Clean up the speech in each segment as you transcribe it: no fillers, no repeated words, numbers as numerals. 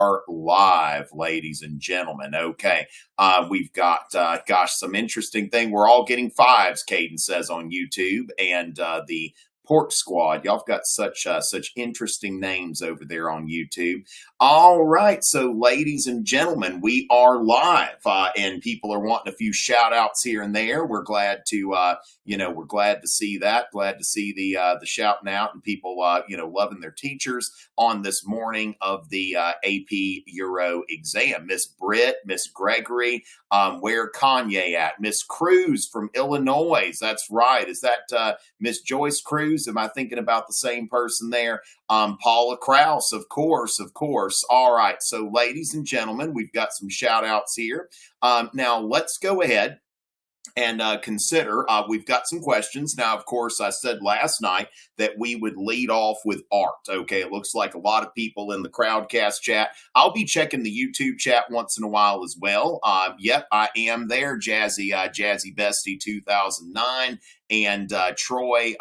are live, ladies and gentlemen. Okay. We've got, some interesting thing. We're all getting fives, Caden says on YouTube, and the Pork Squad. Y'all have got such interesting names over there on YouTube. All right, so ladies and gentlemen, we are live, and people are wanting a few shout outs here and there. We're glad to, we're glad to see that. Glad to see the shouting out and people, loving their teachers on this morning of the AP Euro exam. Miss Britt, Miss Gregory, where Kanye at? Miss Cruz from Illinois. That's right. Is that Miss Joyce Cruz? Am I thinking about the same person there? Paula Kraus, of course. All right. So ladies and gentlemen, we've got some shout outs here. Now let's go ahead and consider, we've got some questions. Now, of course, I said last night that we would lead off with art. Okay, it looks like a lot of people in the Crowdcast chat. I'll be checking the YouTube chat once in a while as well. Yep, I am there, Jazzy Bestie 2009. And Troy,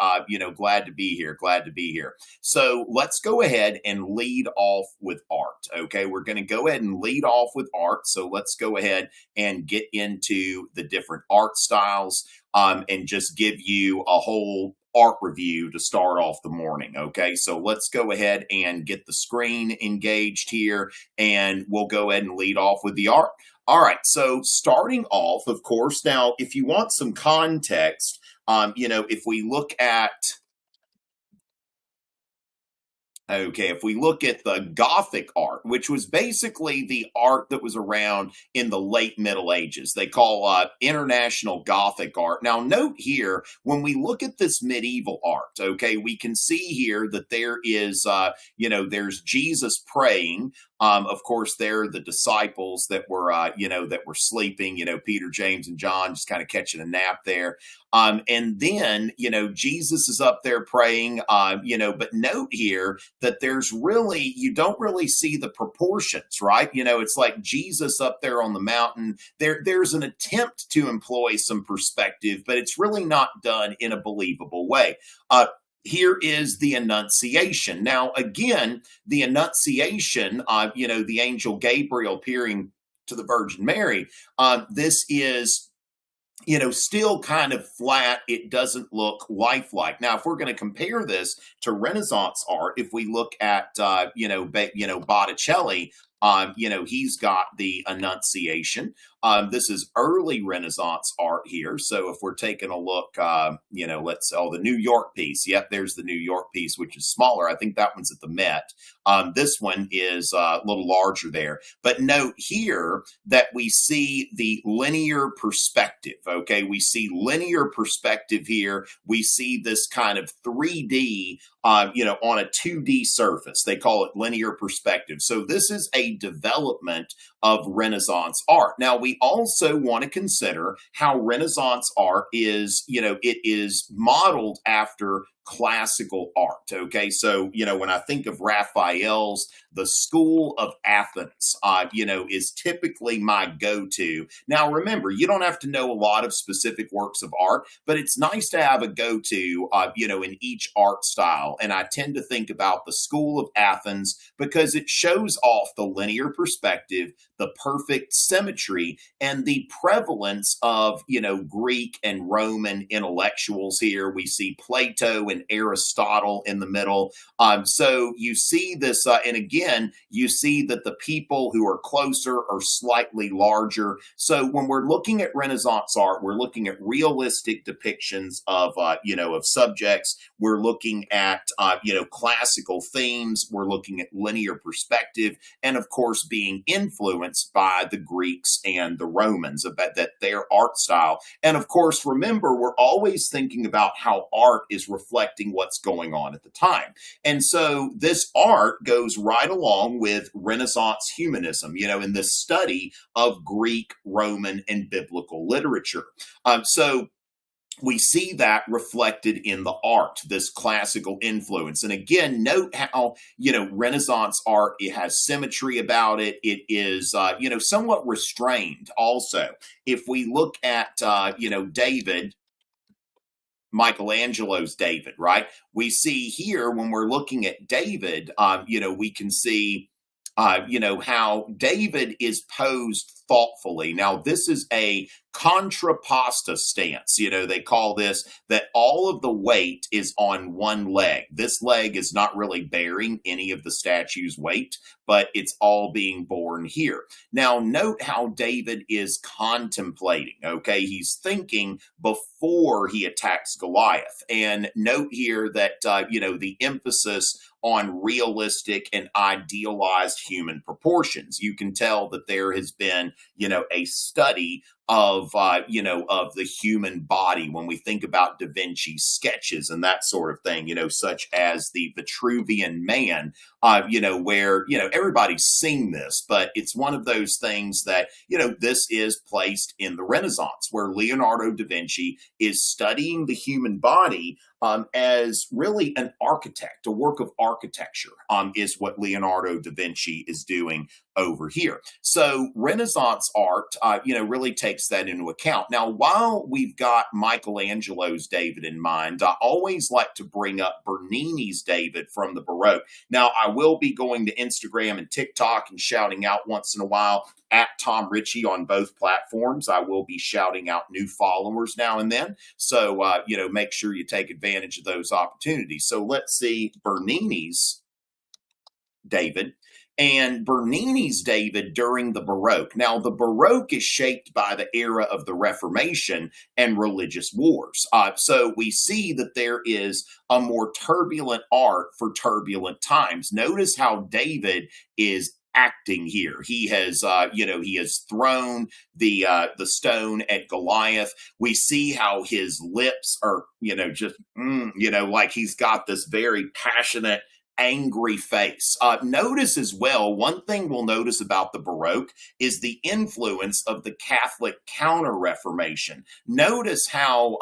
glad to be here. So let's go ahead and lead off with art. Okay, we're going to go ahead and lead off with art. So let's go ahead and get into the different art styles and just give you a whole art review to start off the morning. Okay, so let's go ahead and get the screen engaged here, and we'll go ahead and lead off with the art. All right, so starting off, of course, now if you want some context, if we look at, if we look at the Gothic art, which was basically the art that was around in the late Middle Ages, they call international Gothic art. Now, note here, when we look at this medieval art, okay, we can see here that there is, there's Jesus praying. Of course, there are the disciples that were, that were sleeping, Peter, James, and John just kind of catching a nap there. And then, Jesus is up there praying, but note here that there's really, you don't really see the proportions, right? It's like Jesus up there on the mountain. There's an attempt to employ some perspective, but it's really not done in a believable way. Here is the Annunciation. Now, again, the Annunciation, the angel Gabriel appearing to the Virgin Mary, this is, still kind of flat. It doesn't look lifelike. Now, if we're going to compare this to Renaissance art, if we look at, Botticelli, he's got the Annunciation. This is early Renaissance art here. So if we're taking a look, the New York piece. Yep, there's the New York piece, which is smaller. I think that one's at the Met. This one is a little larger there. But note here that we see the linear perspective. Okay, we see linear perspective here. We see this kind of 3D, on a 2D surface. They call it linear perspective. So this is a development of Renaissance art. Now, we also want to consider how Renaissance art is, it is modeled after classical art. Okay, so when I think of Raphael's The School of Athens, is typically my go-to. Now, remember, you don't have to know a lot of specific works of art, but it's nice to have a go-to, in each art style. And I tend to think about The School of Athens because it shows off the linear perspective, the perfect symmetry, and the prevalence of, Greek and Roman intellectuals here. We see Plato and Aristotle in the middle. So you see this, and again, you see that the people who are closer are slightly larger. So when we're looking at Renaissance art, we're looking at realistic depictions of, of subjects. We're looking at, classical themes. We're looking at linear perspective, and of course, being influenced by the Greeks and the Romans, about that their art style. And of course, remember, we're always thinking about how art is reflecting what's going on at the time. And so this art goes right along with Renaissance humanism, in the study of Greek, Roman, and biblical literature. So we see that reflected in the art, this classical influence. And again, note how, Renaissance art, it has symmetry about it. It is, somewhat restrained also. If we look at, David, Michelangelo's David, right? We see here when we're looking at David, we can see how David is posed thoughtfully. Now, this is a contrapposta stance. They call this that all of the weight is on one leg. This leg is not really bearing any of the statue's weight, but it's all being borne here. Now, note how David is contemplating, okay? He's thinking before he attacks Goliath. And note here that, the emphasis on realistic and idealized human proportions. You can tell that there has been, a study of the human body when we think about Da Vinci's sketches and that sort of thing, such as the Vitruvian Man, where, everybody's seen this, but it's one of those things that, this is placed in the Renaissance where Leonardo da Vinci is studying the human body as really an architect, a work of architecture is what Leonardo da Vinci is doing over here. So Renaissance art, really takes that into account. Now, while we've got Michelangelo's David in mind, I always like to bring up Bernini's David from the Baroque. Now, I will be going to Instagram and TikTok and shouting out once in a while at Tom Richey on both platforms. I will be shouting out new followers now and then. So, make sure you take advantage of those opportunities. So let's see Bernini's David. And Bernini's David during the Baroque. Now, the Baroque is shaped by the era of the Reformation and religious wars. So we see that there is a more turbulent art for turbulent times. Notice how David is acting here. He has, he has thrown the stone at Goliath. We see how his lips are, like he's got this very passionate, angry face. Notice as well, one thing we'll notice about the Baroque is the influence of the Catholic Counter-Reformation. Notice how,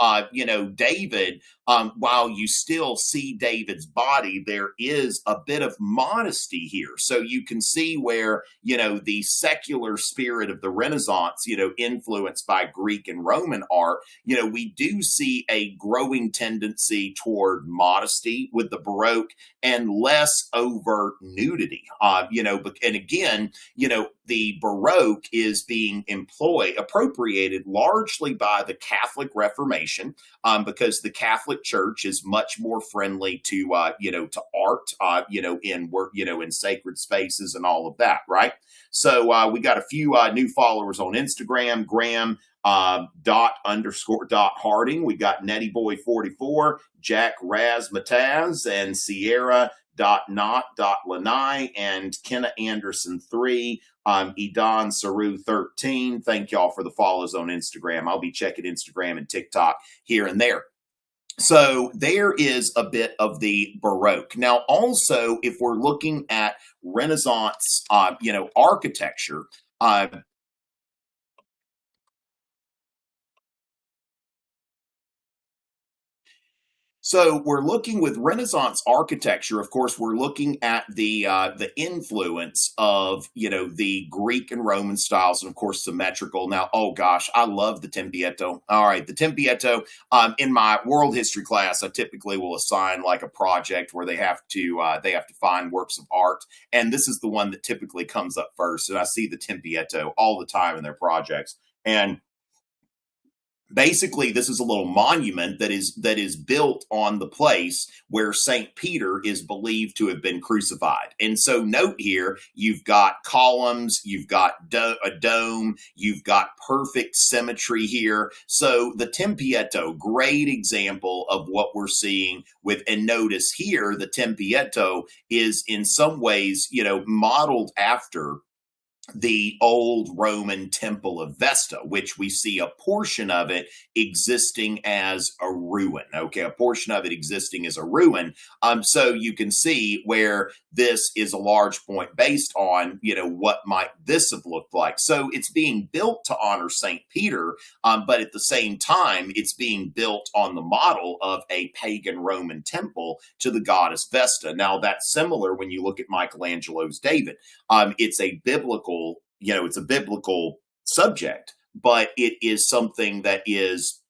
David, while you still see David's body, there is a bit of modesty here. So you can see where, the secular spirit of the Renaissance, influenced by Greek and Roman art, we do see a growing tendency toward modesty with the Baroque and less overt nudity. And again, the Baroque is being appropriated largely by the Catholic Reformation, because the Catholic Church is much more friendly to, to art, in work, in sacred spaces and all of that, right? So we got a few new followers on Instagram, Graham _Harding. We got NettyBoy44, Jack Razmataz, and Sierra Lanai, and Kenna Anderson 3, Edan Saru 13. Thank y'all for the follows on Instagram. I'll be checking Instagram and TikTok here and there. So there is a bit of the Baroque. Now, also, if we're looking at Renaissance, architecture, so we're looking with Renaissance architecture. Of course, we're looking at the influence of the Greek and Roman styles, and of course symmetrical. Now, oh gosh, I love the Tempietto. All right, the Tempietto. In my world history class, I typically will assign like a project where they have to find works of art, and this is the one that typically comes up first. And I see the Tempietto all the time in their projects, and basically, this is a little monument that is built on the place where St. Peter is believed to have been crucified. And so note here, you've got columns, you've got a dome, you've got perfect symmetry here. So the Tempietto, great example of what we're seeing with, and notice here, the Tempietto is in some ways, modeled after the old Roman temple of Vesta, which we see a portion of it existing as a ruin. Okay, a portion of it existing as a ruin. So you can see where this is a large point based on, what might this have looked like. So it's being built to honor St. Peter, but at the same time, it's being built on the model of a pagan Roman temple to the goddess Vesta. Now, that's similar when you look at Michelangelo's David. It's a biblical subject, but it is something that is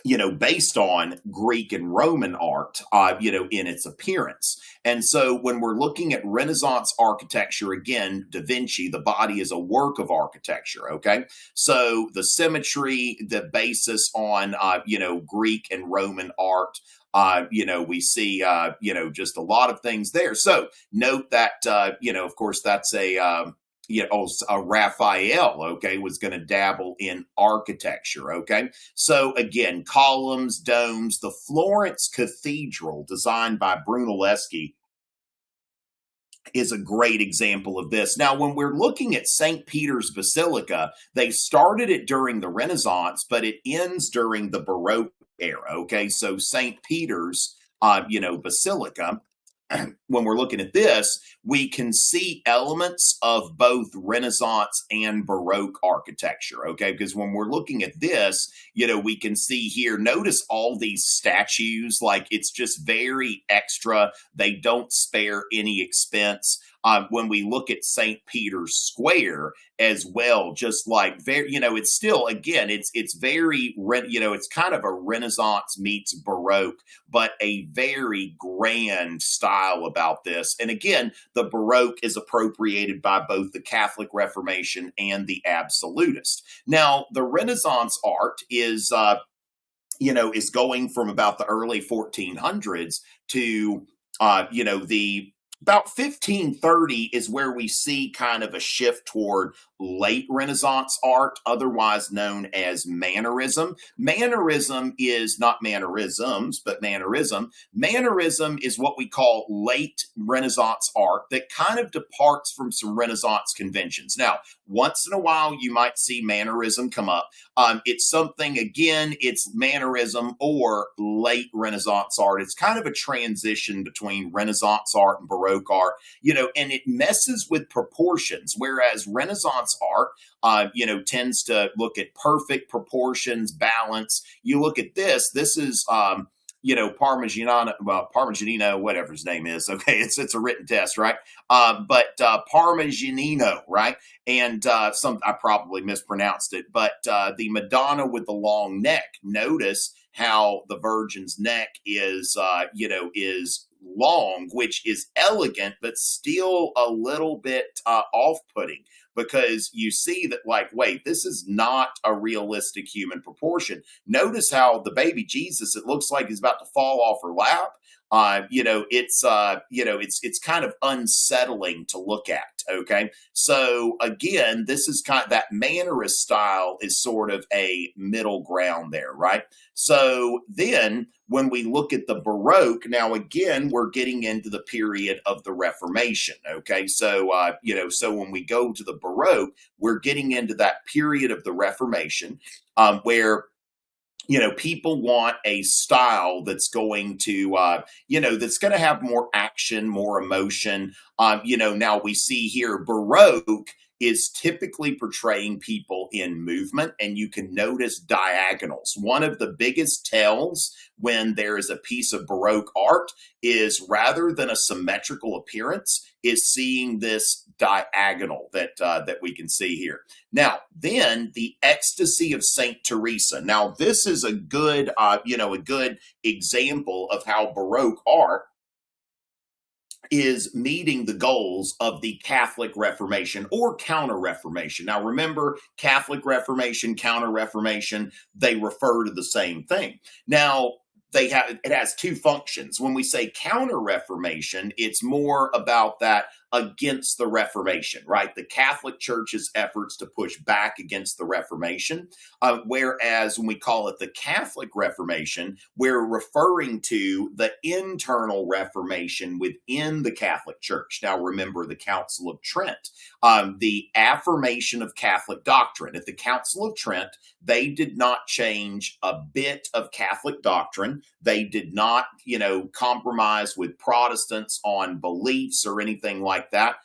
based on Greek and Roman art, in its appearance. And so when we're looking at Renaissance architecture, again, Da Vinci, the body is a work of architecture, okay? So the symmetry, the basis on, Greek and Roman art, we see, just a lot of things there. So note that, of course, that's Raphael, okay, was going to dabble in architecture, okay? So again, columns, domes, the Florence Cathedral, designed by Brunelleschi, is a great example of this. Now, when we're looking at St. Peter's Basilica, they started it during the Renaissance, but it ends during the Baroque era, okay? So St. Peter's, Basilica, when we're looking at this, we can see elements of both Renaissance and Baroque architecture, okay? Because when we're looking at this, we can see here, notice all these statues, like it's just very extra. They don't spare any expense. When we look at St. Peter's Square as well, just like very, it's still, again, it's very, it's kind of a Renaissance meets Baroque, but a very grand style about this. And again, the Baroque is appropriated by both the Catholic Reformation and the Absolutist. Now, the Renaissance art is going from about the early 1400s to, the about 1530 is where we see kind of a shift toward late Renaissance art, otherwise known as Mannerism. Mannerism is not mannerisms, but Mannerism. Mannerism is what we call late Renaissance art that kind of departs from some Renaissance conventions. Now, once in a while, you might see Mannerism come up. It's something, again, it's Mannerism or late Renaissance art. It's kind of a transition between Renaissance art and Baroque art, and it messes with proportions, whereas Renaissance art, tends to look at perfect proportions, balance. You look at this is, Parmigianino, whatever his name is. Okay, it's a written test, right? But Parmigianino, right? And I probably mispronounced it, but the Madonna with the long neck. Notice how the Virgin's neck is long, which is elegant, but still a little bit off-putting, because you see that, like, wait, this is not a realistic human proportion. Notice how the baby Jesus, it looks like he's about to fall off her lap. It's kind of unsettling to look at. Okay. So again, this is kind of that Mannerist style is sort of a middle ground there, right? So then when we look at the Baroque, now again, we're getting into the period of the Reformation. Okay. So, so when we go to the Baroque, we're getting into that period of the Reformation, where people want a style that's going to, that's going to have more action, more emotion. Now we see here Baroque is typically portraying people in movement, and you can notice diagonals. One of the biggest tells when there is a piece of Baroque art is, rather than a symmetrical appearance, is seeing this diagonal that we can see here. Now, then the Ecstasy of Saint Teresa. Now, this is a good, a good example of how Baroque art is meeting the goals of the Catholic Reformation or Counter-Reformation. Now, remember, Catholic Reformation, Counter-Reformation, they refer to the same thing. Now, it has two functions. When we say Counter-Reformation, it's more about that against the Reformation, right? The Catholic Church's efforts to push back against the Reformation. Whereas when we call it the Catholic Reformation, we're referring to the internal Reformation within the Catholic Church. Now, remember the Council of Trent, the affirmation of Catholic doctrine. At the Council of Trent, they did not change a bit of Catholic doctrine. They did not, compromise with Protestants on beliefs or anything like that.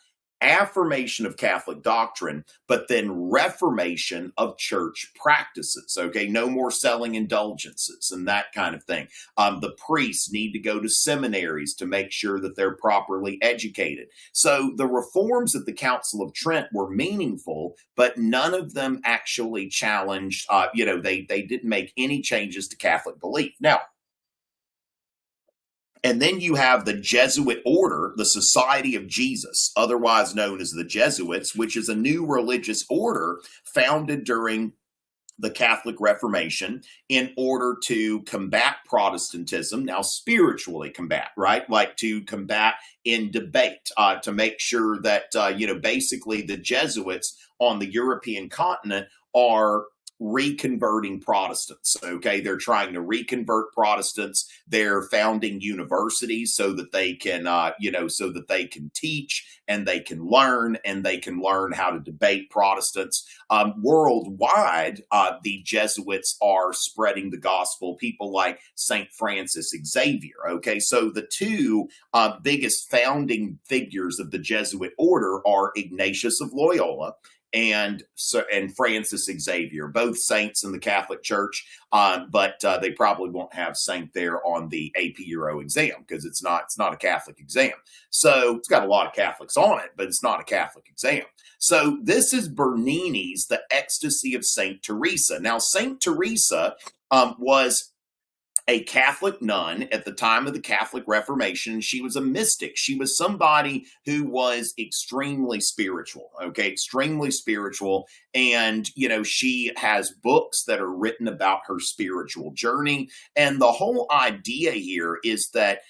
affirmation of Catholic doctrine, but then reformation of church practices. Okay, no more selling indulgences and that kind of thing. The priests need to go to seminaries to make sure that they're properly educated. So the reforms at the Council of Trent were meaningful, but none of them actually challenged, they didn't make any changes to Catholic belief. Now, and then you have the Jesuit order, the Society of Jesus, otherwise known as the Jesuits, which is a new religious order founded during the Catholic Reformation in order to combat Protestantism, now spiritually combat, right? Like to combat in debate, to make sure that, basically the Jesuits on the European continent are reconverting Protestants. Okay, they're trying to reconvert Protestants. They're founding universities so that they can, so that they can teach and they can learn how to debate Protestants. Worldwide, the Jesuits are spreading the gospel. People like Saint Francis Xavier. Okay, so the two biggest founding figures of the Jesuit order are Ignatius of Loyola and Francis Xavier, both saints in the Catholic Church, but they probably won't have saint there on the AP Euro exam because it's not a Catholic exam. So it's got a lot of Catholics on it, but it's not a Catholic exam. So this is Bernini's The Ecstasy of Saint Teresa. Now, Saint Teresa was a Catholic nun at the time of the Catholic Reformation. She was a mystic. She was somebody who was extremely spiritual, okay, extremely spiritual. And, she has books that are written about her spiritual journey. And the whole idea here is that,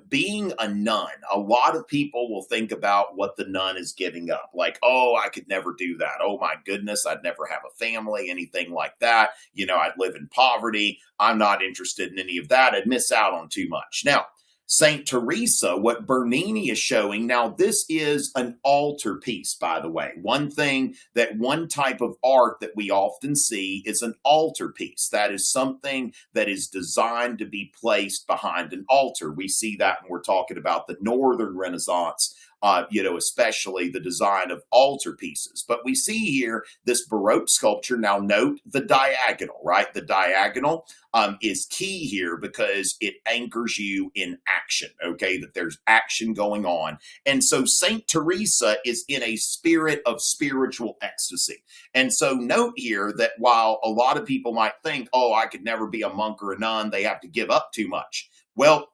being a nun, a lot of people will think about what the nun is giving up. Like, oh, I could never do that. Oh, my goodness, I'd never have a family, anything like that. I'd live in poverty. I'm not interested in any of that. I'd miss out on too much. Now, Saint Teresa, what Bernini is showing, now this is an altar piece, by the way. One type of art that we often see is an altar piece. That is something that is designed to be placed behind an altar. We see that when we're talking about the Northern Renaissance, especially the design of altar pieces. But we see here this Baroque sculpture. Now note the diagonal, right? The diagonal is key here because it anchors you in action, okay? That there's action going on. And so Saint Teresa is in a spirit of spiritual ecstasy. And so note here that while a lot of people might think, oh, I could never be a monk or a nun, they have to give up too much. Well,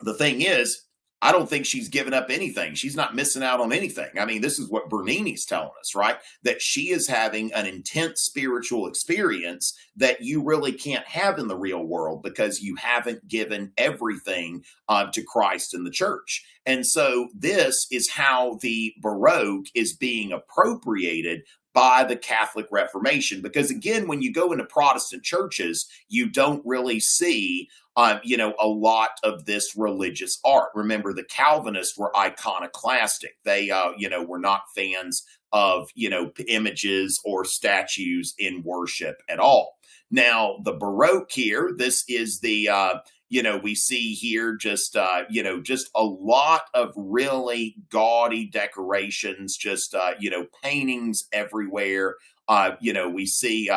the thing is, I don't think she's given up anything. She's not missing out on anything. I mean, this is what Bernini's telling us, right? That she is having an intense spiritual experience that you really can't have in the real world because you haven't given everything to Christ and the church. And so this is how the Baroque is being appropriated by the Catholic Reformation. Because again, when you go into Protestant churches, you don't really see a lot of this religious art. Remember, the Calvinists were iconoclastic. They, were not fans of, images or statues in worship at all. Now, the Baroque here, this is the, we see here just a lot of really gaudy decorations, paintings everywhere. We see,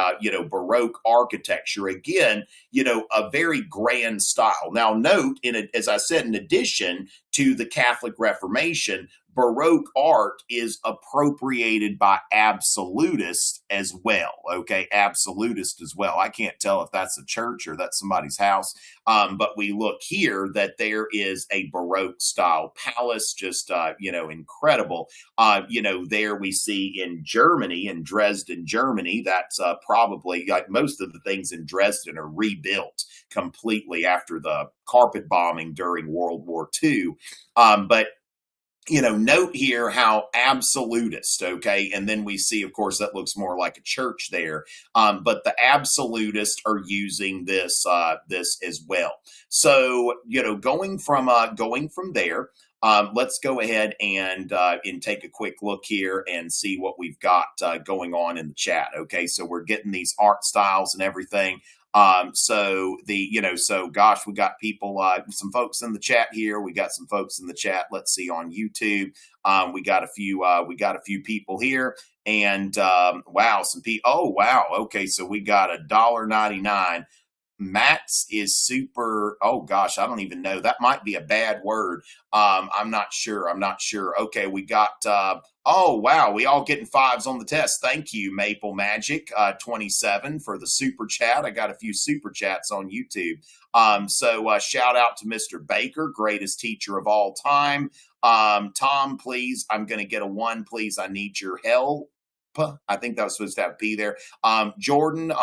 Baroque architecture, again, a very grand style. Now, note, as I said, in addition to the Catholic Reformation, Baroque art is appropriated by absolutists as well, okay? Absolutists as well. I can't tell if that's a church or that's somebody's house, but we look here that there is a Baroque style palace, just, incredible. There we see in Germany, in Dresden, Germany, that's probably, like most of the things in Dresden are rebuilt completely after the carpet bombing during World War II. But note here how absolutist, okay? And then we see, of course, that looks more like a church there. But the absolutists are using this as well. So, going from there, let's go ahead and take a quick look here and see what we've got going on in the chat. Okay, so we're getting these art styles and everything. So so gosh, we got people, some folks in the chat here. We got some folks in the chat. Let's see on YouTube. We got a few people here, and wow, some people. Oh wow, okay, so we got $1.99. Matt's is super. Oh gosh, I don't even know. That might be a bad word. I'm not sure. Okay, we got. Oh wow, we all getting fives on the test. Thank you, Maple Magic 27 for the super chat. I got a few super chats on YouTube. So shout out to Mr. Baker, greatest teacher of all time. Tom, please, I'm going to get a 1, please. I need your help. I think that was supposed to have P there. Jordan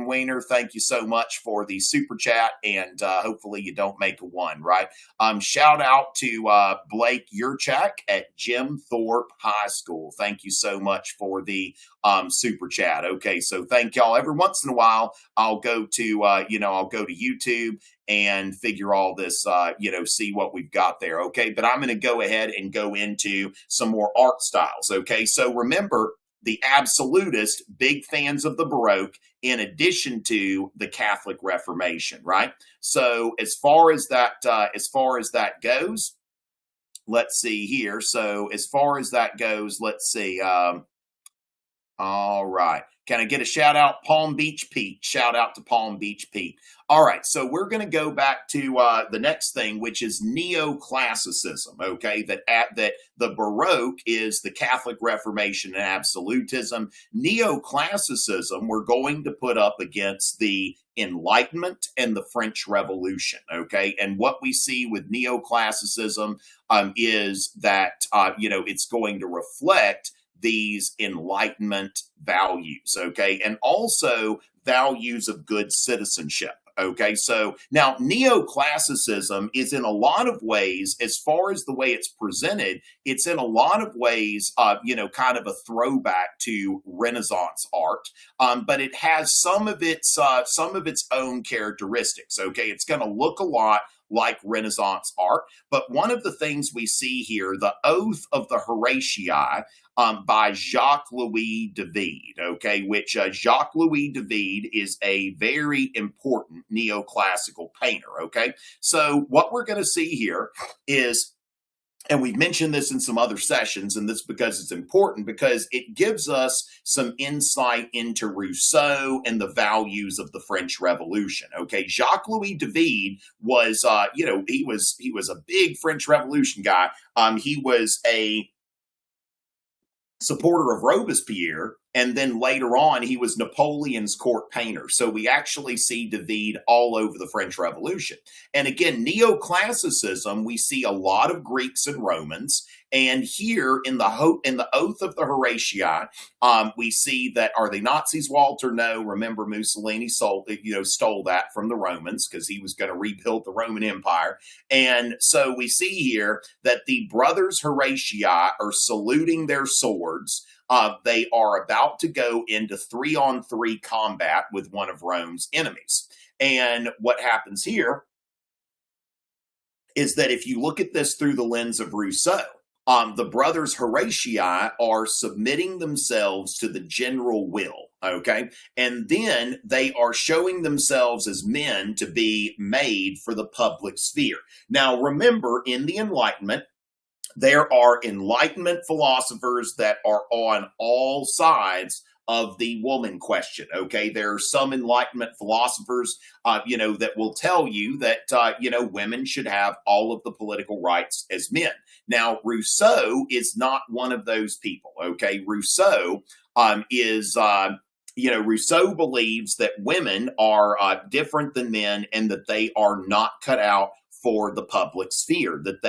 Weiner, thank you so much for the super chat, and hopefully you don't make a 1, right? Shout out to Blake Yurchak at Jim Thorpe High School. Thank you so much for the super chat. Okay, so thank y'all. Every once in a while, I'll go to YouTube and figure all this, see what we've got there. Okay, but I'm going to go ahead and go into some more art styles. Okay, so remember, the absolutist, big fans of the Baroque, in addition to the Catholic Reformation, right? So as far as that goes, let's see here. So as far as that goes, let's see. All right. Can I get a shout out? Palm Beach Pete. Shout out to Palm Beach Pete. All right. So we're going to go back to the next thing, which is Neoclassicism. Okay. That the Baroque is the Catholic Reformation and absolutism. Neoclassicism we're going to put up against the Enlightenment and the French Revolution. Okay. And what we see with Neoclassicism is that, it's going to reflect these Enlightenment values, okay, and also values of good citizenship. Okay, so now neoclassicism is in a lot of ways, as far as the way it's presented, it's in a lot of ways, kind of a throwback to Renaissance art, but it has some of its own characteristics. Okay, it's going to look a lot like Renaissance art, but one of the things we see here, the Oath of the Horatii, by Jacques-Louis David, okay, which Jacques-Louis David is a very important neoclassical painter, okay? So what we're going to see here is, and we've mentioned this in some other sessions, and this because it's important, because it gives us some insight into Rousseau and the values of the French Revolution. Okay, Jacques-Louis David was, he was a big French Revolution guy. He was a supporter of Robespierre, and then later on he was Napoleon's court painter. So we actually see David all over the French Revolution. And again, neoclassicism, we see a lot of Greeks and Romans, and here in the Oath of the Horatii, we see that, are they Nazis, Walter? No. Remember, Mussolini stole that from the Romans because he was going to rebuild the Roman Empire. And so we see here that the brothers Horatii are saluting their swords. They are about to go into 3-on-3 combat with one of Rome's enemies. And what happens here is that if you look at this through the lens of Rousseau, the brothers Horatii are submitting themselves to the general will, okay? And then they are showing themselves as men to be made for the public sphere. Now, remember, in the Enlightenment, there are Enlightenment philosophers that are on all sides of the woman question, okay? There are some Enlightenment philosophers, that will tell you that, women should have all of the political rights as men. Now, Rousseau is not one of those people, okay? Rousseau Rousseau believes that women are different than men and that they are not cut out for the public sphere, that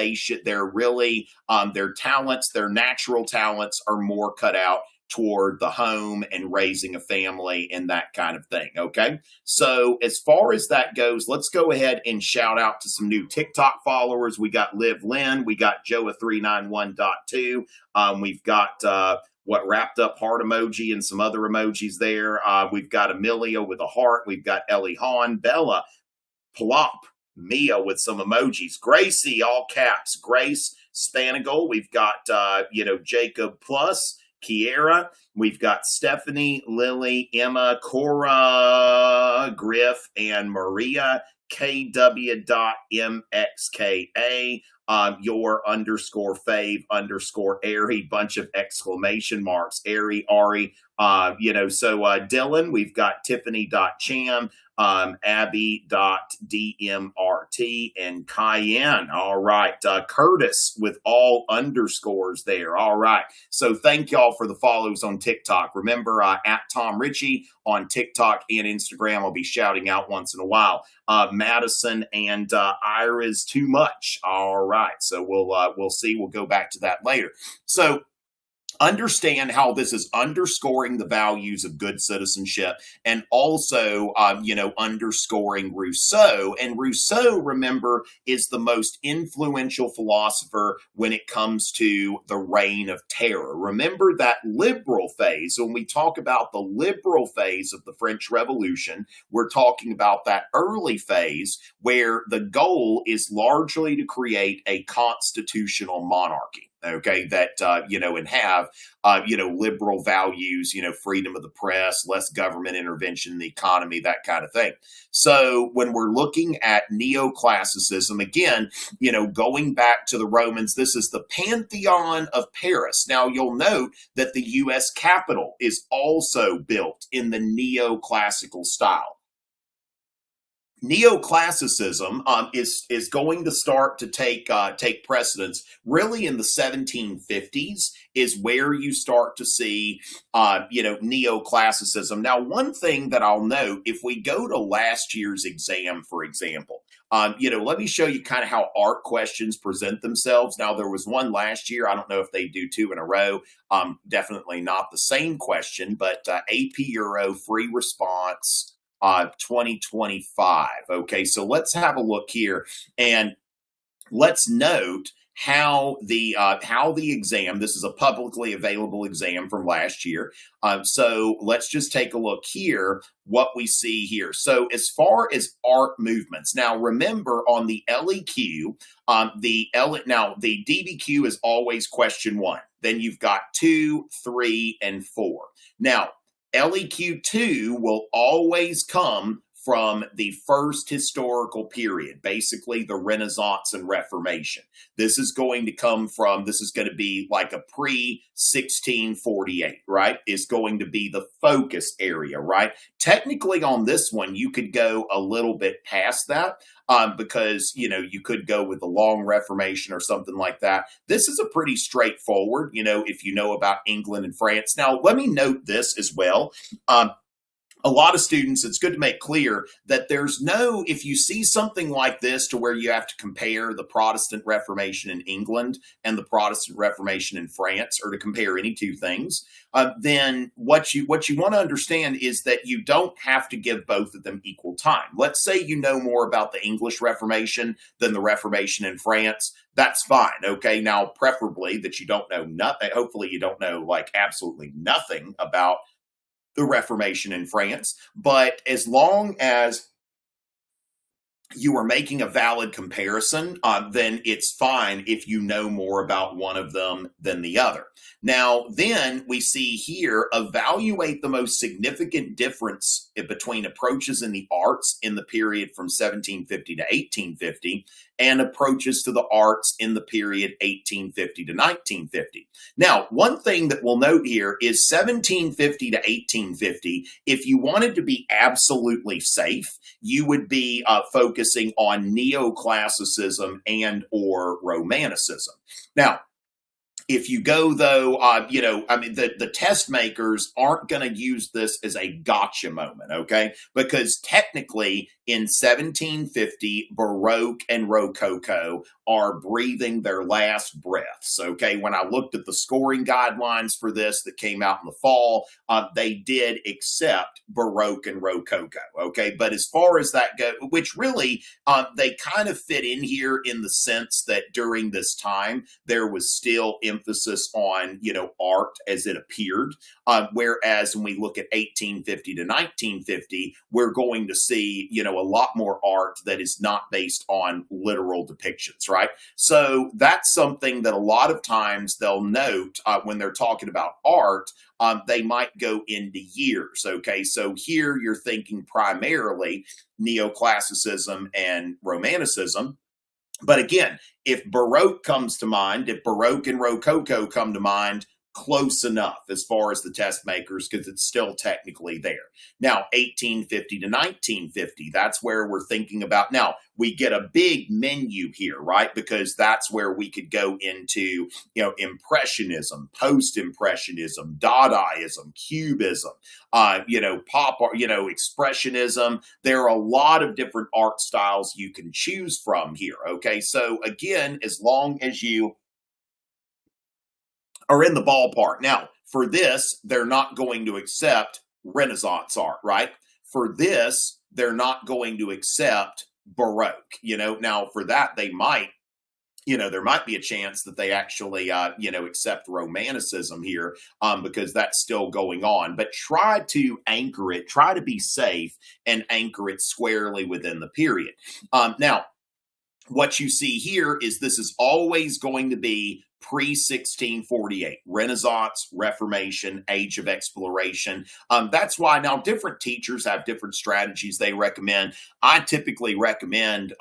they're really, their talents, their natural talents are more cut out toward the home and raising a family and that kind of thing, okay? So as far as that goes, let's go ahead and shout out to some new TikTok followers. We got Liv Lynn, we got Joa391.2, we've got wrapped up heart emoji and some other emojis there. We've got Amelia with a heart, we've got Ellie Hahn, Bella, Plop, Mia with some emojis, Gracie, all caps, Grace Spanigal, we've got, Jacob Plus, Kiera. We've got Stephanie, Lily, Emma, Cora, Griff, and Maria. KW.MXKA, your underscore fave underscore Airy, bunch of exclamation marks, Airy, Ari, Dylan, we've got Tiffany.Cham, Abby.DMRT, and Cayenne. All right. Curtis with all underscores there. All right. So thank y'all for the follows on TikTok. Remember, at Tom Richey on TikTok and Instagram, I'll be shouting out once in a while. Madison and Ira's too much. All right. So we'll see. We'll go back to that later. So understand how this is underscoring the values of good citizenship and also, underscoring Rousseau. And Rousseau, remember, is the most influential philosopher when it comes to the reign of terror. Remember that liberal phase. When we talk about the liberal phase of the French Revolution, we're talking about that early phase where the goal is largely to create a constitutional monarchy. Okay, that, and have, liberal values, freedom of the press, less government intervention in the economy, that kind of thing. So when we're looking at neoclassicism, again, going back to the Romans, this is the Pantheon of Paris. Now, you'll note that the U.S. Capitol is also built in the neoclassical style. Neoclassicism is going to start to take precedence really in the 1750s is where you start to see neoclassicism. Now, one thing that I'll note, if we go to last year's exam, for example, let me show you kind of how art questions present themselves. Now, there was one last year. I don't know if they do two in a row. Definitely not the same question, but AP Euro free response. 2025. Okay, so let's have a look here and let's note how the exam, this is a publicly available exam from last year. So let's just take a look here, what we see here. So as far as art movements, now remember on the LEQ, the DBQ is always question 1. Then you've got 2, 3, and 4. Now, LEQ2 will always come from the first historical period, basically the Renaissance and Reformation. This is going to be like a pre-1648, right? Is going to be the focus area, right? Technically on this one, you could go a little bit past that because, you could go with the long Reformation or something like that. This is a pretty straightforward, if you know about England and France. Now, let me note this as well. A lot of students, it's good to make clear that if you see something like this to where you have to compare the Protestant Reformation in England and the Protestant Reformation in France, or to compare any two things, then what you want to understand is that you don't have to give both of them equal time. Let's say you know more about the English Reformation than the Reformation in France. That's fine. Okay. Now, preferably that you don't know nothing. Hopefully you don't know absolutely nothing about the Reformation in France, but as long as you are making a valid comparison, then it's fine if you know more about one of them than the other. Now, then we see here, evaluate the most significant difference between approaches in the arts in the period from 1750 to 1850 and approaches to the arts in the period 1850 to 1950. Now, one thing that we'll note here is 1750 to 1850, if you wanted to be absolutely safe, you would be focusing on neoclassicism and or Romanticism. Now, if you go, though, the test makers aren't going to use this as a gotcha moment, okay? Because technically, in 1750, Baroque and Rococo are breathing their last breaths, okay? When I looked at the scoring guidelines for this that came out in the fall, they did accept Baroque and Rococo, okay? But as far as that goes, which really, they kind of fit in here in the sense that during this time, there was still emphasis on, art as it appeared. Whereas when we look at 1850 to 1950, we're going to see, a lot more art that is not based on literal depictions, right? right? So that's something that a lot of times they'll note when they're talking about art. They might go into years. Okay, so here you're thinking primarily Neoclassicism and Romanticism. But again, if Baroque comes to mind, if Baroque and Rococo come to mind, close enough as far as the test makers because it's still technically there. Now, 1850 to 1950, that's where we're thinking about. Now, we get a big menu here, right? Because that's where we could go into, Impressionism, Post-Impressionism, Dadaism, Cubism, pop art, Expressionism. There are a lot of different art styles you can choose from here, okay? So again, as long as you are in the ballpark. Now, for this, they're not going to accept Renaissance art, right? For this, they're not going to accept Baroque. Now for that, they might, there might be a chance that they actually, accept Romanticism here because that's still going on. But try to anchor it, try to be safe and anchor it squarely within the period. Now, what you see here is this is always going to be pre-1648, Renaissance, Reformation, Age of Exploration. That's why now different teachers have different strategies they recommend. I typically recommend,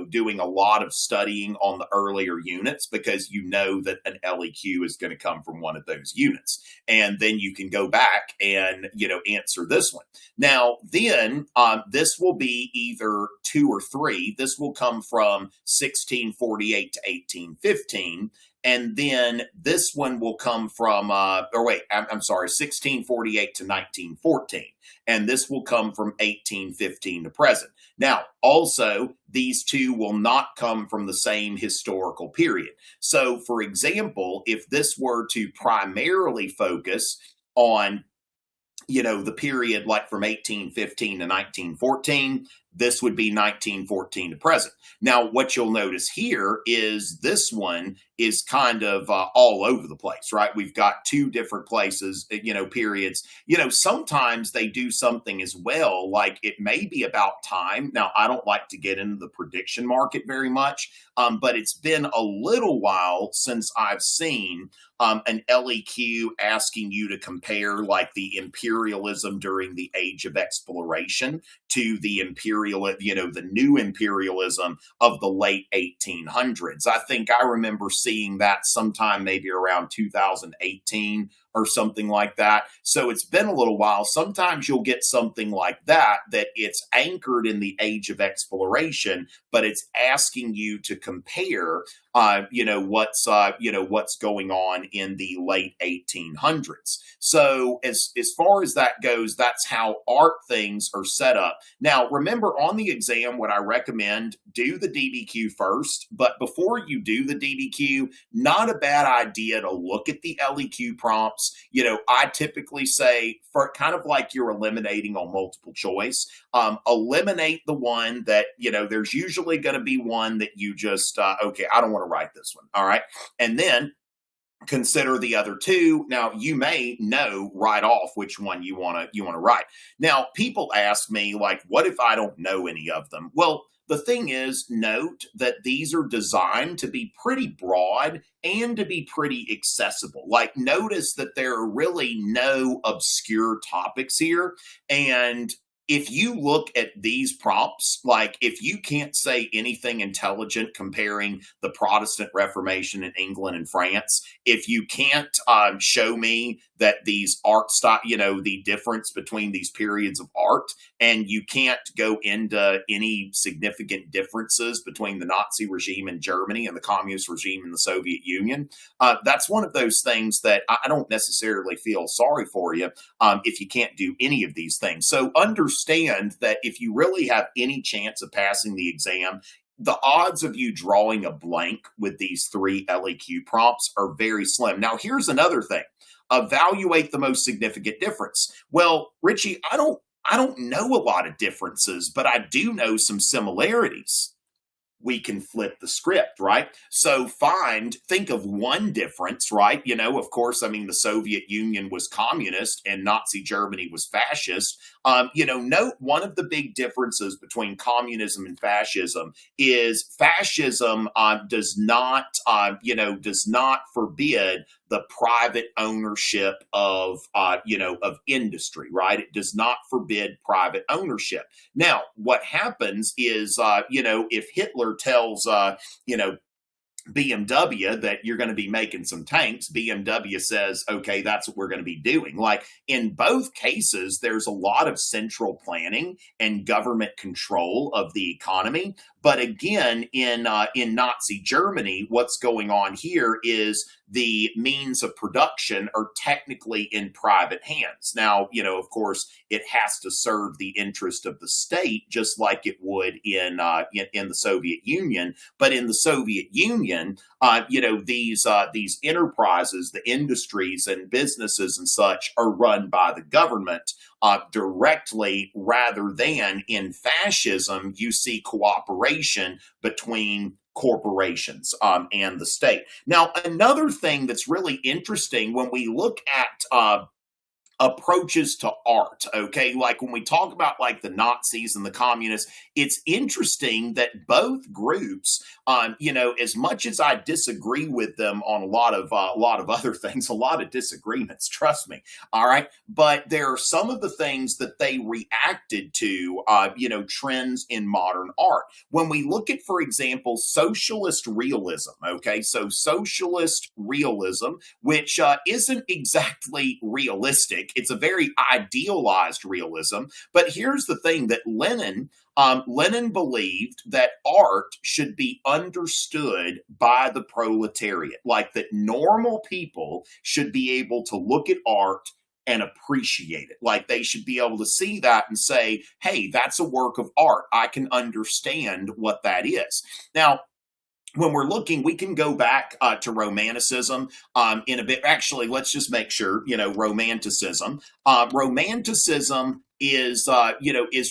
doing a lot of studying on the earlier units because you know that an LEQ is going to come from one of those units. And then you can go back and, answer this one. Now, then this will be either 2 or 3. This will come from 1648 to 1815. And then this one will come from, 1648 to 1914. And this will come from 1815 to present. Now, also, these two will not come from the same historical period. So, for example, if this were to primarily focus on the period like from 1815 to 1914, this would be 1914 to present. Now, what you'll notice here is this one is kind of all over the place, right? We've got 2 different places, periods. Sometimes they do something as well, like it may be about time. Now, I don't like to get into the prediction market very much, but it's been a little while since I've seen an LEQ asking you to compare like the imperialism during the Age of Exploration to the the new imperialism of the late 1800s. I think I remember seeing that sometime maybe around 2018 or something like that. So it's been a little while. Sometimes you'll get something like that it's anchored in the Age of Exploration, but it's asking you to compare, what's going on in the late 1800s. So as far as that goes, that's how art things are set up. Now, remember on the exam, what I recommend, do the DBQ first, but before you do the DBQ, not a bad idea to look at the LEQ prompts. I typically say, for kind of like you're eliminating on multiple choice, eliminate the one that, there's usually going to be one that you just, okay, I don't want to write this one. All right. And then consider the other 2. Now, you may know right off which one you want to write. Now, people ask me, like, what if I don't know any of them? Well, the thing is, note that these are designed to be pretty broad and to be pretty accessible. Like, notice that there are really no obscure topics here. And if you look at these prompts, like if you can't say anything intelligent comparing the Protestant Reformation in England and France, if you can't show me that these art style, the difference between these periods of art, and you can't go into any significant differences between the Nazi regime in Germany and the communist regime in the Soviet Union, that's one of those things that I don't necessarily feel sorry for you if you can't do any of these things. So understand that if you really have any chance of passing the exam, the odds of you drawing a blank with these 3 LEQ prompts are very slim. Now, here's another thing. Evaluate the most significant difference. Well, Richie, I don't know a lot of differences, but I do know some similarities. we can flip the script, right? So think of one difference, right? Of course, I mean, the Soviet Union was communist and Nazi Germany was fascist. Note one of the big differences between communism and fascism is fascism does not forbid the private ownership of industry, right? It does not forbid private ownership. Now, what happens is, if Hitler tells, BMW that you're going to be making some tanks, BMW says, okay, that's what we're going to be doing. Like in both cases, there's a lot of central planning and government control of the economy. But again, in Nazi Germany, what's going on here is the means of production are technically in private hands. Now, of course, it has to serve the interest of the state, just like it would in the Soviet Union. But in the Soviet Union, these enterprises, the industries and businesses and such, are run by the government directly, rather than in fascism, you see cooperation between corporations and the state. Now, another thing that's really interesting when we look at approaches to art, okay, like when we talk about like the Nazis and the communists, it's interesting that both groups, as much as I disagree with them on a lot of other things, a lot of disagreements, trust me, all right, but there are some of the things that they reacted to, trends in modern art. When we look at, for example, socialist realism, okay, so socialist realism, which isn't exactly realistic. It's a very idealized realism. But here's the thing, that Lenin believed that art should be understood by the proletariat, like that normal people should be able to look at art and appreciate it. Like they should be able to see that and say, hey, that's a work of art. I can understand what that is. Now, when we're looking, we can go back to Romanticism in a bit. Actually, let's just make sure, Romanticism. Romanticism is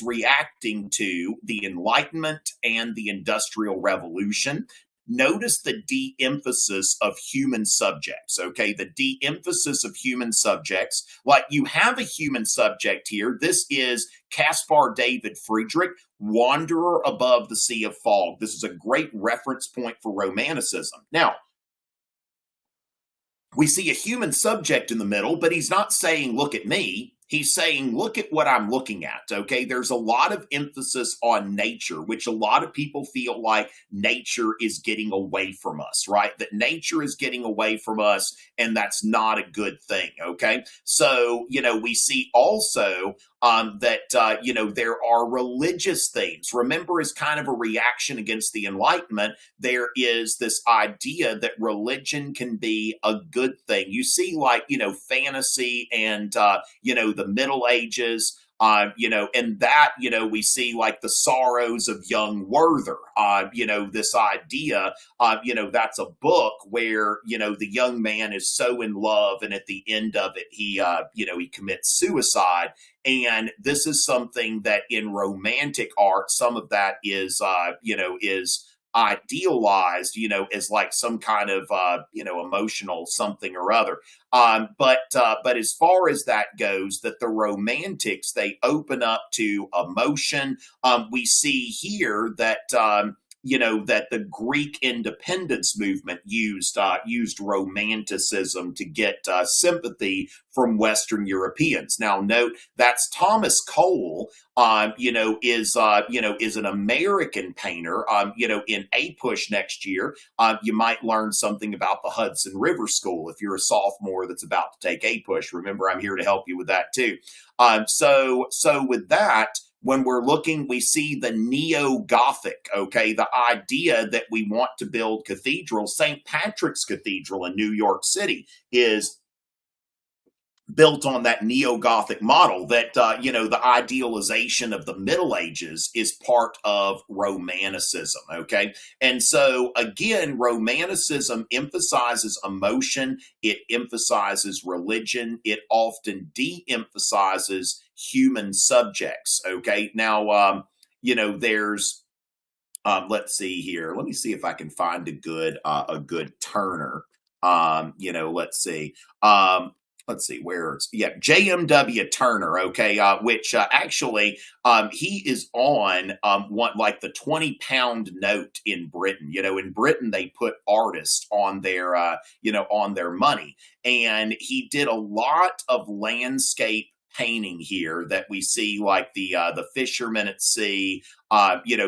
reacting to the Enlightenment and the Industrial Revolution. Notice the de-emphasis of human subjects, okay? The de-emphasis of human subjects. Like you have a human subject here. This is Caspar David Friedrich, Wanderer Above the Sea of Fog. This is a great reference point for Romanticism. Now, we see a human subject in the middle, but he's not saying, look at me. He's saying, look at what I'm looking at, okay? There's a lot of emphasis on nature, which a lot of people feel like nature is getting away from us, right? That nature is getting away from us, and that's not a good thing, okay? So, we see also that, there are religious themes. Remember, as kind of a reaction against the Enlightenment, there is this idea that religion can be a good thing. You see, like, fantasy and, the Middle Ages, and that, we see like the sorrows of young Werther, this idea, that's a book where, the young man is so in love, and at the end of it, he commits suicide. And this is something that in Romantic art, some of that is idealized, as like some kind of, emotional something or other. But as far as that goes, that the Romantics, they open up to emotion. We see here that, that the Greek independence movement used Romanticism to get sympathy from Western Europeans. Now, note that's Thomas Cole. Is an American painter. In APUSH next year, you might learn something about the Hudson River School if you're a sophomore that's about to take APUSH. Remember, I'm here to help you with that too. So with that, when we're looking, we see the neo-Gothic, okay? The idea that we want to build cathedrals. St. Patrick's Cathedral in New York City is built on that neo-Gothic model, that, the idealization of the Middle Ages is part of Romanticism, okay? And so, again, Romanticism emphasizes emotion. It emphasizes religion. It often de-emphasizes human subjects, okay? Now, there's let's see here. Let me see if I can find a good Turner. Let's see. Let's see where it's, yeah, JMW Turner, okay, which actually he is on one, like the 20-pound note in Britain. In Britain they put artists on their on their money, and he did a lot of landscape painting here that we see, like the fisherman at sea.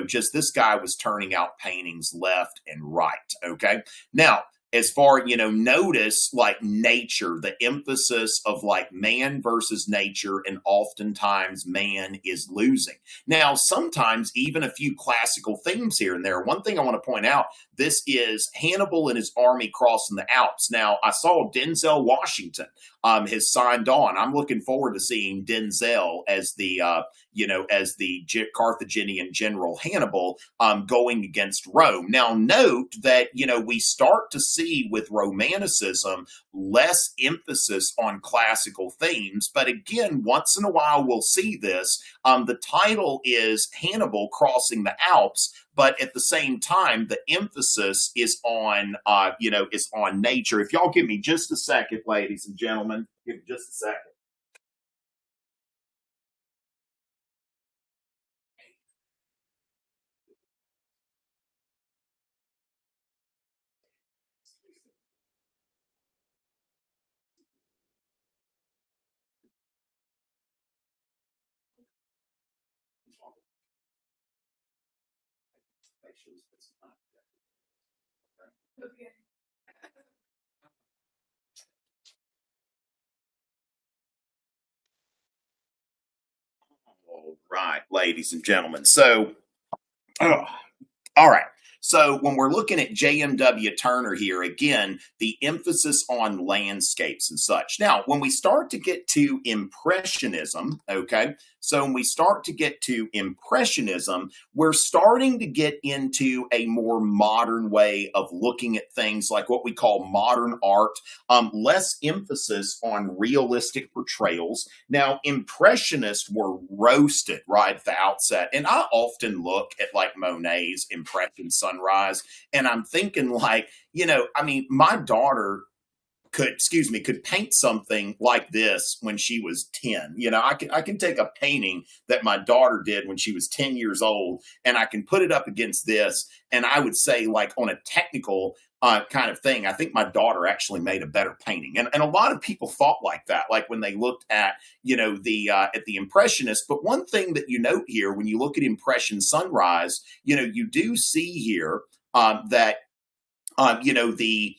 Just this guy was turning out paintings left and right. Okay, now, as far, notice like nature, the emphasis of like man versus nature, and oftentimes man is losing. Now, sometimes even a few classical themes here and there. One thing I want to point out, this is Hannibal and his army crossing the Alps. Now, I saw Denzel Washington has signed on. I'm looking forward to seeing Denzel as the Carthaginian general Hannibal going against Rome. Now, note that, we start to see with Romanticism less emphasis on classical themes. But again, once in a while, we'll see this. The title is Hannibal Crossing the Alps, but at the same time, the emphasis is on, is on nature. If y'all give me just a second, ladies and gentlemen, give me just a second. Okay. All right, ladies and gentlemen. So, all right. So when we're looking at JMW Turner here, again, the emphasis on landscapes and such. Now, when we start to get to Impressionism, okay, so when we start to get to Impressionism, we're starting to get into a more modern way of looking at things, like what we call modern art, less emphasis on realistic portrayals. Now, Impressionists were roasted right at the outset, and I often look at like Monet's Impression Sunrise, and I'm thinking like, my daughter could paint something like this when she was 10. I can take a painting that my daughter did when she was 10 years old, and I can put it up against this, and I would say, like, on a technical kind of thing, I think my daughter actually made a better painting. And a lot of people thought like that, like when they looked at, at the Impressionists. But one thing that you note here, when you look at Impression Sunrise, you do see here that the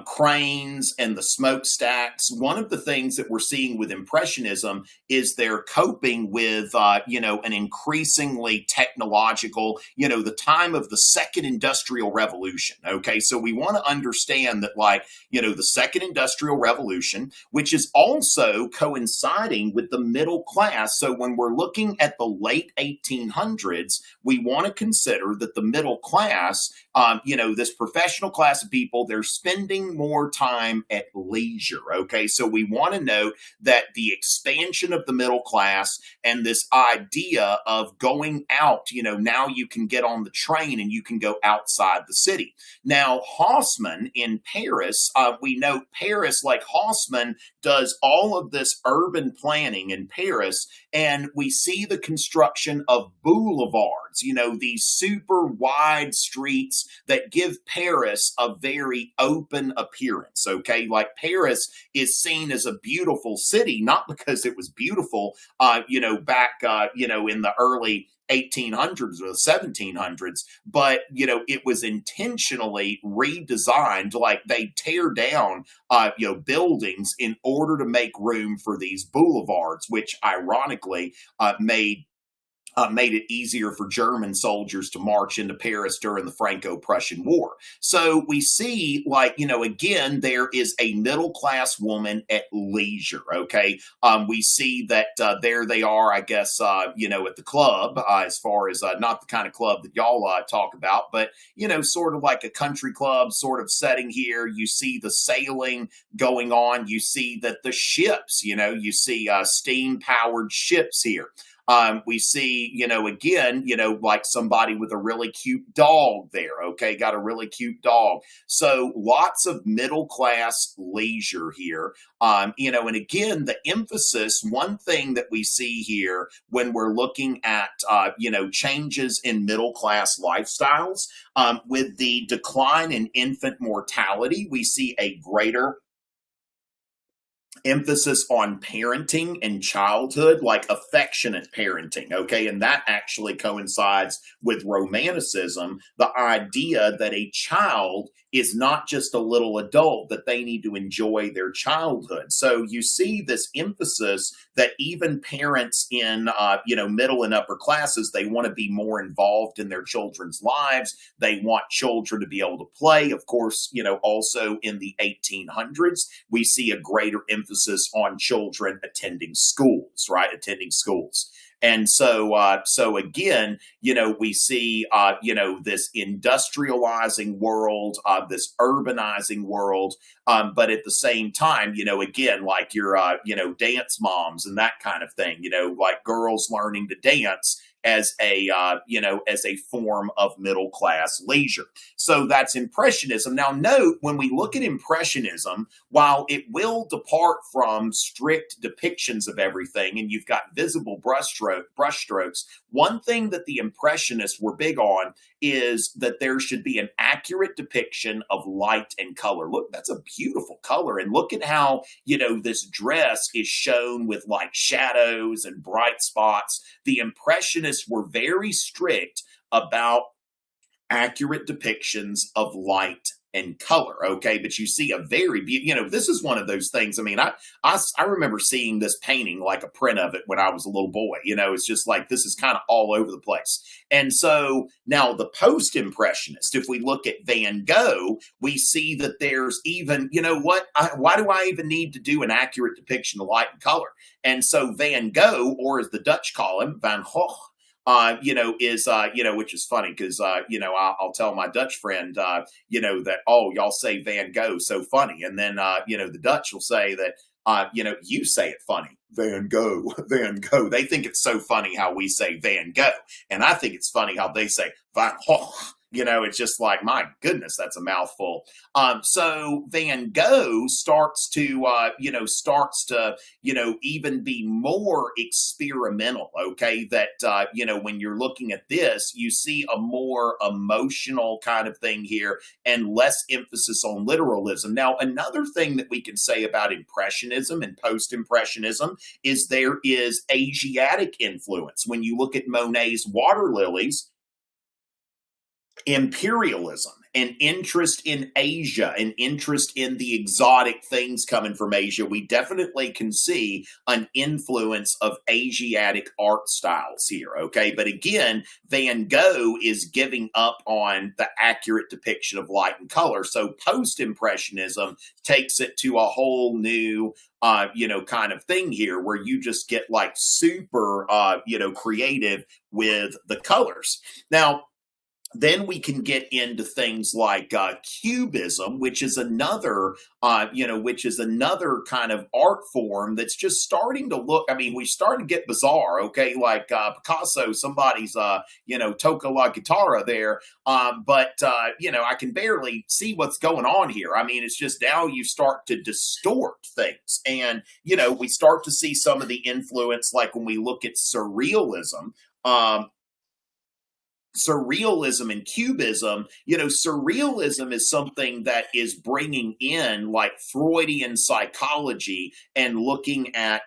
cranes and the smokestacks. One of the things that we're seeing with Impressionism is they're coping with, an increasingly technological, the time of the Second Industrial Revolution. Okay, so we want to understand that, like, the Second Industrial Revolution, which is also coinciding with the middle class. So when we're looking at the late 1800s, we want to consider that the middle class, this professional class of people, they're spending more time at leisure. Okay, so we want to note that the expansion of the middle class and this idea of going out, now you can get on the train and you can go outside the city. Now, Haussmann in Paris, we note Paris, like Haussmann, does all of this urban planning in Paris, and we see the construction of boulevards, these super wide streets that give Paris a very open appearance. Okay, like Paris is seen as a beautiful city, not because it was beautiful, back, in the early 1800s or the 1700s, but it was intentionally redesigned. Like, they tear down buildings in order to make room for these boulevards, which ironically made it easier for German soldiers to march into Paris during the Franco-Prussian War. So we see, like, again, there is a middle-class woman at leisure, okay? We see that there they are, I guess, at the club, as far as not the kind of club that y'all talk about, but, sort of like a country club sort of setting here. You see the sailing going on. You see that the ships, you see steam-powered ships here. We see, again, like somebody with a really cute dog there. Okay, got a really cute dog. So lots of middle class leisure here. And again, the emphasis, one thing that we see here when we're looking at, changes in middle class lifestyles, with the decline in infant mortality, we see a greater emphasis on parenting and childhood, like affectionate parenting. Okay. And that actually coincides with Romanticism, the idea that a child is not just a little adult, that they need to enjoy their childhood. So you see this emphasis that even parents in, middle and upper classes, they want to be more involved in their children's lives. They want children to be able to play. Of course, also in the 1800s, we see a greater emphasis on children attending schools, right? Attending schools. And so again, we see, this industrializing world, this urbanizing world. But at the same time, again, like your, dance moms and that kind of thing, like girls learning to dance as a form of middle class leisure. So that's Impressionism. Now note, when we look at Impressionism, while it will depart from strict depictions of everything, and you've got visible brushstrokes, one thing that the Impressionists were big on is that there should be an accurate depiction of light and color. Look, that's a beautiful color. And look at how, this dress is shown with like shadows and bright spots. The Impressionists were very strict about accurate depictions of light and color. Okay. But you see a very, this is one of those things. I mean, I remember seeing this painting, like a print of it when I was a little boy. It's just like, this is kind of all over the place. And so now the post-impressionist, if we look at Van Gogh, we see that there's even, why do I even need to do an accurate depiction of light and color? And so Van Gogh, or as the Dutch call him, Van Gogh, which is funny because, I'll tell my Dutch friend, that, oh, y'all say Van Gogh so funny. And then, the Dutch will say that, you say it funny. Van Gogh, Van Gogh. They think it's so funny how we say Van Gogh. And I think it's funny how they say Van Gogh. It's just like, my goodness, that's a mouthful. So Van Gogh starts to even be more experimental. Okay. That, when you're looking at this, you see a more emotional kind of thing here and less emphasis on literalism. Now, another thing that we can say about Impressionism and post-Impressionism is there is Asiatic influence. When you look at Monet's water lilies, imperialism, an interest in Asia, an interest in the exotic things coming from Asia, we definitely can see an influence of Asiatic art styles here, okay? But again, Van Gogh is giving up on the accurate depiction of light and color. So post-impressionism takes it to a whole new kind of thing here where you just get like super, creative with the colors. Now, then we can get into things like Cubism, which is another, kind of art form that's just starting to look. I mean, we started to get bizarre. Okay, like Picasso, somebody's, toca la guitarra there, but I can barely see what's going on here. I mean, it's just now you start to distort things, and we start to see some of the influence, like when we look at surrealism. Surrealism and Cubism, surrealism is something that is bringing in like Freudian psychology and looking at,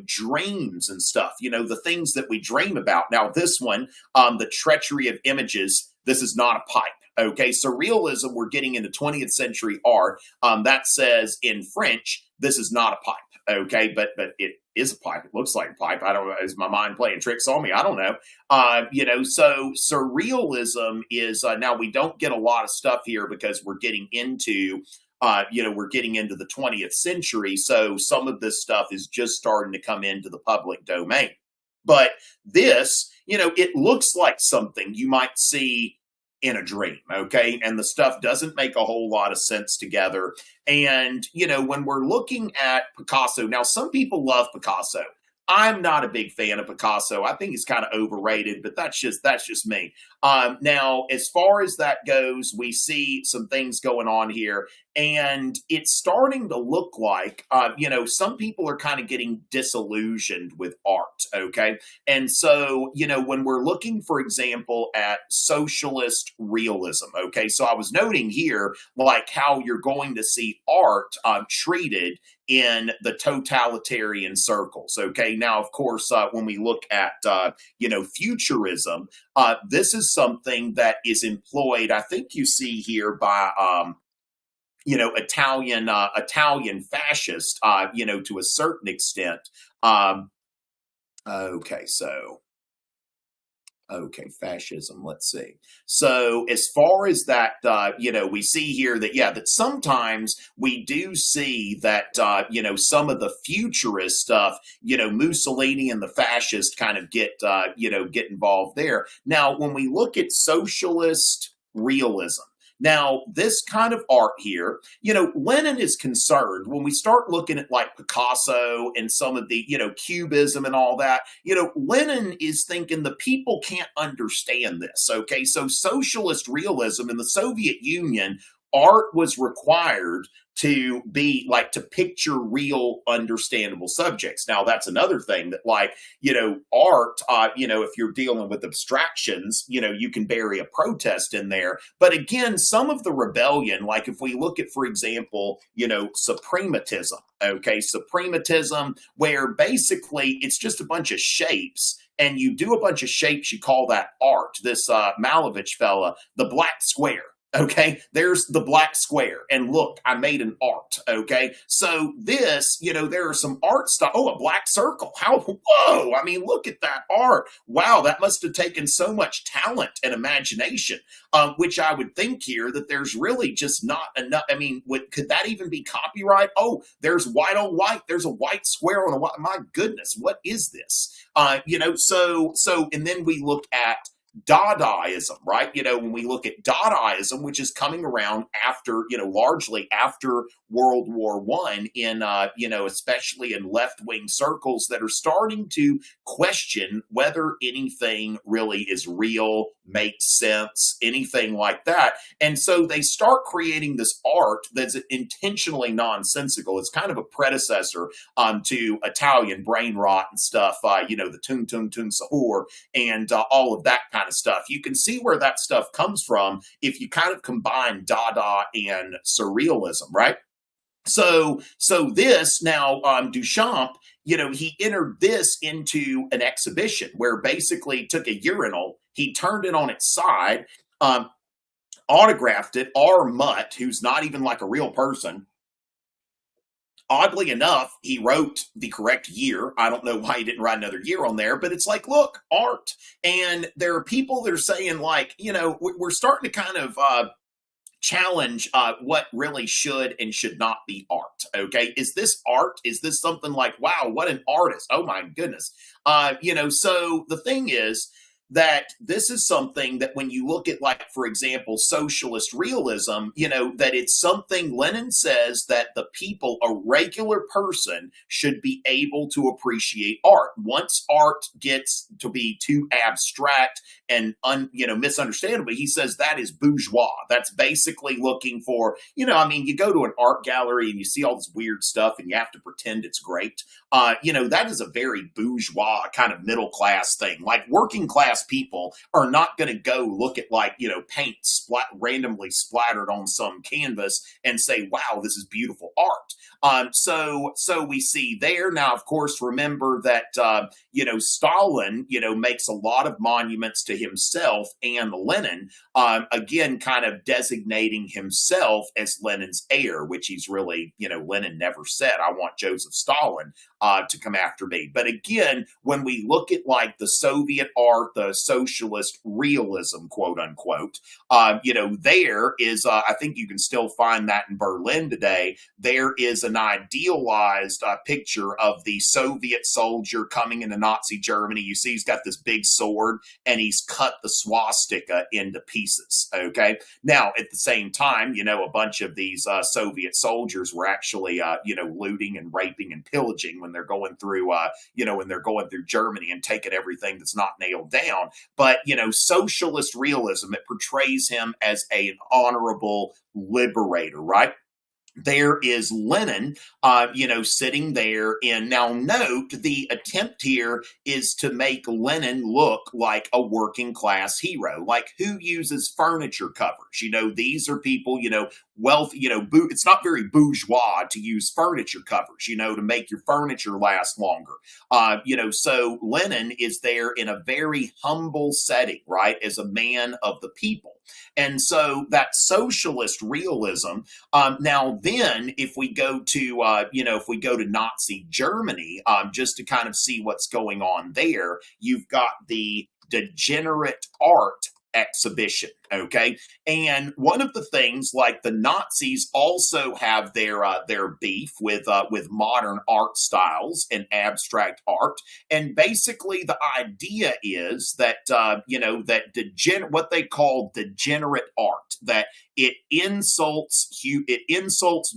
dreams and stuff, the things that we dream about. Now, this one, the treachery of images, this is not a pipe. Okay, surrealism, we're getting into 20th century art. That says in French, this is not a pipe. Okay, but it is a pipe. It looks like a pipe. I don't know. Is my mind playing tricks on me? I don't know. So surrealism is now we don't get a lot of stuff here because we're getting into the 20th century. So some of this stuff is just starting to come into the public domain. But this, it looks like something you might see in a dream, okay? And the stuff doesn't make a whole lot of sense together. And, when we're looking at Picasso, now some people love Picasso. I'm not a big fan of Picasso. I think he's kind of overrated, but that's just me. Now, as far as that goes, we see some things going on here, and it's starting to look like, some people are kind of getting disillusioned with art. Okay, and so when we're looking, for example, at socialist realism. Okay, so I was noting here like how you're going to see art treated in the totalitarian circles. Okay, now of course, when we look at futurism, this is something that is employed. I think you see here by Italian fascist, to a certain extent. Okay, so Okay, fascism. Let's see. So, as far as that, we see here that, yeah, that sometimes we do see that, some of the futurist stuff, Mussolini and the fascists kind of get involved there. Now, when we look at socialist realism, now, this kind of art here, Lenin is concerned when we start looking at like Picasso and some of the, Cubism and all that, Lenin is thinking the people can't understand this. Okay. So socialist realism in the Soviet Union, art was required to be like to picture real understandable subjects. Now that's another thing that art, if you're dealing with abstractions, you can bury a protest in there. But again, some of the rebellion, like if we look at, for example, suprematism, okay, suprematism, where basically it's just a bunch of shapes and you do a bunch of shapes, you call that art. This Malevich fella, the black square. Okay, there's the black square. And look, I made an art. Okay, so this, there are some art stuff. Oh, a black circle. Whoa, I mean, look at that art. Wow, that must have taken so much talent and imagination, which I would think here that there's really just not enough. I mean, could that even be copyright? Oh, there's white on white. There's a white square on a white. My goodness, what is this? And then we look at Dadaism, right? When we look at Dadaism, which is coming around after, largely after World War I in, especially in left-wing circles that are starting to question whether anything really is real, makes sense, anything like that. And so they start creating this art that's intentionally nonsensical. It's kind of a predecessor to Italian brain rot and stuff, the Tung Tung Tung Sahur and all of that kind of stuff. You can see where that stuff comes from if you kind of combine Dada and surrealism, right? So this now, Duchamp, he entered this into an exhibition where basically took a urinal, he turned it on its side, autographed it, R. Mutt, who's not even like a real person. Oddly enough, he wrote the correct year. I don't know why he didn't write another year on there, but it's like, look, art. And there are people that are saying like, we're starting to kind of challenge what really should and should not be art. Okay. Is this art? Is this something like, wow, what an artist? Oh my goodness. So the thing is that this is something that when you look at, like, for example, socialist realism, that it's something Lenin says that the people, a regular person, should be able to appreciate art. Once art gets to be too abstract and misunderstandable, he says that is bourgeois. That's basically looking for, you go to an art gallery and you see all this weird stuff and you have to pretend it's great. That is a very bourgeois kind of middle class thing. Like working class people are not going to go look at paint randomly splattered on some canvas and say, wow, this is beautiful art. So we see there now, of course, remember that, Stalin, makes a lot of monuments to himself and Lenin, again, kind of designating himself as Lenin's heir, which he's really, Lenin never said, I want Joseph Stalin to come after me. But again, when we look at like the Soviet art, the socialist realism, quote unquote. There is, I think you can still find that in Berlin today. There is an idealized picture of the Soviet soldier coming into Nazi Germany. You see, he's got this big sword and he's cut the swastika into pieces. Okay. Now, at the same time, a bunch of these Soviet soldiers were actually, looting and raping and pillaging when they're going through, when they're going through Germany and taking everything that's not nailed down. But, socialist realism, it portrays him as an honorable liberator, right? There is Lenin, sitting there. And now note, the attempt here is to make Lenin look like a working class hero. Like, who uses furniture covers? These are people, wealthy, it's not very bourgeois to use furniture covers, to make your furniture last longer. So Lenin is there in a very humble setting, right? As a man of the people. And so that socialist realism. Now, then, if we go to Nazi Germany, just to kind of see what's going on there, you've got the degenerate art exhibition. Okay. And one of the things, like, the Nazis also have their beef with modern art styles and abstract art. And basically the idea is that, what they call degenerate art, that it insults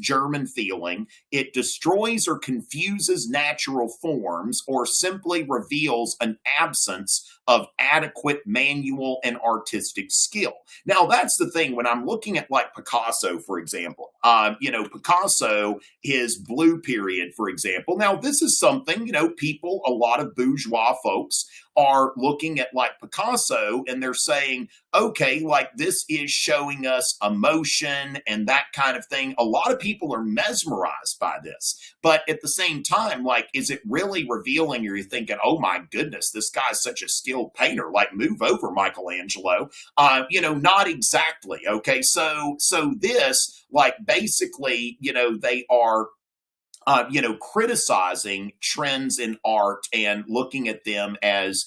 German feeling, it destroys or confuses natural forms, or simply reveals an absence of adequate manual and artistic skill. Now, that's the thing when I'm looking at, like, Picasso, for example. Picasso, his blue period, for example. Now, this is something, a lot of bourgeois folks are looking at, like, Picasso, and they're saying, okay, like, this is showing us emotion and that kind of thing. A lot of people are mesmerized by this. But at the same time, like, is it really revealing, or you're thinking, oh my goodness, this guy's such a skilled painter, like, move over, Michelangelo? Not exactly. Okay. So this, like, basically, they are criticizing trends in art and looking at them as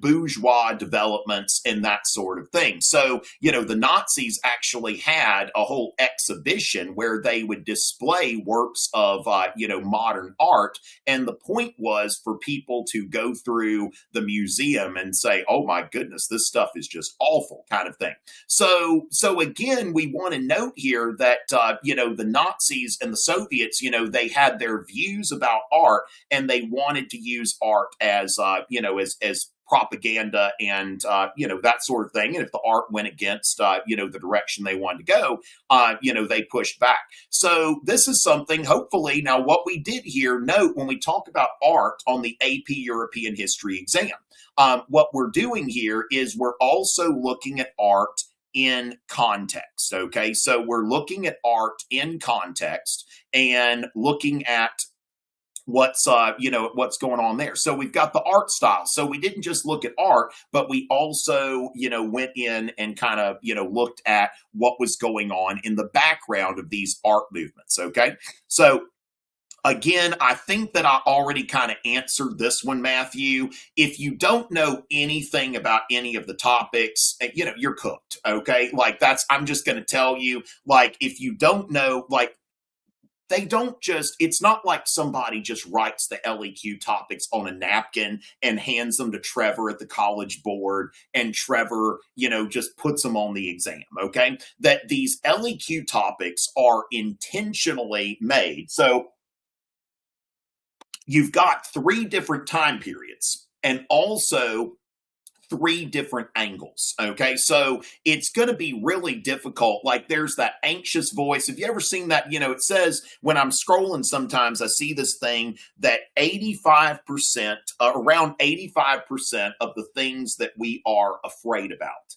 bourgeois developments and that sort of thing. So, the Nazis actually had a whole exhibition where they would display works of, modern art. And the point was for people to go through the museum and say, oh my goodness, this stuff is just awful, kind of thing. So again, we want to note here that, the Nazis and the Soviets, they had their views about art, and they wanted to use art as, as propaganda and, that sort of thing. And if the art went against, the direction they wanted to go, they pushed back. So this is something, hopefully, now what we did here, note when we talk about art on the AP European History exam, what we're doing here is we're also looking at art in context. Okay. So we're looking at art in context and looking at what's going on there. So we've got the art style. So we didn't just look at art, but we also, went in and kind of, looked at what was going on in the background of these art movements. Okay. So again, I think that I already kind of answered this one, Matthew. If you don't know anything about any of the topics, you're cooked. Okay. Like, I'm just going to tell you, like, if you don't know, like, it's not like somebody just writes the LEQ topics on a napkin and hands them to Trevor at the college board, and Trevor, just puts them on the exam, okay? That these LEQ topics are intentionally made. So you've got 3 different time periods and also 3 different angles. Okay. So it's going to be really difficult. Like, there's that anxious voice. Have you ever seen that? It says when I'm scrolling, sometimes I see this thing that 85%, around 85% of the things that we are afraid about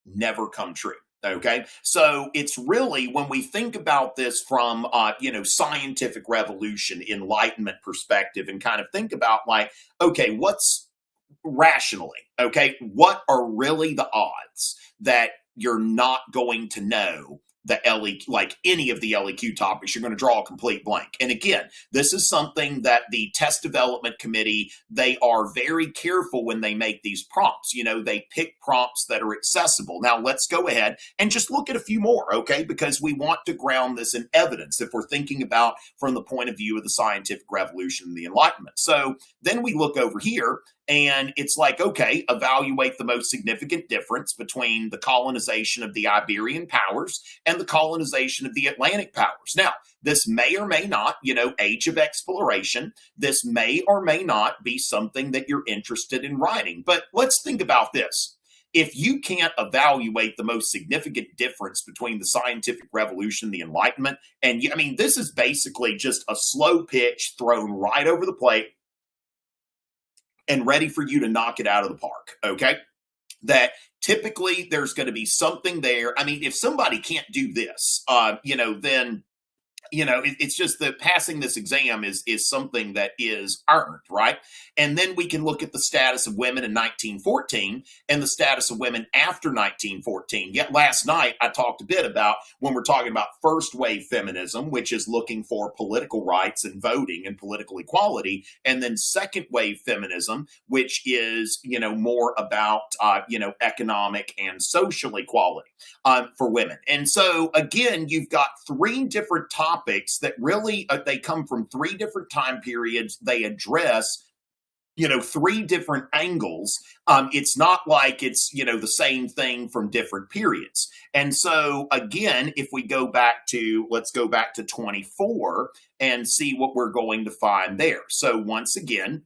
never come true. Okay. So it's really, when we think about this from, scientific revolution, Enlightenment perspective, and kind of think about, like, okay, what's rationally, okay, what are really the odds that you're not going to know the LEQ, like any of the LEQ topics, you're going to draw a complete blank. And again, this is something that the test development committee, they are very careful when they make these prompts. You know, they pick prompts that are accessible. Now, let's go ahead and just look at a few more, okay? Because we want to ground this in evidence if we're thinking about from the point of view of the scientific revolution and the Enlightenment. So then we look over here, and it's like, okay, evaluate the most significant difference between the colonization of the Iberian powers and the colonization of the Atlantic powers. Now, this may or may not, you know, age of exploration, this may or may not be something that you're interested in writing. But let's think about this. If you can't evaluate the most significant difference between the scientific revolution and the Enlightenment, and I mean, this is basically just a slow pitch thrown right over the plate and ready for you to knock it out of the park, okay? That typically there's going to be something there. I mean, if somebody can't do this, you know, then, you know, it's just that passing this exam is something that is earned, right? And then we can look at the status of women in 1914 and the status of women after 1914. Yet last night I talked a bit about when we're talking about first wave feminism, which is looking for political rights and voting and political equality, and then second wave feminism, which is, you know, more about, you know, economic and social equality for women. And so again, you've got three different topics that really, they come from three different time periods. They address, you know, three different angles. It's not like it's, you know, the same thing from different periods. And so again, if we go back to, let's go back to 24 and see what we're going to find there. So once again,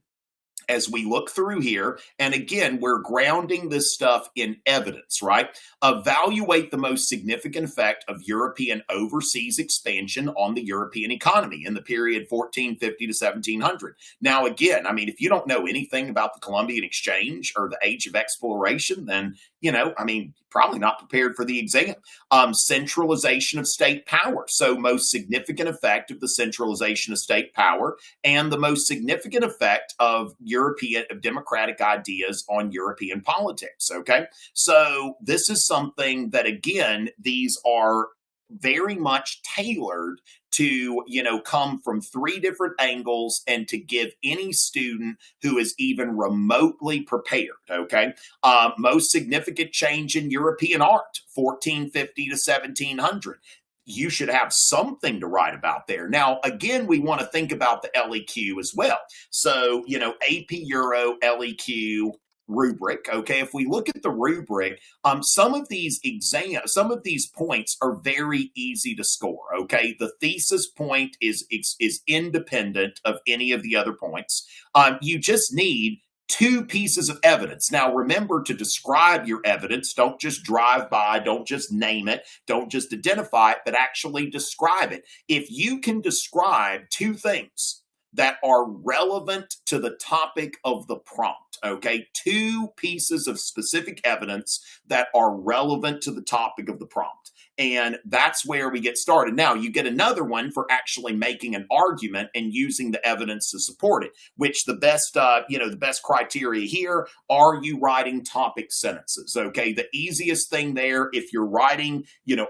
as we look through here, and again, we're grounding this stuff in evidence, right? Evaluate the most significant effect of European overseas expansion on the European economy in the period 1450 to 1700. Now, again, I mean, if you don't know anything about the Columbian Exchange or the Age of Exploration, then, you know, I mean, probably not prepared for the exam. Centralization of state power. So most significant effect of the centralization of state power and the most significant effect of democratic ideas on European politics. Okay. So this is something that, again, these are very much tailored to, you know, come from three different angles and to give any student who is even remotely prepared, okay? Most significant change in European art, 1450 to 1700. You should have something to write about there. Now, again, we want to think about the LEQ as well. So, you know, AP Euro, LEQ, rubric. Okay, if we look at the rubric, some of these points are very easy to score. Okay, the thesis point is independent of any of the other points. You just need two pieces of evidence. Now, remember to describe your evidence. Don't just drive by, don't just name it, don't just identify it, but actually describe it. If you can describe two things that are relevant to the topic of the prompt, okay? Two pieces of specific evidence that are relevant to the topic of the prompt. And that's where we get started. Now, you get another one for actually making an argument and using the evidence to support it, which the best, the best criteria here, are you writing topic sentences, okay? The easiest thing there, if you're writing,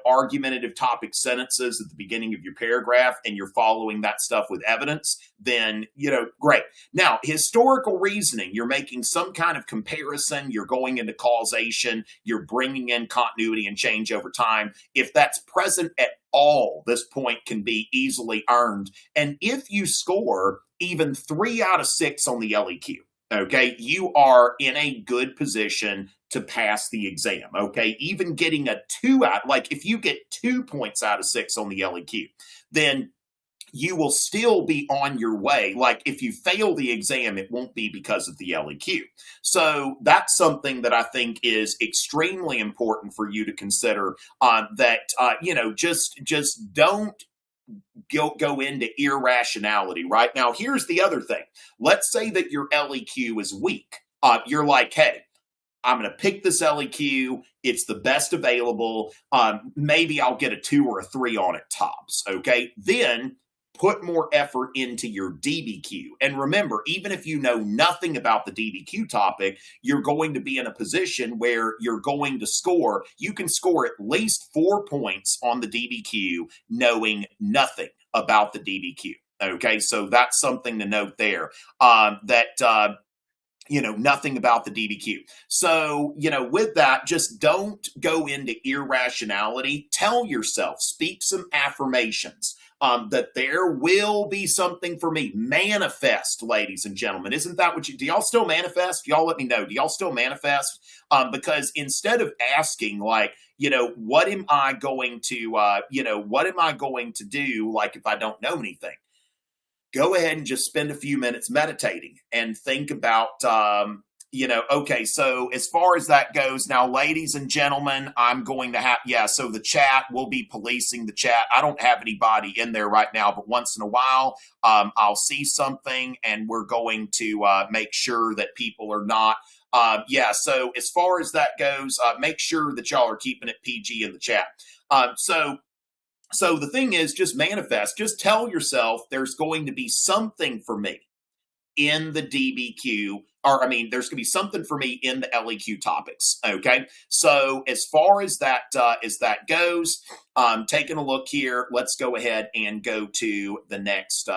argumentative topic sentences at the beginning of your paragraph and you're following that stuff with evidence, then, great. Now, historical reasoning, you're making some kind of comparison, you're going into causation, you're bringing in continuity and change over time. If that's present at all, this point can be easily earned. And if you score even 3 out of 6 on the LEQ, okay, you are in a good position to pass the exam, okay? Even getting a 2 out, like if you get 2 points out of 6 on the LEQ, then you will still be on your way. Like if you fail the exam, it won't be because of the LEQ. So that's something that I think is extremely important for you to consider, just don't go into irrationality, right? Now, here's the other thing. Let's say that your LEQ is weak. You're like, hey, I'm going to pick this LEQ. It's the best available. Maybe I'll get a 2 or a 3 on it tops, okay? Then put more effort into your DBQ. And remember, even if you know nothing about the DBQ topic, you're going to be in a position where you're going to score. You can score at least 4 points on the DBQ knowing nothing about the DBQ. Okay, so that's something to note there. Nothing about the DBQ. So, with that, just don't go into irrationality. Tell yourself, speak some affirmations. That there will be something for me. Manifest, ladies and gentlemen. Isn't that what do y'all still manifest? Y'all let me know. Do y'all still manifest? Because instead of asking what am I going to, what am I going to do? Like if I don't know anything, go ahead and just spend a few minutes meditating and think about, okay, so as far as that goes, now, ladies and gentlemen, I'm going to have, so the chat, we'll be policing the chat. I don't have anybody in there right now, but once in a while, I'll see something and we're going to make sure that people are not, so as far as that goes, make sure that y'all are keeping it PG in the chat. So the thing is, just manifest, just tell yourself there's going to be something for me in the DBQ, there's going to be something for me in the LEQ topics. Okay. So as far as that goes, taking a look here, let's go ahead and go to the next,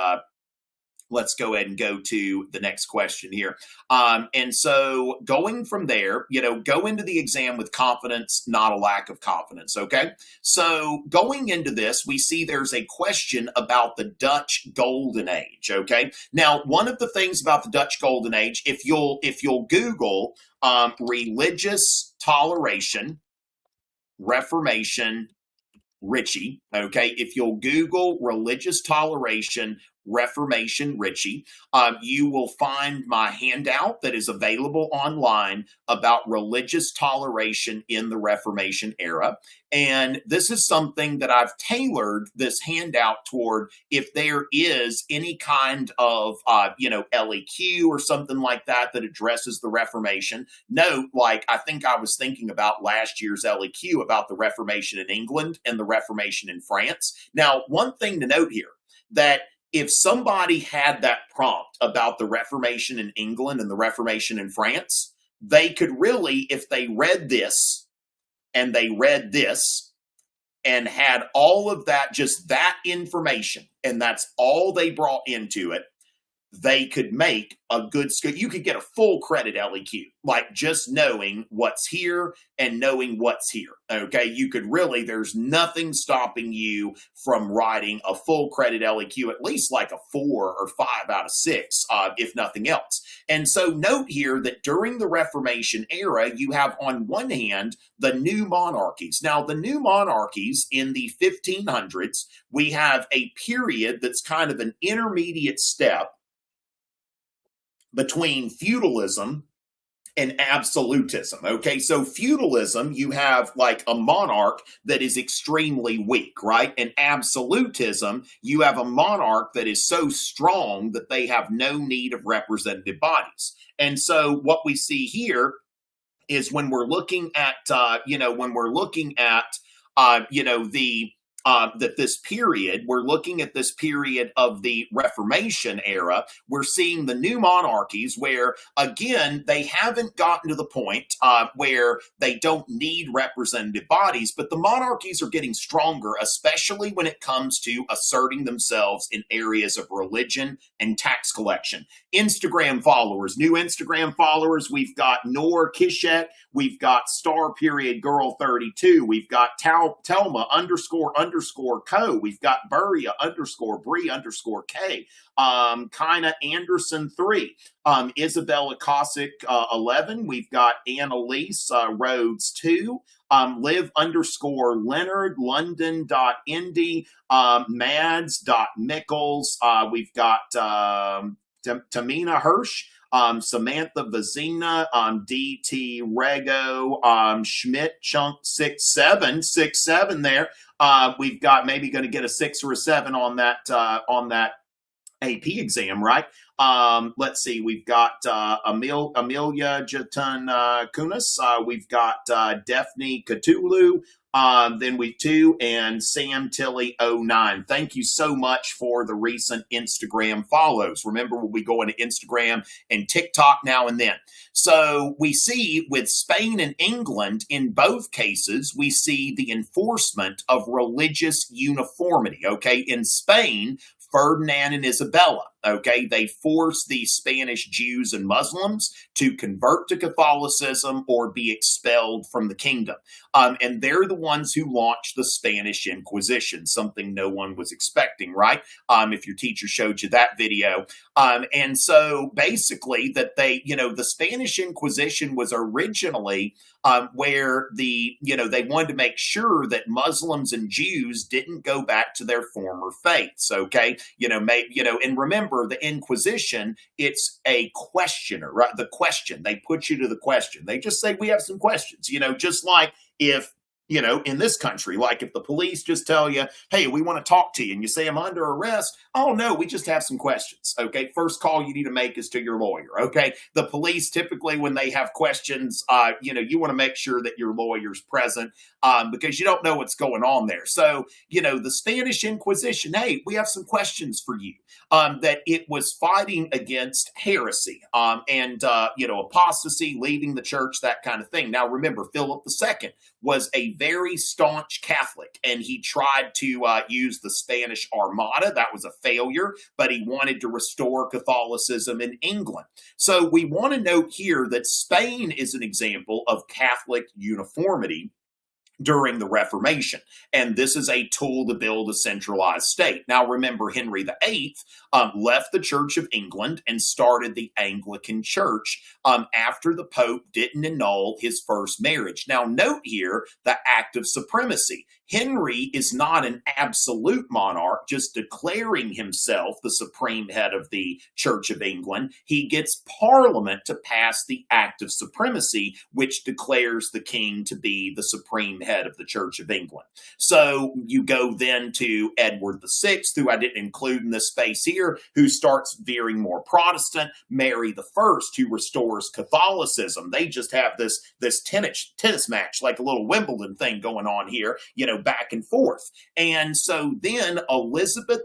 question here. And so going from there, go into the exam with confidence, not a lack of confidence. Okay. So going into this, we see there's a question about the Dutch Golden Age. Okay. Now, one of the things about the Dutch Golden Age, if you'll Google religious toleration, Reformation, Richey, okay, if you'll Google religious toleration, Reformation Richey, you will find my handout that is available online about religious toleration in the Reformation era. And this is something that I've tailored this handout toward if there is any kind of, LEQ or something like that addresses the Reformation. Note, I think I was thinking about last year's LEQ about the Reformation in England and the Reformation in France. Now, one thing to note here, that if somebody had that prompt about the Reformation in England and the Reformation in France, they could really, if they read this and they read this and had all of that, just that information, and that's all they brought into it, they could make a good skill. You could get a full credit LEQ, just knowing what's here and knowing what's here. Okay. You could really, there's nothing stopping you from writing a full credit LEQ, at least like a 4 or 5 out of 6, if nothing else. And so note here that during the Reformation era, you have on one hand, the new monarchies. Now, the new monarchies in the 1500s, we have a period that's kind of an intermediate step between feudalism and absolutism. Okay, so feudalism, you have a monarch that is extremely weak, right? And absolutism, you have a monarch that is so strong that they have no need of representative bodies. And so what we see here is when we're looking at, that this period, we're looking at this period of the Reformation era, we're seeing the new monarchies where, again, they haven't gotten to the point where they don't need representative bodies, but the monarchies are getting stronger, especially when it comes to asserting themselves in areas of religion and tax collection. Instagram followers, new Instagram followers, we've got Nor Kishet, we've got Star Period Girl 32, we've got Telma _ Co. We've got Buria _ Bree _ K. Kina Anderson 3. Isabella Cossack 11. We've got Annalise Rhodes 2. Liv _ Leonard, London.Indy, Mads.Mickles. We've got Tamina Hirsch. Samantha Vazina, DT Rego, Schmidt Chunk 67 there. We've got maybe going to get a 6 or a 7 on that AP exam, right? Let's see. We've got Amelia Jatun Kunis. We've got Daphne Cthulhu. Then we too, and Sam Tilly 09. Thank you so much for the recent Instagram follows. Remember, we'll be going to Instagram and TikTok now and then. So we see with Spain and England, in both cases, we see the enforcement of religious uniformity. Okay, in Spain, Ferdinand and Isabella, okay, they forced the Spanish Jews and Muslims to convert to Catholicism or be expelled from the kingdom. And they're the ones who launched the Spanish Inquisition, something no one was expecting, right? If your teacher showed you that video. And so basically that they, the Spanish Inquisition was originally where they wanted to make sure that Muslims and Jews didn't go back to their former faiths, okay? And remember, the Inquisition, it's a questioner, right? The question, they put you to the question. They just say, we have some questions, just like if, in this country, like if the police just tell you, hey, we want to talk to you, and you say, I'm under arrest. Oh, no, we just have some questions. Okay. First call you need to make is to your lawyer. Okay. The police typically, when they have questions, you want to make sure that your lawyer's present because you don't know what's going on there. So, the Spanish Inquisition, hey, we have some questions for you. That it was fighting against heresy and apostasy, leaving the church, that kind of thing. Now, remember, Philip II was a very staunch Catholic, and he tried to use the Spanish Armada. That was a failure, but he wanted to restore Catholicism in England. So we want to note here that Spain is an example of Catholic uniformity during the Reformation. And this is a tool to build a centralized state. Now, remember, Henry VIII left the Church of England and started the Anglican Church after the Pope didn't annul his first marriage. Now, note here the act of supremacy. Henry is not an absolute monarch, just declaring himself the supreme head of the Church of England. He gets Parliament to pass the act of supremacy, which declares the king to be the supreme head of the Church of England. So you go then to Edward VI, who I didn't include in this space here, who starts veering more Protestant. Mary I, who restores Catholicism. They just have this tennis match, like a little Wimbledon thing going on here, back and forth. And so then Elizabeth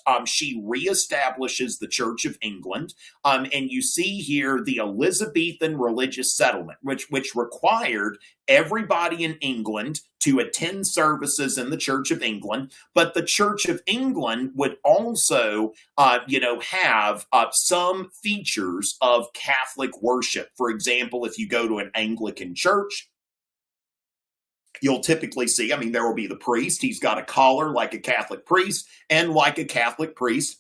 I, she reestablishes the Church of England. And you see here the Elizabethan religious settlement, which required everybody in England to attend services in the Church of England, but the Church of England would also, have some features of Catholic worship. For example, if you go to an Anglican church, you'll typically see, there will be the priest. He's got a collar like a Catholic priest, and like a Catholic priest,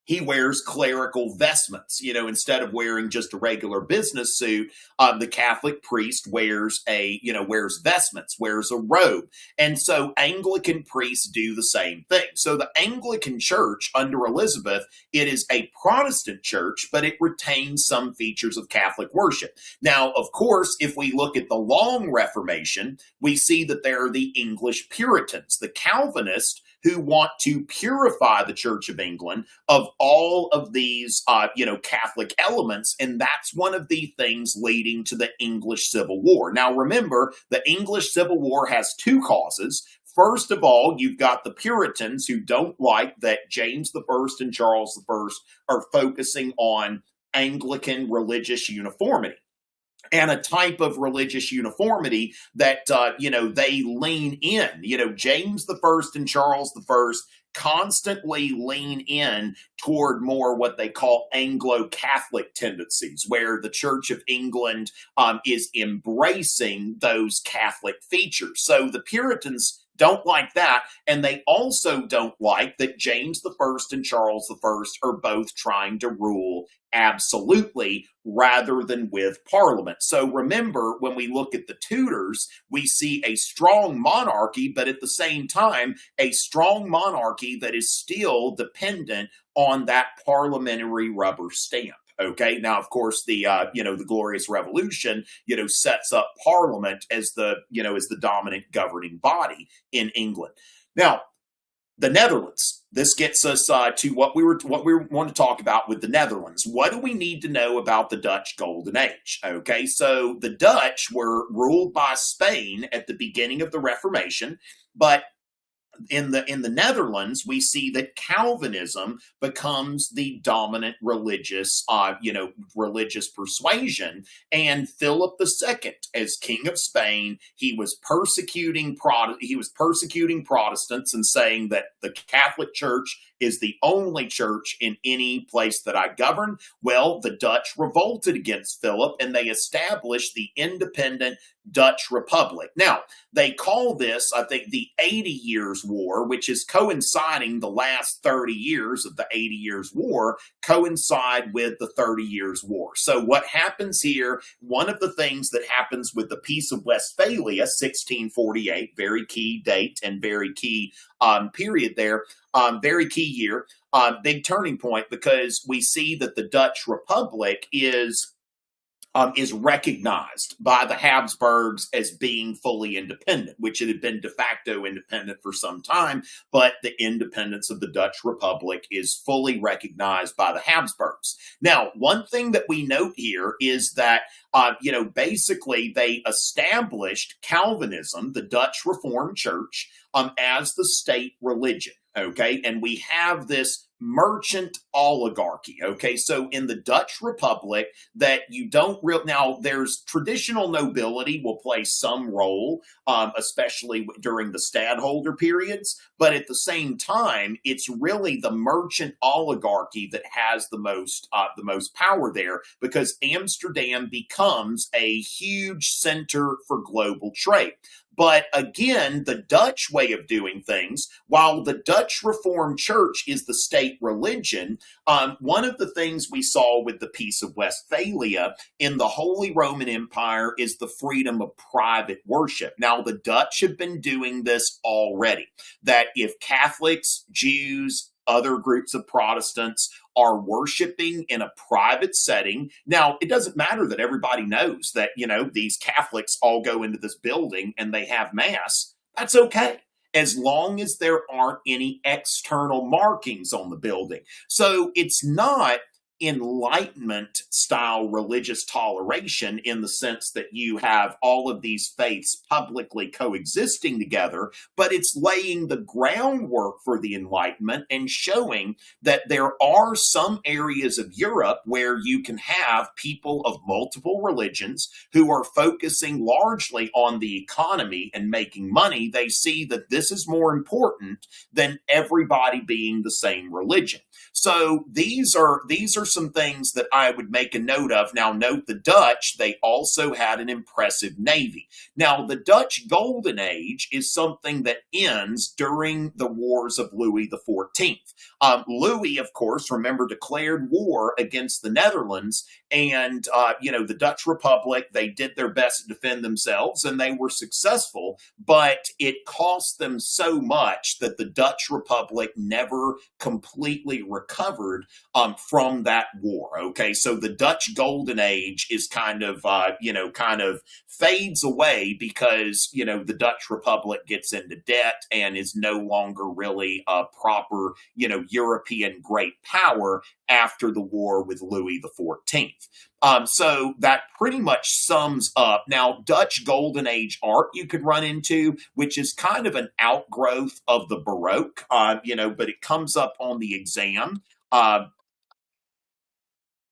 he wears clerical vestments. Instead of wearing just a regular business suit, the Catholic priest wears vestments, wears a robe. And so Anglican priests do the same thing. So the Anglican Church under Elizabeth, it is a Protestant church, but it retains some features of Catholic worship. Now, of course, if we look at the long Reformation, we see that there are the English Puritans, the Calvinists, who want to purify the Church of England of all of these, Catholic elements. And that's one of the things leading to the English Civil War. Now, remember, the English Civil War has two causes. First of all, you've got the Puritans who don't like that James I and Charles I are focusing on Anglican religious uniformity, and a type of religious uniformity that, they lean in. James I and Charles I constantly lean in toward more what they call Anglo-Catholic tendencies, where the Church of England is embracing those Catholic features. So the Puritans don't like that, and they also don't like that James I and Charles I are both trying to rule absolutely rather than with Parliament. So remember, when we look at the Tudors, we see a strong monarchy, but at the same time, a strong monarchy that is still dependent on that parliamentary rubber stamp. Okay. Now, of course, the Glorious Revolution, sets up Parliament as the dominant governing body in England. Now, The Netherlands. This gets us to what we want to talk about with the Netherlands. What do we need to know about the Dutch Golden Age? Okay, so the Dutch were ruled by Spain at the beginning of the Reformation, but in the Netherlands, we see that Calvinism becomes the dominant religious persuasion, and Philip II, as King of Spain, he was persecuting Protestants and saying that the Catholic Church is the only church in any place that I govern. Well, the Dutch revolted against Philip, and they established the independent Dutch Republic. Now, they call this, I think, the 80 Years' War, which is coinciding the last 30 years of the 80 Years' War coincide with the 30 Years' War. So what happens here, one of the things that happens with the Peace of Westphalia, 1648, very key date and very key period there, very key year, big turning point, because we see that the Dutch Republic is recognized by the Habsburgs as being fully independent, which it had been de facto independent for some time, but the independence of the Dutch Republic is fully recognized by the Habsburgs. Now, one thing that we note here is that, basically they established Calvinism, the Dutch Reformed Church, as the state religion. Okay, and we have this merchant oligarchy. Okay, so in the Dutch Republic, that you don't really, now there's traditional nobility will play some role, especially during the stadtholder periods, but at the same time, it's really the merchant oligarchy that has the most power there, because Amsterdam becomes a huge center for global trade. But again, the Dutch way of doing things, while the Dutch Reformed Church is the state religion, one of the things we saw with the Peace of Westphalia in the Holy Roman Empire is the freedom of private worship. Now, the Dutch have been doing this already, that if Catholics, Jews, other groups of Protestants are worshiping in a private setting. Now, it doesn't matter that everybody knows that, these Catholics all go into this building and they have mass. That's okay, as long as there aren't any external markings on the building. So it's not Enlightenment style religious toleration in the sense that you have all of these faiths publicly coexisting together, but it's laying the groundwork for the Enlightenment and showing that there are some areas of Europe where you can have people of multiple religions who are focusing largely on the economy and making money. They see that this is more important than everybody being the same religion. So these are some things that I would make a note of. Now, note the Dutch, they also had an impressive navy. Now, the Dutch Golden Age is something that ends during the wars of Louis XIV. Louis, of course, remember, declared war against the Netherlands, and, the Dutch Republic, they did their best to defend themselves, and they were successful, but it cost them so much that the Dutch Republic never completely recovered from that war. Okay, so the Dutch Golden Age is kind of fades away because, the Dutch Republic gets into debt and is no longer really a proper, European great power after the war with Louis XIV. So that pretty much sums up. Now, Dutch Golden Age art you could run into, which is kind of an outgrowth of the Baroque, but it comes up on the exam.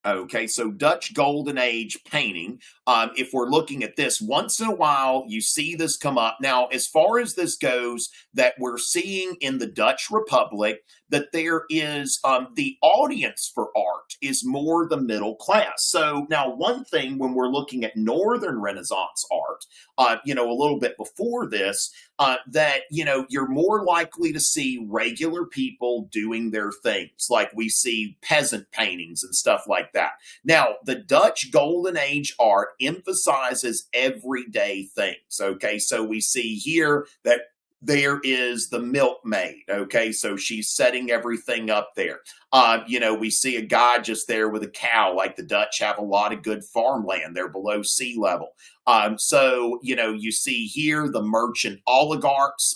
Okay, so Dutch Golden Age painting, if we're looking at this, once in a while, you see this come up. Now, as far as this goes, that we're seeing in the Dutch Republic, that there is, the audience for art is more the middle class. So now one thing when we're looking at Northern Renaissance art, a little bit before this, that, you're more likely to see regular people doing their things. Like we see peasant paintings and stuff like that. Now, the Dutch Golden Age art emphasizes everyday things. Okay, so we see here that there is the milkmaid. Okay, so she's setting everything up there. We see a guy just there with a cow. Like the Dutch have a lot of good farmland. They're below sea level. So, you see here the merchant oligarchs,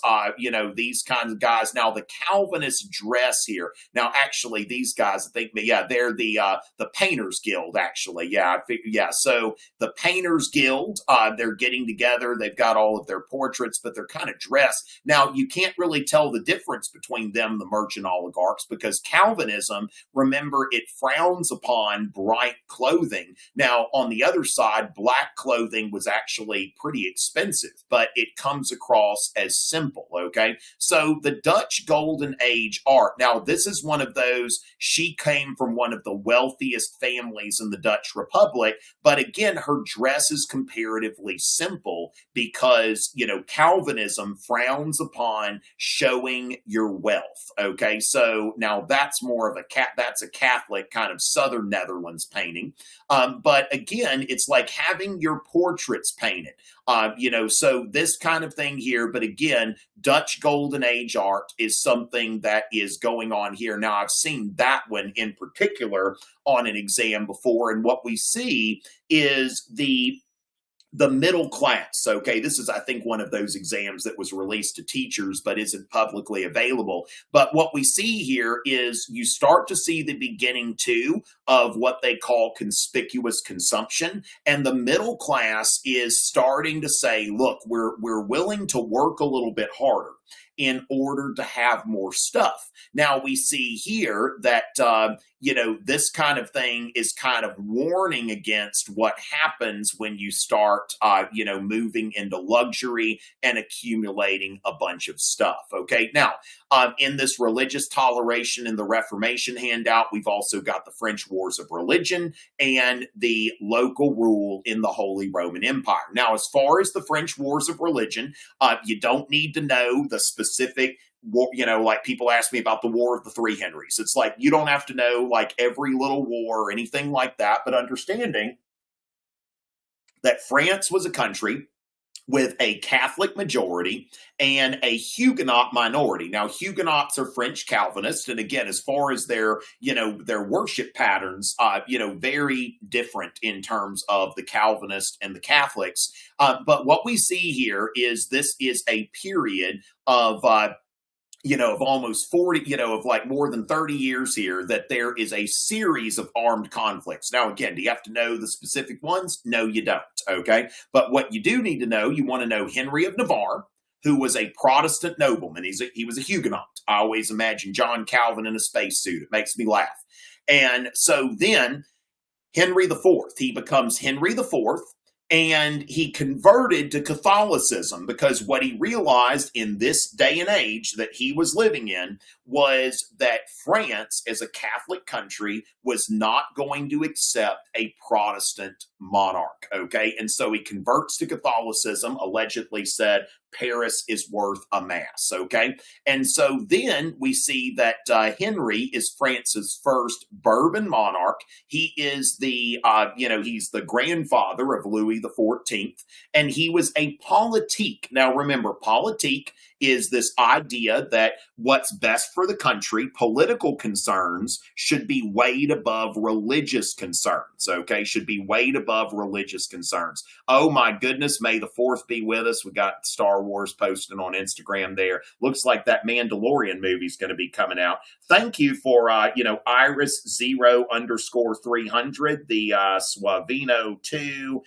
these kinds of guys. Now, the Calvinist dress here. Now, actually, these guys, I think, yeah, they're the Painters Guild, actually. Yeah, yeah. So the Painters Guild, they're getting together. They've got all of their portraits, but they're kind of dressed. Now, you can't really tell the difference between them, the merchant oligarchs, because Calvinism, remember, it frowns upon bright clothing. Now, on the other side, black clothing was actually pretty expensive, but it comes across as simple, okay? So the Dutch Golden Age art, now this is one of those, she came from one of the wealthiest families in the Dutch Republic, but again, her dress is comparatively simple because, Calvinism frowns upon showing your wealth, okay? So now that's more of that's a Catholic kind of Southern Netherlands painting. But again, it's like having your portraits painted, so this kind of thing here. But again, Dutch Golden Age art is something that is going on here. Now, I've seen that one in particular on an exam before. And what we see is the middle class, okay? This is, I think, one of those exams that was released to teachers but isn't publicly available. But what we see here is you start to see the beginning, too, of what they call conspicuous consumption. And the middle class is starting to say, look, we're willing to work a little bit harder in order to have more stuff. Now, we see here that, this kind of thing is kind of warning against what happens when you start, moving into luxury and accumulating a bunch of stuff, okay? Now, in this religious toleration in the Reformation handout, we've also got the French Wars of Religion and the local rule in the Holy Roman Empire. Now, as far as the French Wars of Religion, you don't need to know the specific, like people ask me about the War of the Three Henrys. It's like, you don't have to know like every little war or anything like that, but understanding that France was a country with a Catholic majority and a Huguenot minority. Now, Huguenots are French Calvinists, and again, as far as their worship patterns, very different in terms of the Calvinists and the Catholics. But what we see here is this is a period of of almost 40, of like more than 30 years here, that there is a series of armed conflicts. Now, again, do you have to know the specific ones? No, you don't, okay? But what you do need to know, you want to know Henry of Navarre, who was a Protestant nobleman. He was a Huguenot. I always imagine John Calvin in a spacesuit. It makes me laugh. And so then Henry IV, he becomes Henry IV, and he converted to Catholicism because what he realized in this day and age that he was living in was that France, as a Catholic country, was not going to accept a Protestant monarch, okay? And so he converts to Catholicism, allegedly said, Paris is worth a mass, okay? And so then we see that Henry is France's first Bourbon monarch. He is he's the grandfather of Louis XIV, and he was a politique. Now remember, politique is this idea that what's best for the country, political concerns, should be weighed above religious concerns, okay? Should be weighed above religious concerns. Oh my goodness, may the 4th be with us. We got Star Wars posting on Instagram there. Looks like that Mandalorian movie's going to be coming out. Thank you for, Iris 0_300, the Suavino 2,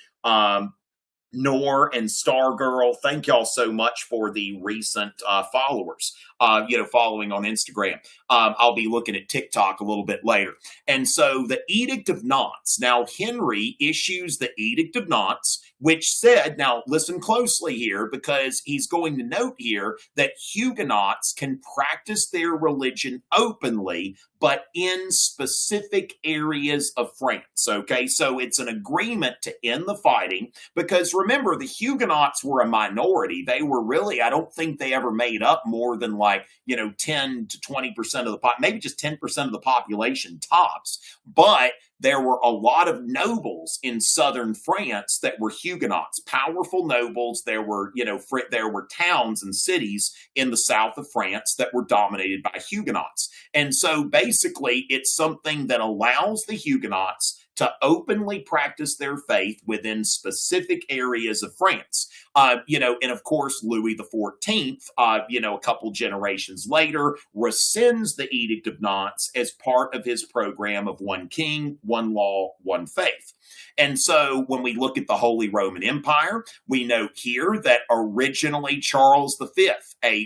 Nor and Stargirl. Thank y'all so much for the recent followers, following on Instagram. I'll be looking at TikTok a little bit later. And so the Edict of Nantes. Now, Henry issues the Edict of Nantes, which said, now listen closely here, because he's going to note here that Huguenots can practice their religion openly, but in specific areas of France, okay? So it's an agreement to end the fighting, because remember, the Huguenots were a minority. They were really, I don't think they ever made up more than 10 to 20% of the maybe just 10% of the population tops. But there were a lot of nobles in southern France that were Huguenots, powerful nobles. There were, there were towns and cities in the south of France that were dominated by Huguenots. And so basically it's something that allows the Huguenots to openly practice their faith within specific areas of France. And of course, Louis XIV, a couple generations later, rescinds the Edict of Nantes as part of his program of one king, one law, one faith. And so when we look at the Holy Roman Empire, we note here that originally Charles V,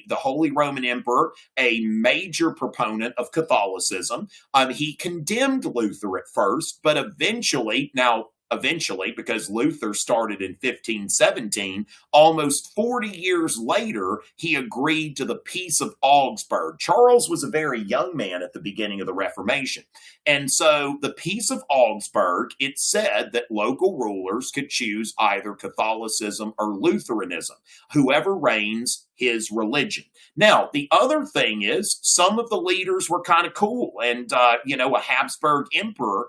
the Holy Roman Emperor, a major proponent of Catholicism, he condemned Luther at first, but eventually, because Luther started in 1517, almost 40 years later, he agreed to the Peace of Augsburg. Charles was a very young man at the beginning of the Reformation. And so the Peace of Augsburg, it said that local rulers could choose either Catholicism or Lutheranism, whoever reigns his religion. Now, the other thing is some of the leaders were kind of cool. And, a Habsburg emperor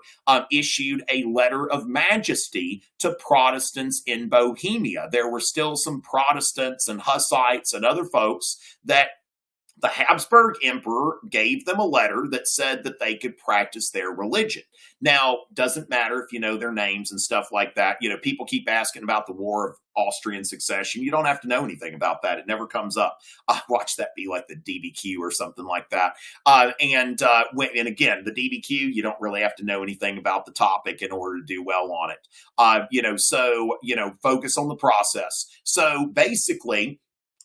issued a letter of majesty to Protestants in Bohemia. There were still some Protestants and Hussites and other folks that the Habsburg emperor gave them a letter that said that they could practice their religion. Now, doesn't matter if you know their names and stuff like that. People keep asking about the War of Austrian Succession. You don't have to know anything about that. It never comes up. Watch that be like the DBQ or something like that. And again, the DBQ, you don't really have to know anything about the topic in order to do well on it. Focus on the process. So basically,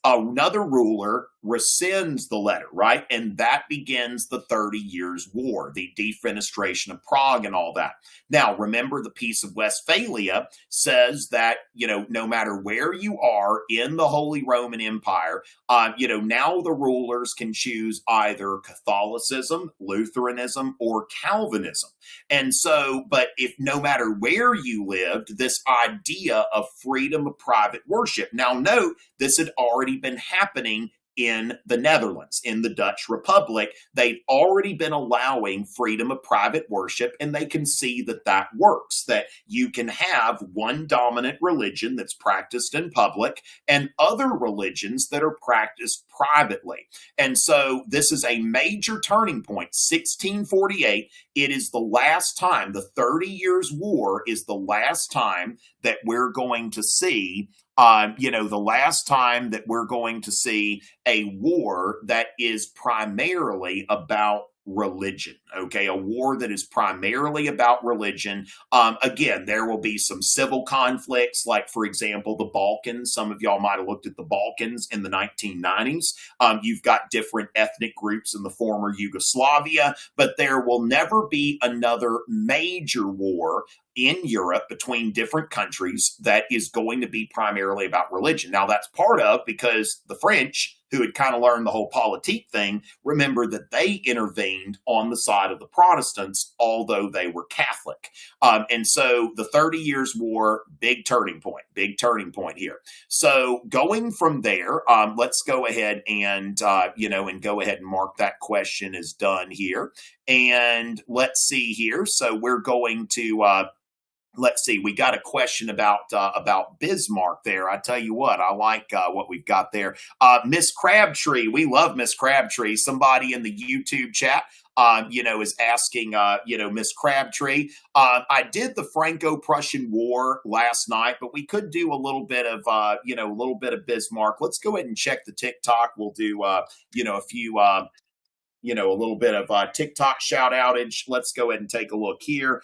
another ruler rescinds the letter, right? And that begins the 30 Years' War, the defenestration of Prague and all that. Now, remember, the Peace of Westphalia says that, no matter where you are in the Holy Roman Empire, now the rulers can choose either Catholicism, Lutheranism, or Calvinism. And so, but if no matter where you lived, this idea of freedom of private worship. Now, note, this had already been happening in the Netherlands, in the Dutch Republic. They'd already been allowing freedom of private worship, and they can see that that works, that you can have one dominant religion that's practiced in public and other religions that are practiced privately. And so this is a major turning point. 1648, it is the last time, the 30 Years' War is the last time that we're going to see the last time that we're going to see a war that is primarily about religion, okay? A war that is primarily about religion. Again, there will be some civil conflicts, like, for example, the Balkans. Some of y'all might have looked at the Balkans in the 1990s. You've got different ethnic groups in the former Yugoslavia, but there will never be another major war in Europe between different countries that is going to be primarily about religion. Now, that's part of because the French, who had kind of learned the whole politique thing, remember that they intervened on the side of the Protestants, although they were Catholic. And so the 30 Years' War, big turning point here. So going from there, let's go ahead and go ahead and mark that question as done here. And let's see here. So we're going to, let's see, we got a question about Bismarck there. I tell you what, I like what we've got there. Miss Crabtree, we love Miss Crabtree. Somebody in the YouTube chat, is asking, Miss Crabtree. I did the Franco-Prussian War last night, but we could do a little bit of, Bismarck. Let's go ahead and check the TikTok. We'll do, a few. A little bit of TikTok shout outage. Let's go ahead and take a look here.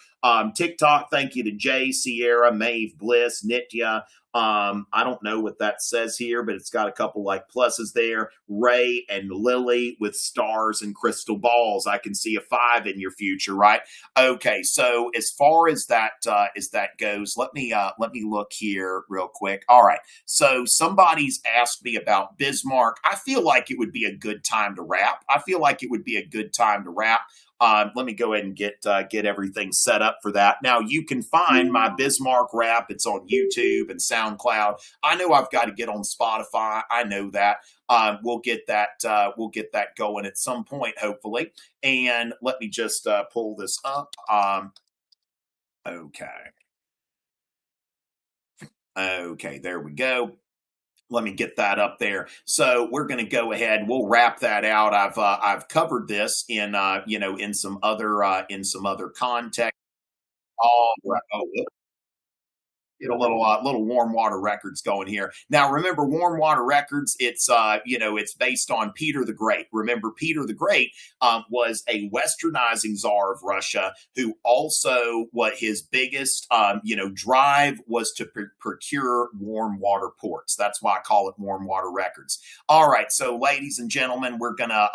TikTok, thank you to Jay, Sierra, Maeve, Bliss, Nitya. I don't know what that says here, but it's got a couple like pluses there. Ray and Lily with stars and crystal balls. I can see a 5 in your future, right? Okay, so as far as that goes, let me look here real quick. All right, so somebody's asked me about Bismarck. I feel like it would be a good time to wrap. Let me go ahead and get everything set up for that. Now, you can find my Bismarck rap. It's on YouTube and SoundCloud. I know I've got to get on Spotify. I know that. We'll get that going at some point, hopefully. And let me just pull this up. Okay, there we go. Let me get that up there. So we're going to go ahead. We'll wrap that out. I've covered this in some other context. All right. Oh, get a little warm water records going here. Now, remember, warm water records. It's it's based on Peter the Great. Remember, Peter the Great was a westernizing czar of Russia, who also what his biggest drive was to procure warm water ports. That's why I call it warm water records. All right, so ladies and gentlemen, we're gonna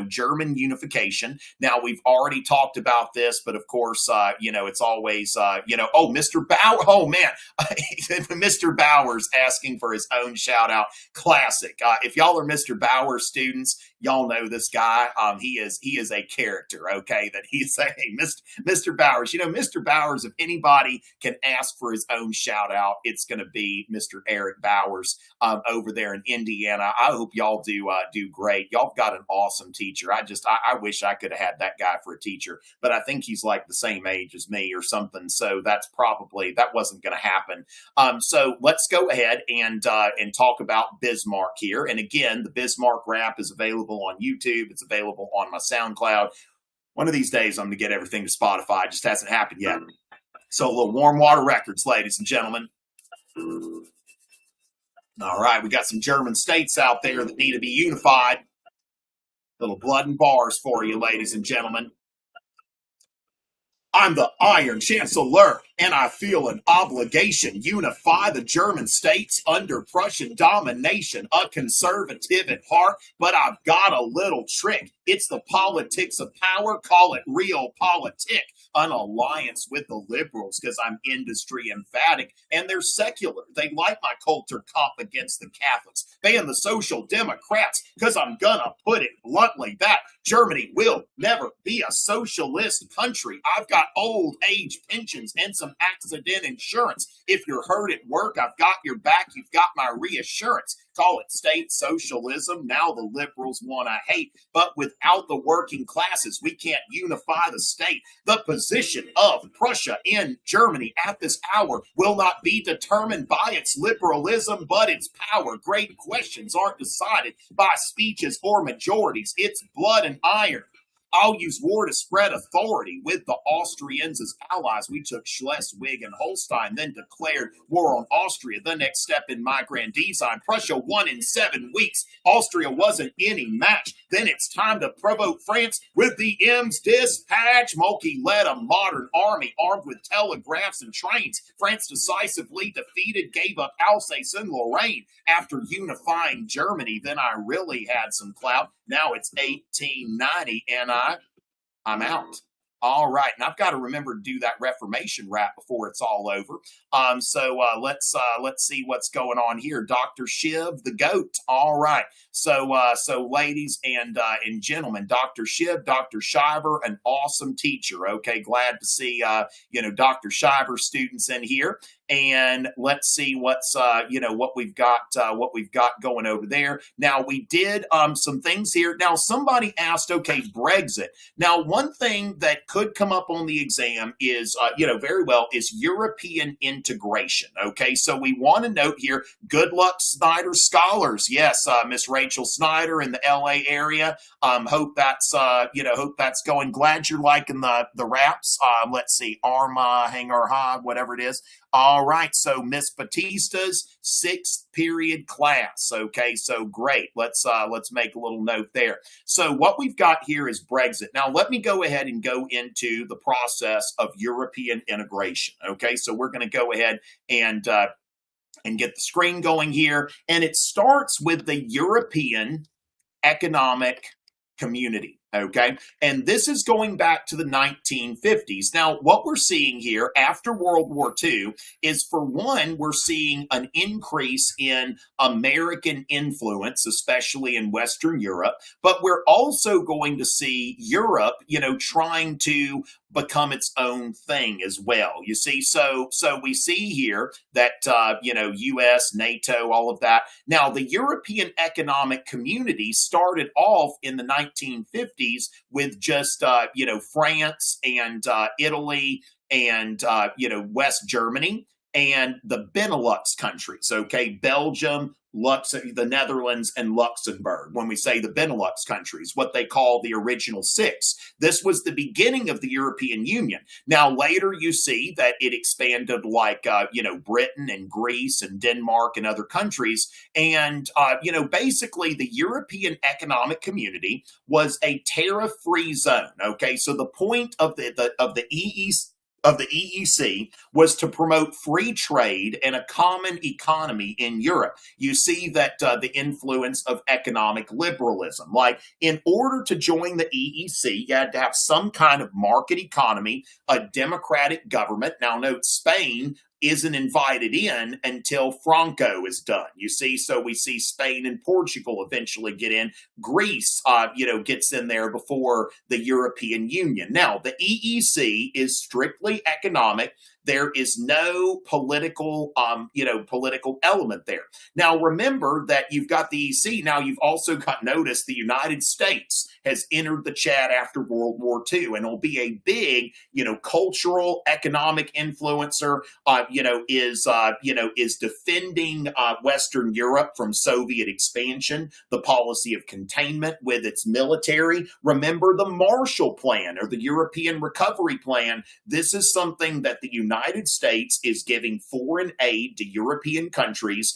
German unification. Now we've already talked about this, but of course, it's always oh, Mr. Bauer. Oh man, Mr. Bowers asking for his own shout out. Classic. If y'all are Mr. Bowers students, y'all know this guy. He is a character. Okay, that he's saying, Mr. Bowers. Mr. Bowers. If anybody can ask for his own shout out, it's going to be Mr. Eric Bowers over there in Indiana. I hope y'all do great. Y'all got an awesome teacher. I wish I could have had that guy for a teacher, but I think he's like the same age as me or something. So that wasn't going to happen. So let's go ahead and talk about Bismarck here. And again, the Bismarck rap is available on YouTube. It's available on my SoundCloud. One of these days, I'm going to get everything to Spotify. It just hasn't happened yet. So a little warm water records, ladies and gentlemen. All right, we got some German states out there that need to be unified. Little blood and bars for you, ladies and gentlemen. I'm the Iron Chancellor, and I feel an obligation. Unify the German states under Prussian domination. A conservative at heart, but I've got a little trick. It's the politics of power. Call it realpolitik. An alliance with the liberals because I'm industry emphatic and they're secular. They like my Coulter cop against the Catholics. Ban the Social Democrats because I'm gonna put it bluntly that Germany will never be a socialist country. I've got old age pensions and some accident insurance. If you're hurt at work, I've got your back. You've got my reassurance. Call it state socialism. Now the liberals want to hate, but without the working classes, we can't unify the state. The position of Prussia in Germany at this hour will not be determined by its liberalism, but its power. Great questions aren't decided by speeches or majorities. It's blood and iron. I'll use war to spread authority. With the Austrians as allies, we took Schleswig and Holstein, then declared war on Austria. The next step in my grand design, Prussia won in 7 weeks. Austria wasn't any match. Then it's time to provoke France with the M's dispatch. Moltke led a modern army armed with telegraphs and trains. France decisively defeated, gave up Alsace and Lorraine. After unifying Germany, then I really had some clout. Now it's 1890 and I'm out. All right, and I've got to remember to do that Reformation rap before it's all over. So let's see what's going on here. Dr. Shiv, the goat. All right, so ladies and gentlemen, Dr. Shiv, Dr. Shiver, an awesome teacher. Okay, glad to see Dr. Shiver students in here. And let's see what's what we've got going over there. Now we did some things here. Now somebody asked, okay, Brexit. Now one thing that could come up on the exam is very well is European integration. Okay, so we want to note here, good luck Snyder scholars. Yes, Miss Rachel Snyder in the LA area. Hope that's going. Glad you're liking the raps. Let's see, Arma, Hanger Ha, whatever it is. All right, so Miss Batista's 6th period class. Okay, so great. Let's make a little note there. So what we've got here is Brexit. Now let me go ahead and go into the process of European integration. Okay, so we're going to go ahead and get the screen going here, and it starts with the European Economic Community. Okay, and this is going back to the 1950s. Now, what we're seeing here after World War II is, for one, we're seeing an increase in American influence, especially in Western Europe, but we're also going to see Europe, trying to become its own thing as well. You see, so we see here that, U.S., NATO, all of that. Now, the European Economic Community started off in the 1950s with just, France and Italy and, West Germany. and the Benelux countries, okay, Belgium, the Netherlands, and Luxembourg. When we say the Benelux countries, what they call the original six. This was the beginning of the European Union. Now, later you see that it expanded like, Britain and Greece and Denmark and other countries. And, basically the European Economic Community was a tariff-free zone. Okay, so the point of the EEC was to promote free trade and a common economy in Europe. You see that the influence of economic liberalism. Like, in order to join the EEC, you had to have some kind of market economy, a democratic government. Now, note, Spain isn't invited in until Franco is done. You see, so we see Spain and Portugal eventually get in. Greece, gets in there before the European Union. Now, the EEC is strictly economic. There is no political element there. Now, remember that you've got the EEC. Now, you've also got notice the United States has entered the chat after World War II, and will be a big, cultural, economic influencer. Is defending Western Europe from Soviet expansion, the policy of containment with its military. Remember the Marshall Plan or the European Recovery Plan. This is something that the United States is giving foreign aid to European countries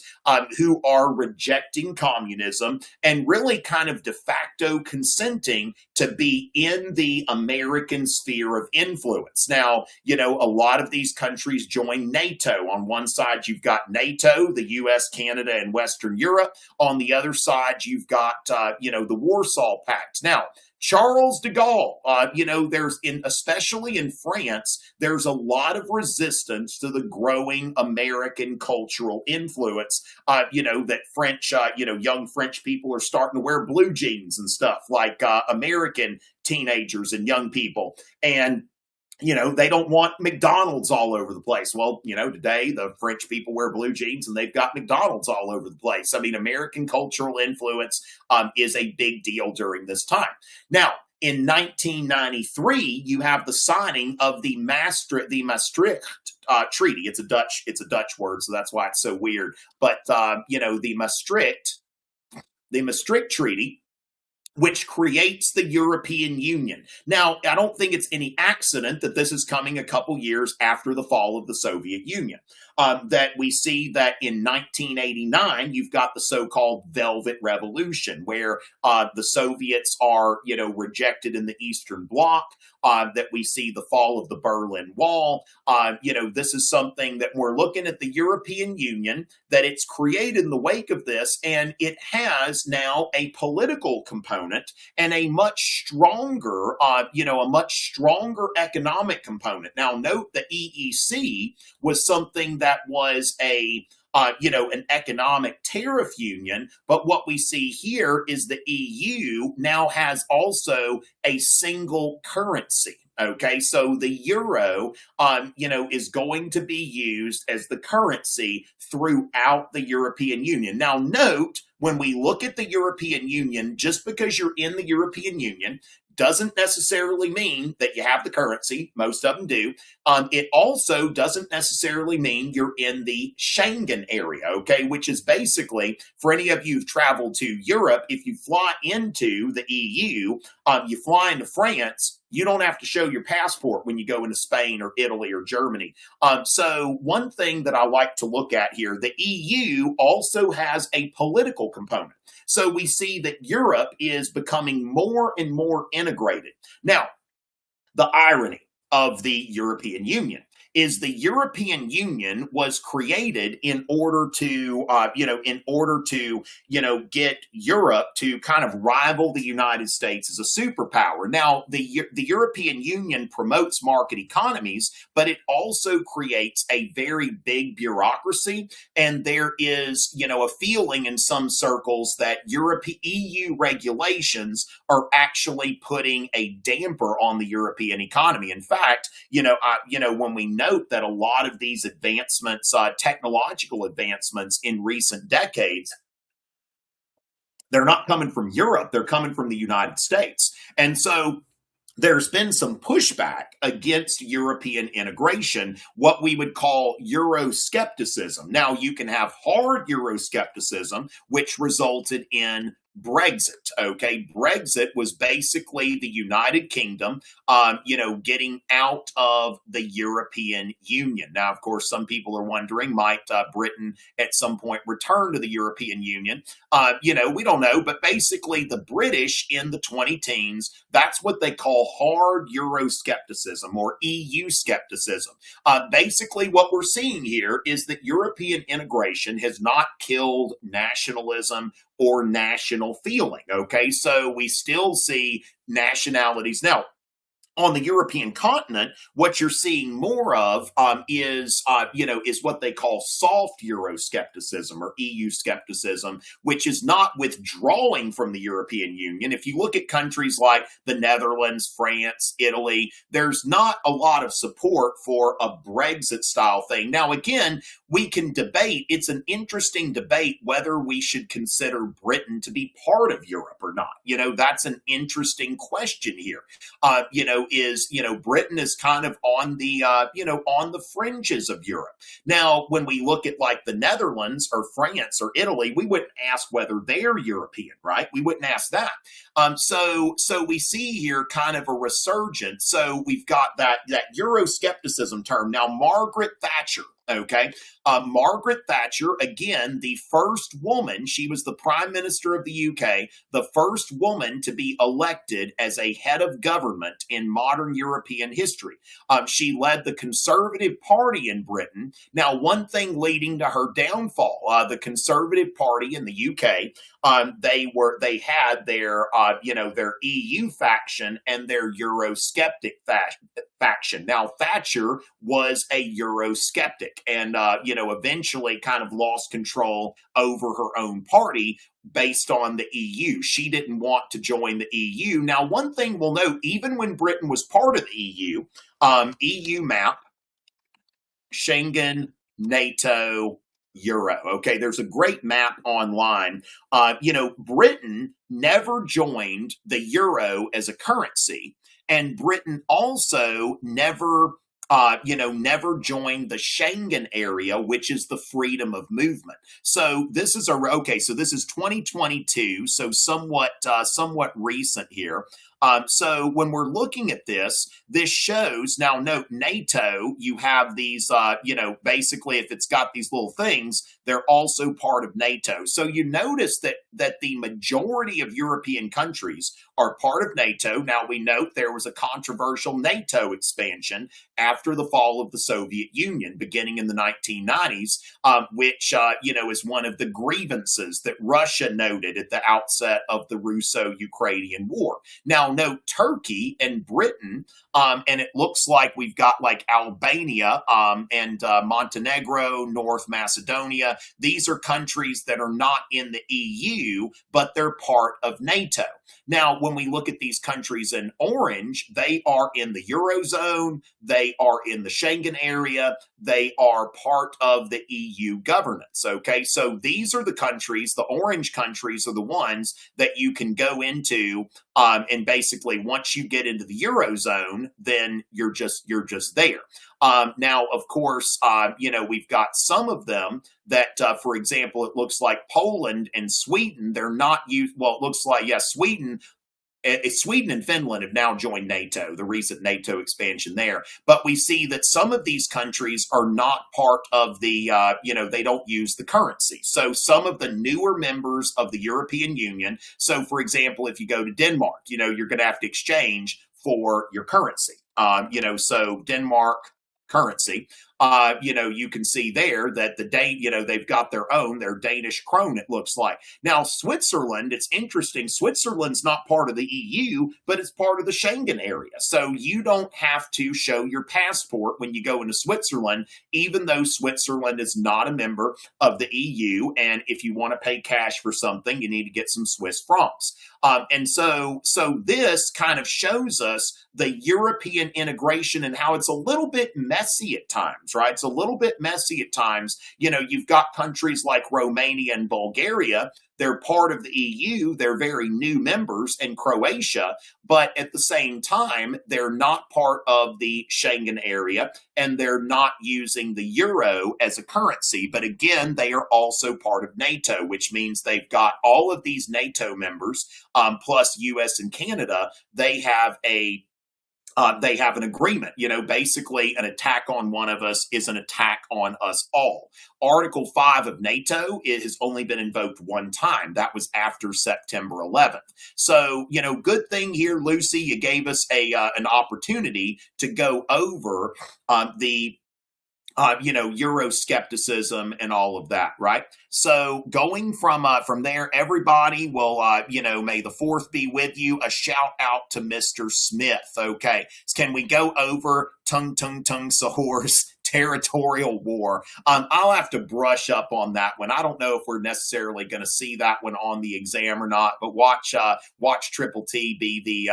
who are rejecting communism and really kind of de facto consenting to be in the American sphere of influence. Now, a lot of these countries join NATO. On one side, you've got NATO, the US, Canada, and Western Europe. On the other side, you've got, the Warsaw Pact. Now, Charles de Gaulle, especially in France, there's a lot of resistance to the growing American cultural influence. That French, young French people are starting to wear blue jeans and stuff like American teenagers and young people. And they don't want McDonald's all over the place. Well, today the French people wear blue jeans and they've got McDonald's all over the place. I mean, American cultural influence is a big deal during this time. Now, in 1993, you have the signing of the Maastricht Treaty. It's a Dutch word, so that's why it's so weird. But the Maastricht Treaty, which creates the European Union. Now, I don't think it's any accident that this is coming a couple years after the fall of the Soviet Union. That we see that in 1989, you've got the so-called Velvet Revolution, where the Soviets are, rejected in the Eastern Bloc, that we see the fall of the Berlin Wall. This is something that we're looking at the European Union, that it's created in the wake of this, and it has now a political component and a much stronger, economic component. Now, note the EEC was something that was an economic tariff union. But what we see here is the EU now has also a single currency. Okay, so the euro, is going to be used as the currency throughout the European Union. Now, note, when we look at the European Union, just because you're in the European Union doesn't necessarily mean that you have the currency. Most of them do. It also doesn't necessarily mean you're in the Schengen area, okay, which is basically, for any of you who've traveled to Europe, if you fly into the EU, you fly into France, you don't have to show your passport when you go into Spain or Italy or Germany. So one thing that I like to look at here, the EU also has a political component. So we see that Europe is becoming more and more integrated. Now, the irony of the European Union is the European Union was created in order to, get Europe to kind of rival the United States as a superpower. Now, the European Union promotes market economies, but it also creates a very big bureaucracy. And there is, a feeling in some circles that EU regulations are actually putting a damper on the European economy. In fact, when we note that a lot of these advancements, technological advancements in recent decades, they're not coming from Europe, they're coming from the United States. And so there's been some pushback against European integration, what we would call Euroscepticism. Now, you can have hard Euroscepticism, which resulted in Brexit. Okay, Brexit was basically the United Kingdom, getting out of the European Union. Now, of course, some people are wondering, might Britain at some point return to the European Union? We don't know, but basically, the British in the 20 teens, that's what they call hard Euroscepticism or EU skepticism. Basically, what we're seeing here is that European integration has not killed nationalism or national feeling. Okay, so we still see nationalities. Now, on the European continent, what you're seeing more of is what they call soft Euroscepticism or EU skepticism, which is not withdrawing from the European Union. If you look at countries like the Netherlands, France, Italy, there's not a lot of support for a Brexit style thing. Now, again, we can debate. It's an interesting debate whether we should consider Britain to be part of Europe or not. That's an interesting question here. Britain is kind of on the fringes of Europe. Now, when we look at like the Netherlands or France or Italy, we wouldn't ask whether they're European, right? We wouldn't ask that. So we see here kind of a resurgence. So we've got that Euroscepticism term. Now, Margaret Thatcher. Okay. Margaret Thatcher, again, the first woman, she was the Prime Minister of the UK, the first woman to be elected as a head of government in modern European history. She led the Conservative Party in Britain. Now, one thing leading to her downfall, the Conservative Party in the UK, they had their EU faction and their Eurosceptic faction. Now, Thatcher was a Eurosceptic and, eventually kind of lost control over her own party based on the EU. She didn't want to join the EU. Now, one thing we'll note, even when Britain was part of the EU, EU map, Schengen, NATO, Euro. Okay, there's a great map online. Britain never joined the euro as a currency, and Britain also never joined the Schengen area, which is the freedom of movement. So this is this is 2022, so somewhat recent here. So when we're looking at this shows, now note NATO, you have these, basically if it's got these little things, they're also part of NATO. So you notice that the majority of European countries are part of NATO. Now we note there was a controversial NATO expansion after the fall of the Soviet Union, beginning in the 1990s, which, is one of the grievances that Russia noted at the outset of the Russo-Ukrainian war. Now, note Turkey and Britain, and it looks like we've got like Albania and Montenegro, North Macedonia. These are countries that are not in the EU, but they're part of NATO. Now, when we look at these countries in orange, they are in the Eurozone, they are in the Schengen area, they are part of the EU governance, okay? So these are the countries, the orange countries are the ones that you can go into, and basically once you get into the Eurozone, then you're just there. Now, of course, we've got some of them that, for example, it looks like Poland and Sweden, they're not used. Well, it looks like, Sweden and Finland have now joined NATO, the recent NATO expansion there. But we see that some of these countries are not part of the, they don't use the currency. So some of the newer members of the European Union, so for example, if you go to Denmark, you're going to have to exchange for your currency. So Denmark currency, you can see there that they've got their Danish krone, it looks like. Now, Switzerland, it's interesting. Switzerland's not part of the EU, but it's part of the Schengen area. So you don't have to show your passport when you go into Switzerland, even though Switzerland is not a member of the EU. And if you want to pay cash for something, you need to get some Swiss francs. And so this kind of shows us the European integration and how it's a little bit messy at times, times, right? It's a little bit messy at times. You've got countries like Romania and Bulgaria. They're part of the EU. They're very new members, in Croatia, but at the same time, they're not part of the Schengen area, and they're not using the euro as a currency. But again, they are also part of NATO, which means they've got all of these NATO members, plus US and Canada. They have an agreement. Basically an attack on one of us is an attack on us all. Article 5 of NATO has only been invoked one time. That was after September 11th. So, good thing here, Lucy, you gave us an opportunity to go over the Euroscepticism and all of that, right? So going from there, everybody will, may the fourth be with you. A shout out to Mr. Smith. Okay. Can we go over Tung Sahor's territorial war? I'll have to brush up on that one. I don't know if we're necessarily going to see that one on the exam or not, but watch Triple T be the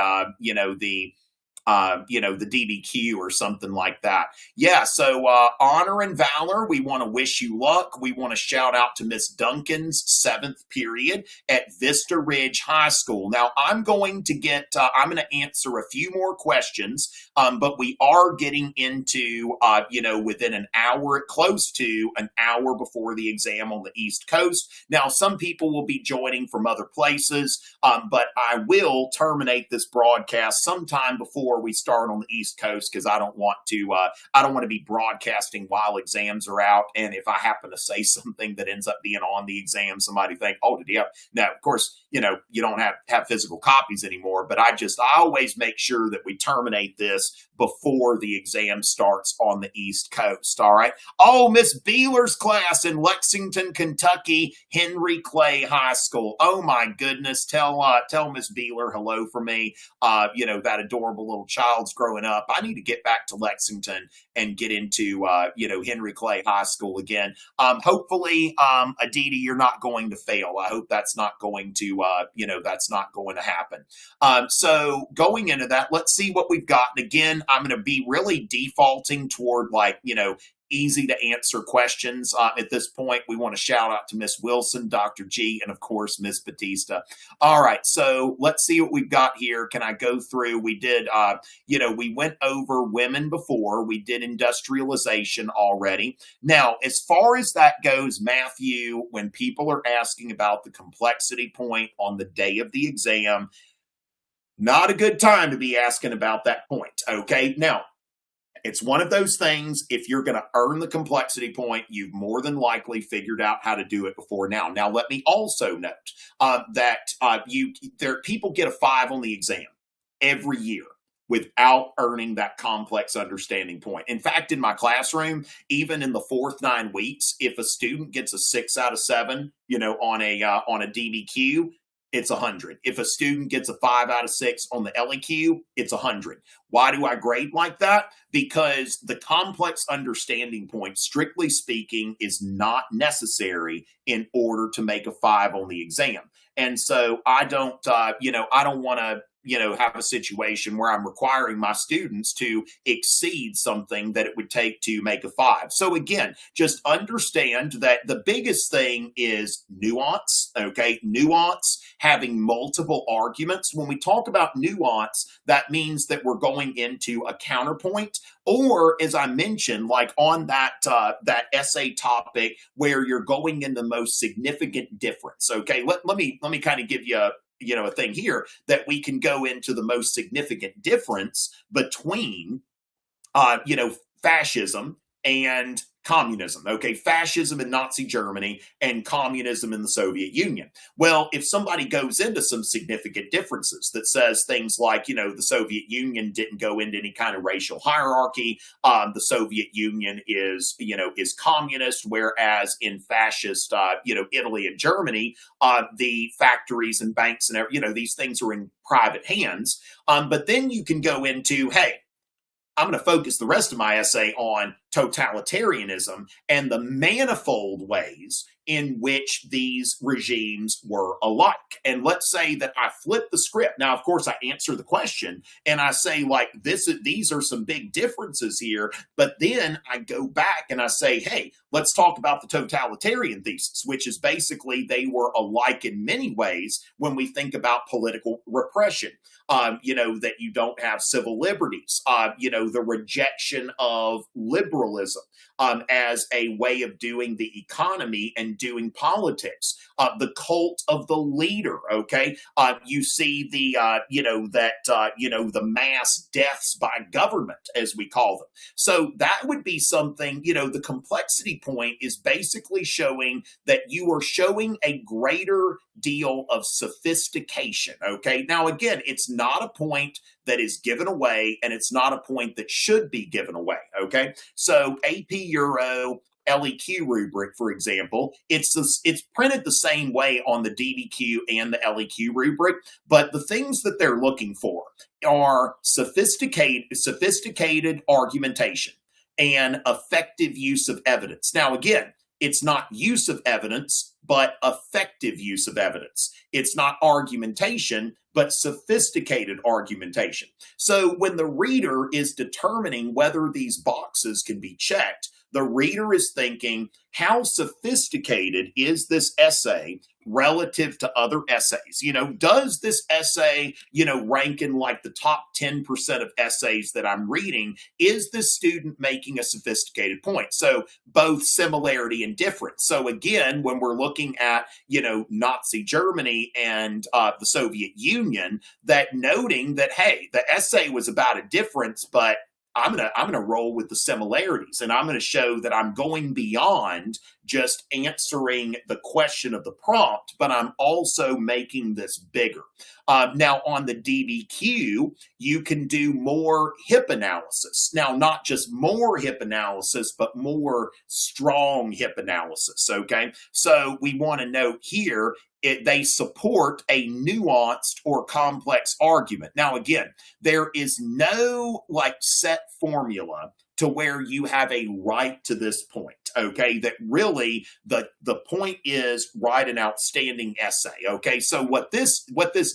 DBQ or something like that. Yeah, so honor and valor, we want to wish you luck. We want to shout out to Miss Duncan's 7th period at Vista Ridge High School. Now, I'm going to answer a few more questions, but we are getting into, within an hour, close to an hour before the exam on the East Coast. Now, some people will be joining from other places, but I will terminate this broadcast sometime before we start on the East Coast, because I don't want to be broadcasting while exams are out. And if I happen to say something that ends up being on the exam, somebody think, oh, did you have? Now, of course, you don't have physical copies anymore, but I always make sure that we terminate this before the exam starts on the East Coast. All right. Oh, Miss Beeler's class in Lexington, Kentucky, Henry Clay High School. Oh my goodness. Tell Miss Beeler hello for me. That adorable little child's growing up. I need to get back to Lexington and get into, Henry Clay High School again. Hopefully, Aditi, you're not going to fail. I hope that's not going to, happen. So going into that, let's see what we've got. And again, I'm going to be really defaulting toward easy to answer questions. At this point, we want to shout out to Miss Wilson, Dr. G, and of course, Miss Batista. All right, so let's see what we've got here. Can I go through? We did, we went over women before. We did industrialization already. Now, as far as that goes, Matthew, when people are asking about the complexity point on the day of the exam, not a good time to be asking about that point, okay? Now, it's one of those things, if you're going to earn the complexity point, you've more than likely figured out how to do it before now. Now, let me also note that people get a 5 on the exam every year without earning that complex understanding point. In fact, in my classroom, even in the 4th 9 weeks, if a student gets a 6 out of 7, on a DBQ, it's 100. If a student gets a 5 out of 6 on the LEQ, it's 100. Why do I grade like that? Because the complex understanding point, strictly speaking, is not necessary in order to make a 5 on the exam. And so I don't want to, have a situation where I'm requiring my students to exceed something that it would take to make a 5. So again, just understand that the biggest thing is nuance, okay? Nuance, having multiple arguments. When we talk about nuance, that means that we're going into a counterpoint, or as I mentioned, like on that essay topic where you're going in the most significant difference, okay? Let me kind of give you a thing here that we can go into the most significant difference between, fascism and communism, okay? Fascism in Nazi Germany and communism in the Soviet Union. Well, if somebody goes into some significant differences that says things like, the Soviet Union didn't go into any kind of racial hierarchy, the Soviet Union is communist, whereas in fascist, Italy and Germany, the factories and banks and, these things are in private hands. But then you can go into, hey, I'm going to focus the rest of my essay on totalitarianism and the manifold ways in which these regimes were alike. And let's say that I flip the script. Now, of course, I answer the question and I say, like, these are some big differences here. But then I go back and I say, hey, let's talk about the totalitarian thesis, which is basically they were alike in many ways when we think about political repression. That you don't have civil liberties, the rejection of liberalism as a way of doing the economy and doing politics, the cult of the leader. Okay. You see the mass deaths by government, as we call them. So that would be something, the complexity point is basically showing that you are showing a greater deal of sophistication. Okay. Now, again, it's not a point that is given away, and it's not a point that should be given away. Okay. So AP Euro LEQ rubric, for example, it's printed the same way on the DBQ and the LEQ rubric, but the things that they're looking for are sophisticated argumentation and effective use of evidence. Now, again, it's not use of evidence, but effective use of evidence. It's not argumentation, but sophisticated argumentation. So when the reader is determining whether these boxes can be checked, the reader is thinking, how sophisticated is this essay relative to other essays? Does this essay, rank in like the top 10% of essays that I'm reading? Is this student making a sophisticated point? So both similarity and difference. So again, when we're looking at, Nazi Germany and the Soviet Union, that noting that, hey, the essay was about a difference, but I'm gonna roll with the similarities, and I'm gonna show that I'm going beyond just answering the question of the prompt, but I'm also making this bigger. Now, on the DBQ, you can do more hip analysis. Now, not just more hip analysis, but more strong hip analysis. Okay, so we want to note here, they support a nuanced or complex argument. Now, again, there is no set formula to where you have a right to this point, okay? That really the point is write an outstanding essay, okay? So what this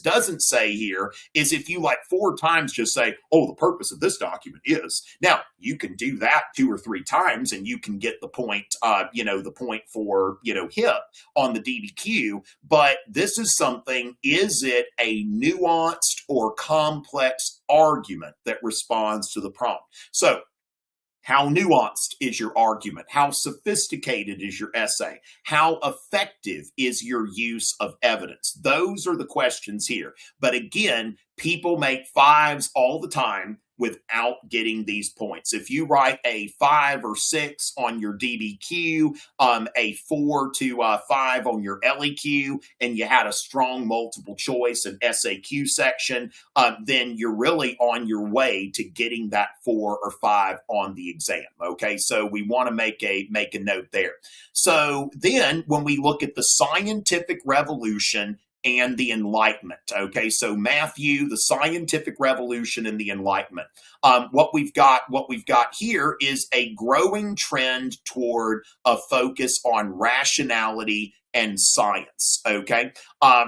doesn't say here is if you 4 times just say, oh, the purpose of this document is. Now, you can do that 2 or 3 times and you can get the point, the point for, HIP on the DBQ, but this is something, is it a nuanced or complex argument that responds to the prompt? So, how nuanced is your argument? How sophisticated is your essay? How effective is your use of evidence? Those are the questions here. But again, people make 5s all the time without getting these points. If you write a 5 or 6 on your DBQ, a 4 to 5 on your LEQ, and you had a strong multiple choice and SAQ section, then you're really on your way to getting that 4 or 5 on the exam. Okay, so we want to make a note there. So then when we look at the scientific revolution and the Enlightenment. Okay, so Matthew, the scientific revolution and the Enlightenment. What we've got here is a growing trend toward a focus on rationality and science. Okay,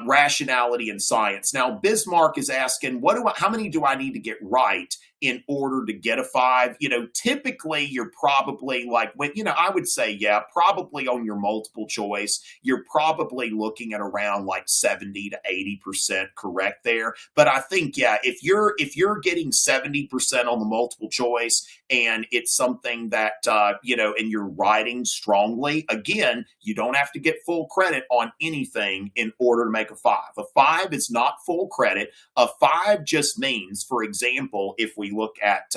rationality and science. Now Bismarck is asking, how many do I need to get right in order to get a 5? Typically you're probably I would say, probably on your multiple choice, you're probably looking at around 70 to 80% correct there. But I think, if you're getting 70% on the multiple choice and it's something that, and you're writing strongly, again, you don't have to get full credit on anything in order to make a 5. A 5 is not full credit. A 5 just means, for example, if we look at,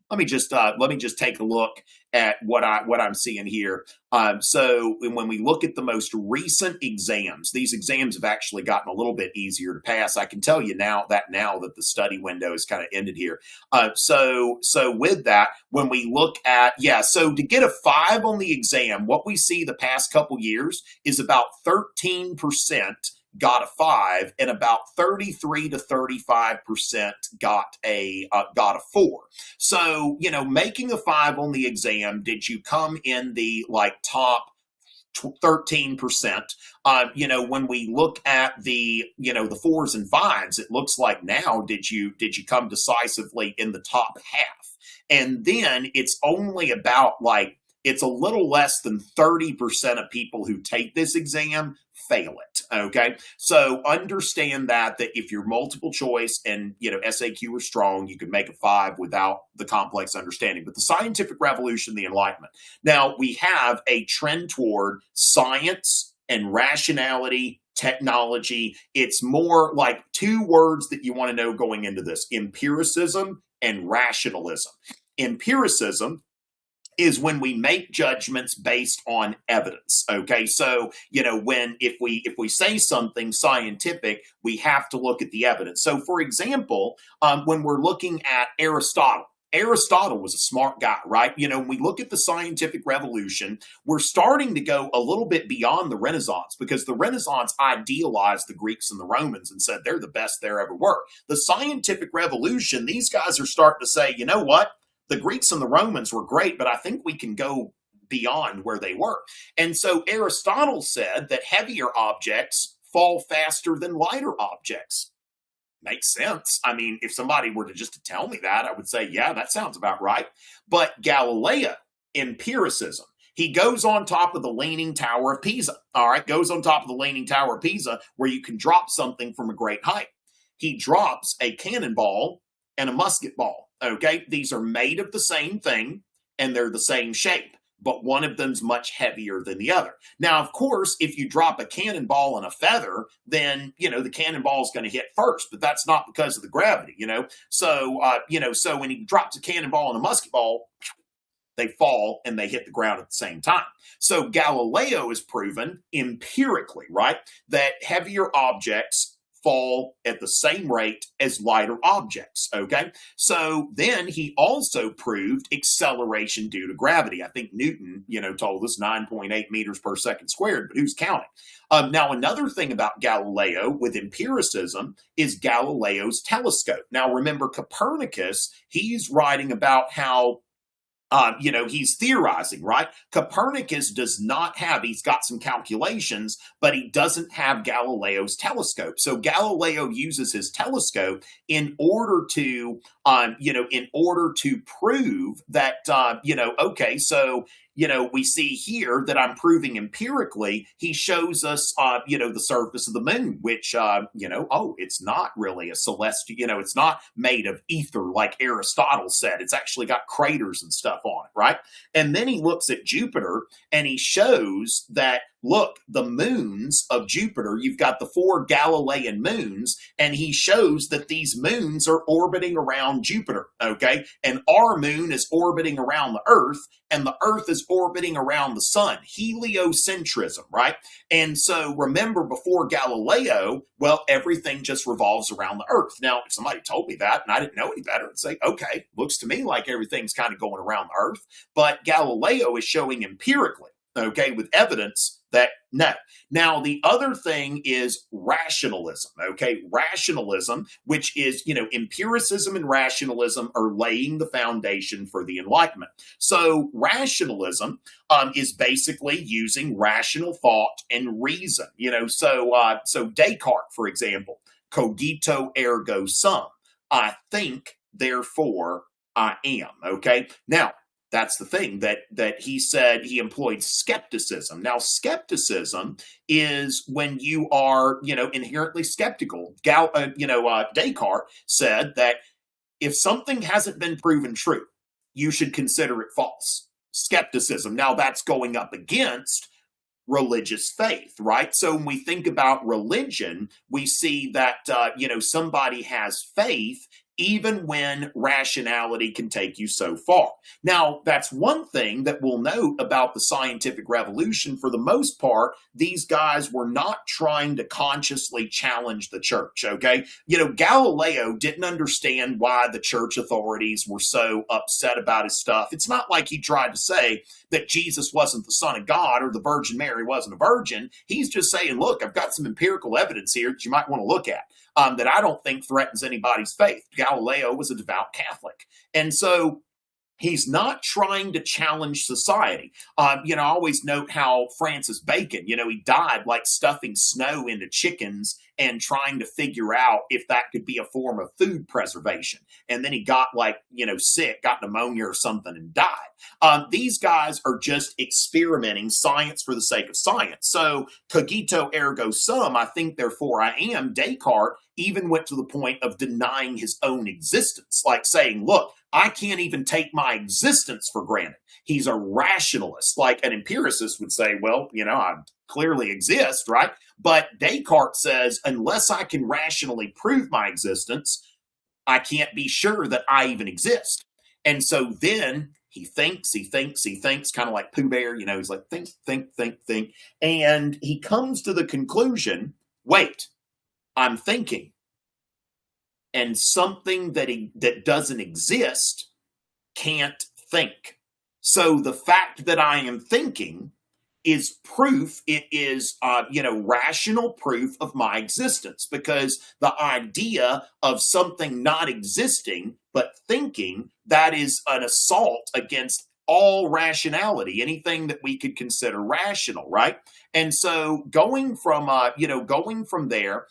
let me just take a look at what I'm seeing here. So when we look at the most recent exams, these exams have actually gotten a little bit easier to pass. I can tell you now that the study window is kind of ended here. So with that, when we look at, so to get a 5 on the exam, what we see the past couple years is about 13% got a 5, and about 33 to 35% got a 4. So, making a 5 on the exam, did you come in the top 13%? When we look at the 4s and 5s, it looks like now did you come decisively in the top half? And then it's only about it's a little less than 30% of people who take this exam fail it. Okay. So understand that if you're multiple choice and, SAQ are strong, you can make a 5 without the complex understanding. But the scientific revolution, the Enlightenment. Now we have a trend toward science and rationality, technology. It's more like 2 words that you want to know going into this: empiricism and rationalism. Empiricism is when we make judgments based on evidence. Okay, so if we say something scientific, we have to look at the evidence. So, for example, when we're looking at Aristotle was a smart guy, right? When we look at the scientific revolution, we're starting to go a little bit beyond the Renaissance, because the Renaissance idealized the Greeks and the Romans and said they're the best there ever were. The scientific revolution, these guys are starting to say, you know what? The Greeks and the Romans were great, but I think we can go beyond where they were. And so Aristotle said that heavier objects fall faster than lighter objects. Makes sense. I mean, if somebody were to tell me that, I would say, yeah, that sounds about right. But Galileo, empiricism, he goes on top of the Leaning Tower of Pisa. All right, goes on top of the Leaning Tower of Pisa, where you can drop something from a great height. He drops a cannonball and a musket ball. Okay, these are made of the same thing and they're the same shape, but one of them's much heavier than the other. Now, of course, if you drop a cannonball and a feather, then, the cannonball is going to hit first, but that's not because of the gravity, So, so when he drops a cannonball and a musket ball, they fall and they hit the ground at the same time. So Galileo has proven empirically, right, that heavier objects fall at the same rate as lighter objects, okay? So then he also proved acceleration due to gravity. I think Newton, told us 9.8 meters per second squared, but who's counting? Now, another thing about Galileo with empiricism is Galileo's telescope. Now, remember Copernicus, he's writing about how he's theorizing, right? Copernicus does not have, he's got some calculations, but he doesn't have Galileo's telescope. So Galileo uses his telescope in order to prove that, okay, so, we see here that I'm proving empirically, he shows us, the surface of the moon, which, it's not really a celestial, it's not made of ether like Aristotle said. It's actually got craters and stuff on it, right? And then he looks at Jupiter and he shows that, look, the moons of Jupiter, you've got the 4 Galilean moons, and he shows that these moons are orbiting around Jupiter, okay? And our moon is orbiting around the Earth, and the Earth is orbiting around the sun. Heliocentrism, right? And so remember, before Galileo, well, everything just revolves around the Earth. Now, if somebody told me that and I didn't know any better, I'd say, okay, looks to me like everything's kind of going around the Earth. But Galileo is showing empirically, okay, with evidence that no. Now, the other thing is rationalism, okay? Rationalism, which is, empiricism and rationalism are laying the foundation for the Enlightenment. So rationalism is basically using rational thought and reason, so Descartes, for example, cogito ergo sum, I think, therefore I am, okay? Now, that's the thing that he said. He employed skepticism. Now, skepticism is when you are, inherently skeptical. Descartes said that if something hasn't been proven true, you should consider it false. Skepticism. Now, that's going up against religious faith, right? So when we think about religion, we see that, somebody has faith even when rationality can take you so far. Now, that's one thing that we'll note about the scientific revolution. For the most part, these guys were not trying to consciously challenge the church, okay? Galileo didn't understand why the church authorities were so upset about his stuff. It's not like he tried to say that Jesus wasn't the Son of God or the Virgin Mary wasn't a virgin. He's just saying, look, I've got some empirical evidence here that you might want to look at that I don't think threatens anybody's faith. Galileo was a devout Catholic. And so he's not trying to challenge society. I always note how Francis Bacon, he died like stuffing snow into chickens and trying to figure out if that could be a form of food preservation. And then he got sick, got pneumonia or something and died. These guys are just experimenting science for the sake of science. So cogito ergo sum, I think therefore I am. Descartes even went to the point of denying his own existence, like saying, look, I can't even take my existence for granted. He's a rationalist, like an empiricist would say, well, I clearly exist, right? But Descartes says, unless I can rationally prove my existence, I can't be sure that I even exist. And so then he thinks, kind of like Pooh Bear, he's like, think. And he comes to the conclusion, wait, I'm thinking. And something that doesn't exist can't think. So the fact that I am thinking is proof. It is, rational proof of my existence, because the idea of something not existing but thinking, that is an assault against all rationality, anything that we could consider rational, right? And so going from there,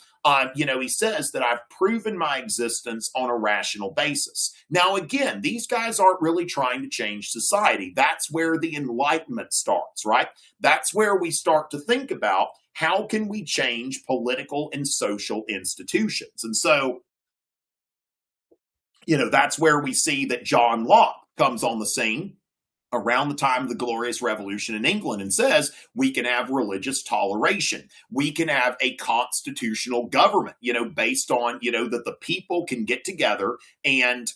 he says that I've proven my existence on a rational basis. Now, again, these guys aren't really trying to change society. That's where the Enlightenment starts, right? That's where we start to think about how can we change political and social institutions. And so, that's where we see that John Locke comes on the scene around the time of the Glorious Revolution in England and says, we can have religious toleration. We can have a constitutional government, based on, that the people can get together and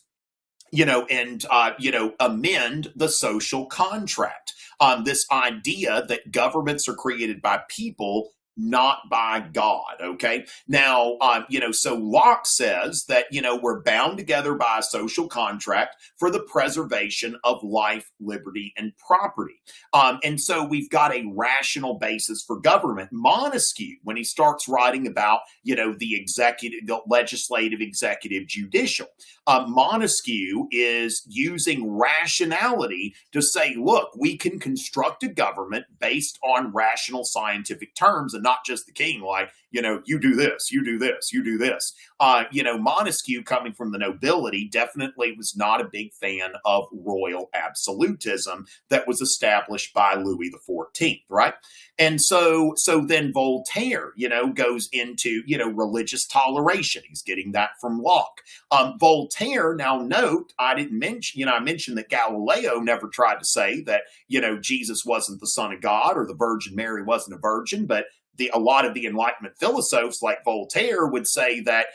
amend the social contract. This idea that governments are created by people, not by God, okay? Now, so Locke says that, we're bound together by a social contract for the preservation of life, liberty, and property. And so we've got a rational basis for government. Montesquieu, when he starts writing about, the executive, the legislative, executive, judicial, Montesquieu is using rationality to say, look, we can construct a government based on rational scientific terms and not just the king, like, you do this, you do this, you do this. Montesquieu, coming from the nobility, definitely was not a big fan of royal absolutism that was established by Louis XIV, right? And so then Voltaire, goes into, religious toleration. He's getting that from Locke. Voltaire, now note, I mentioned that Galileo never tried to say that, Jesus wasn't the Son of God or the Virgin Mary wasn't a virgin, but a lot of the Enlightenment philosophers like Voltaire would say that,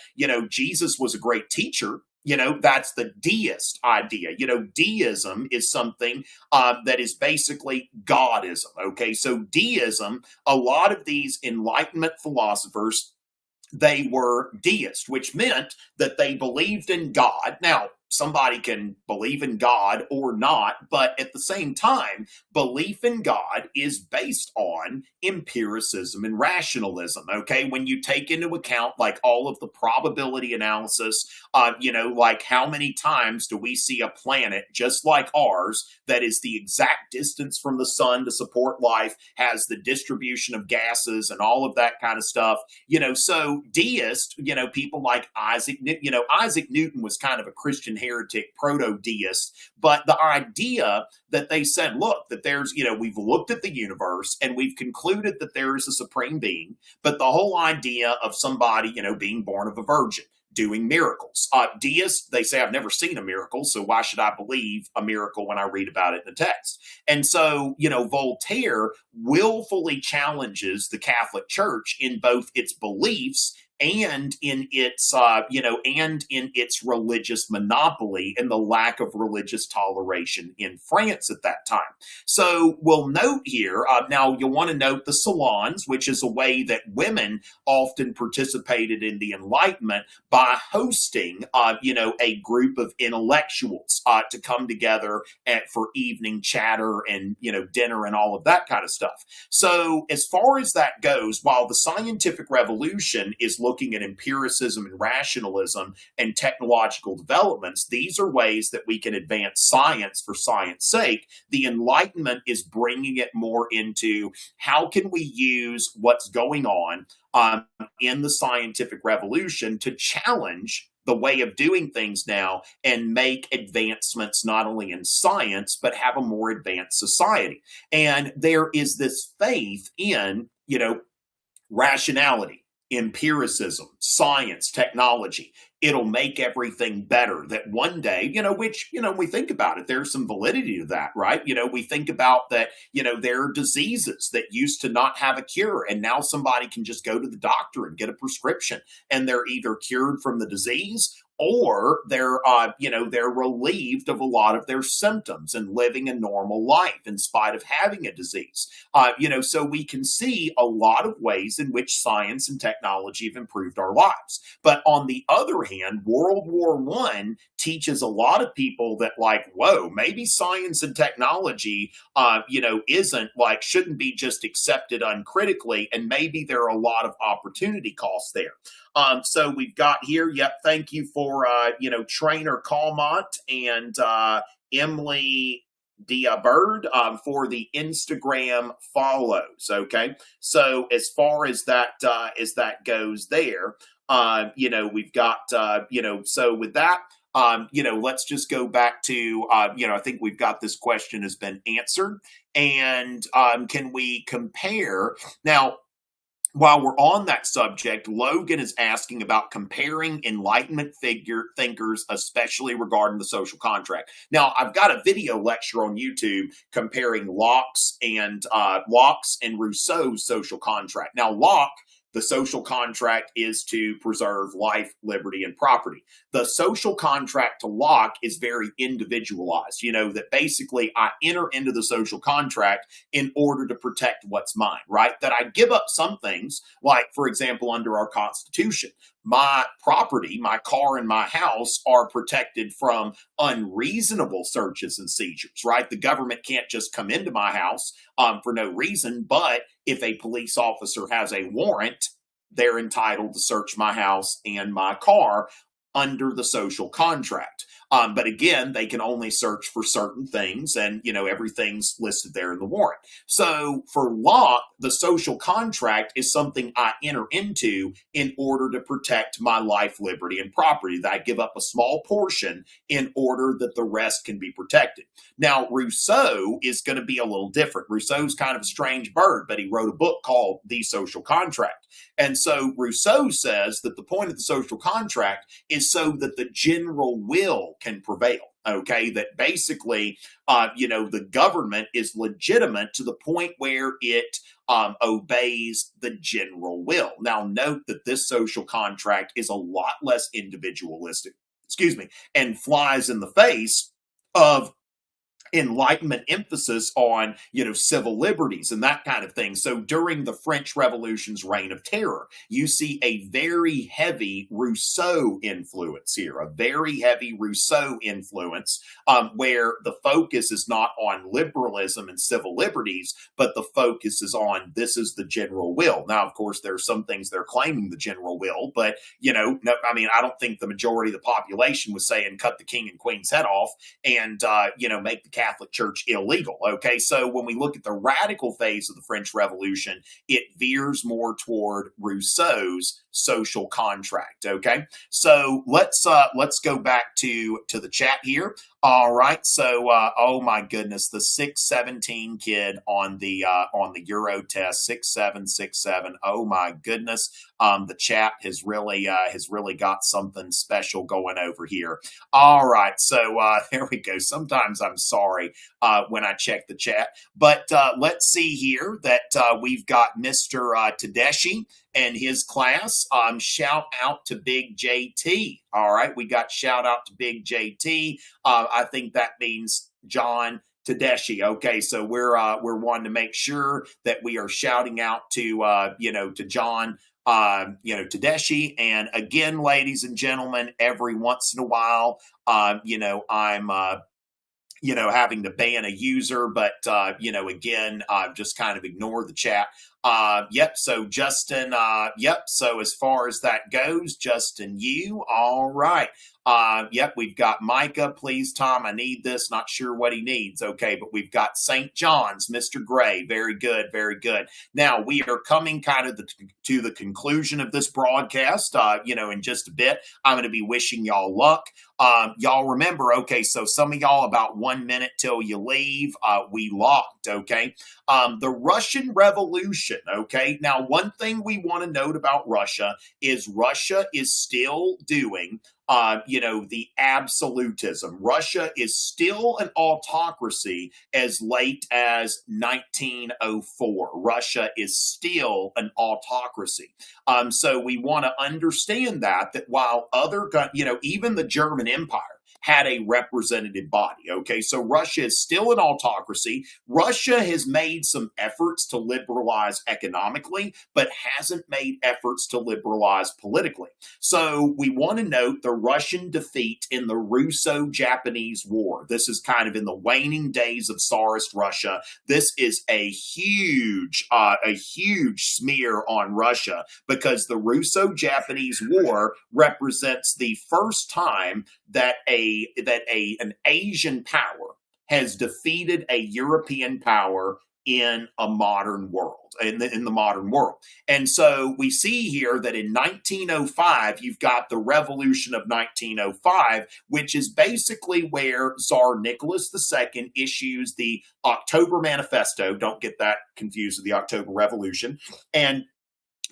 Jesus was a great teacher. That's the deist idea. Deism is something that is basically Godism. Okay, so deism, a lot of these Enlightenment philosophers, they were deist, which meant that they believed in God. Now, somebody can believe in God or not, but at the same time, belief in God is based on empiricism and rationalism, okay? When you take into account like all of the probability analysis, like how many times do we see a planet just like ours that is the exact distance from the sun to support life, has the distribution of gases and all of that kind of stuff, so deist, people like Isaac Newton was kind of a Christian heretic proto-deist, but the idea that they said, look, that there's, we've looked at the universe and we've concluded that there is a supreme being, but the whole idea of somebody, being born of a virgin, doing miracles. Deists, they say, I've never seen a miracle, so why should I believe a miracle when I read about it in the text? And so, Voltaire willfully challenges the Catholic Church in both its beliefs and in its and in its religious monopoly and the lack of religious toleration in France at that time. So we'll note here, now you'll want to note the salons, which is a way that women often participated in the Enlightenment by hosting, a group of intellectuals to come together for evening chatter and, dinner and all of that kind of stuff. So as far as that goes, while the scientific revolution is looking at empiricism and rationalism and technological developments, these are ways that we can advance science for science sake. The Enlightenment is bringing it more into how can we use what's going on in the scientific revolution to challenge the way of doing things now and make advancements not only in science, but have a more advanced society. And there is this faith in, rationality, empiricism, science, technology. It'll make everything better. That one day, we think about it, there's some validity to that, right? We think about that, there are diseases that used to not have a cure, and now somebody can just go to the doctor and get a prescription, and they're either cured from the disease or they're relieved of a lot of their symptoms and living a normal life in spite of having a disease. So we can see a lot of ways in which science and technology have improved our lives. But on the other hand, World War I teaches a lot of people that whoa, maybe science and technology, shouldn't be just accepted uncritically, and maybe there are a lot of opportunity costs there. So we've got here, thank you for, Trainer Calmont and Emily Bird for the Instagram follows. Okay. So as far as that goes there, we've got, so with that, let's just go back to, I think we've got this question has been answered. And can we compare now? While we're on that subject, Logan is asking about comparing Enlightenment thinkers, especially regarding the social contract. Now, I've got a video lecture on YouTube comparing Locke's and Rousseau's social contract. Now, Locke, the social contract is to preserve life, liberty, and property. The social contract to Locke is very individualized, that basically I enter into the social contract in order to protect what's mine, right? That I give up some things, like, for example, under our Constitution, my property, my car and my house are protected from unreasonable searches and seizures, right? The government can't just come into my house for no reason, but if a police officer has a warrant, they're entitled to search my house and my car under the social contract. But again, they can only search for certain things, and everything's listed there in the warrant. So for Locke, the social contract is something I enter into in order to protect my life, liberty, and property, that I give up a small portion in order that the rest can be protected. Now, Rousseau is going to be a little different. Rousseau's kind of a strange bird, but he wrote a book called The Social Contract. And so Rousseau says that the point of the social contract is so that the general will can prevail. Okay, that basically, the government is legitimate to the point where it obeys the general will. Now, note that this social contract is a lot less individualistic, and flies in the face of Enlightenment emphasis on, civil liberties and that kind of thing. So during the French Revolution's reign of terror, you see a very heavy Rousseau influence here, where the focus is not on liberalism and civil liberties, but the focus is on this is the general will. Now, of course, there are some things they're claiming the general will, but, I don't think the majority of the population was saying cut the king and queen's head off and, make the Catholic Church illegal. Okay, so when we look at the radical phase of the French Revolution, it veers more toward Rousseau's social contract. Okay, so let's go back to the chat here. All right, so oh my goodness, the 617 kid on the Euro test, 6767. Oh my goodness, the chat has really got something special going over here. All right, so there we go. Sometimes I'm sorry when I check the chat, but let's see here that we've got Mr. Tedeschi and his class. Shout out to Big JT. All right, we got shout out to Big JT. I think that means John Tedeschi. Okay, so we're wanting to make sure that we are shouting out to to John Tedeschi. And again, ladies and gentlemen, every once in a while, I'm having to ban a user, but, again, just kind of ignore the chat. Yep. So Justin, yep. So as far as that goes, Justin, all right. Yep. We've got Micah. Please, Tom, I need this. Not sure what he needs. Okay. But we've got St. John's, Mr. Gray. Very good. Very good. Now we are coming kind of to the conclusion of this broadcast. In just a bit, I'm going to be wishing y'all luck. Y'all remember, okay, so some of y'all about 1 minute till you leave, we locked, okay? The Russian Revolution, okay? Now, one thing we want to note about Russia is still doing the absolutism. Russia is still an autocracy as late as 1904. Russia is still an autocracy. So we want to understand that while even the German Empire had a representative body. Okay, so Russia is still an autocracy. Russia has made some efforts to liberalize economically, but hasn't made efforts to liberalize politically. So we want to note the Russian defeat in the Russo-Japanese War. This is kind of in the waning days of Tsarist Russia. This is a huge smear on Russia because the Russo-Japanese War represents the first time that an Asian power has defeated a European power in a modern world, in the modern world. And so we see here that in 1905, you've got the Revolution of 1905, which is basically where Tsar Nicholas II issues the October Manifesto. Don't get that confused with the October Revolution. And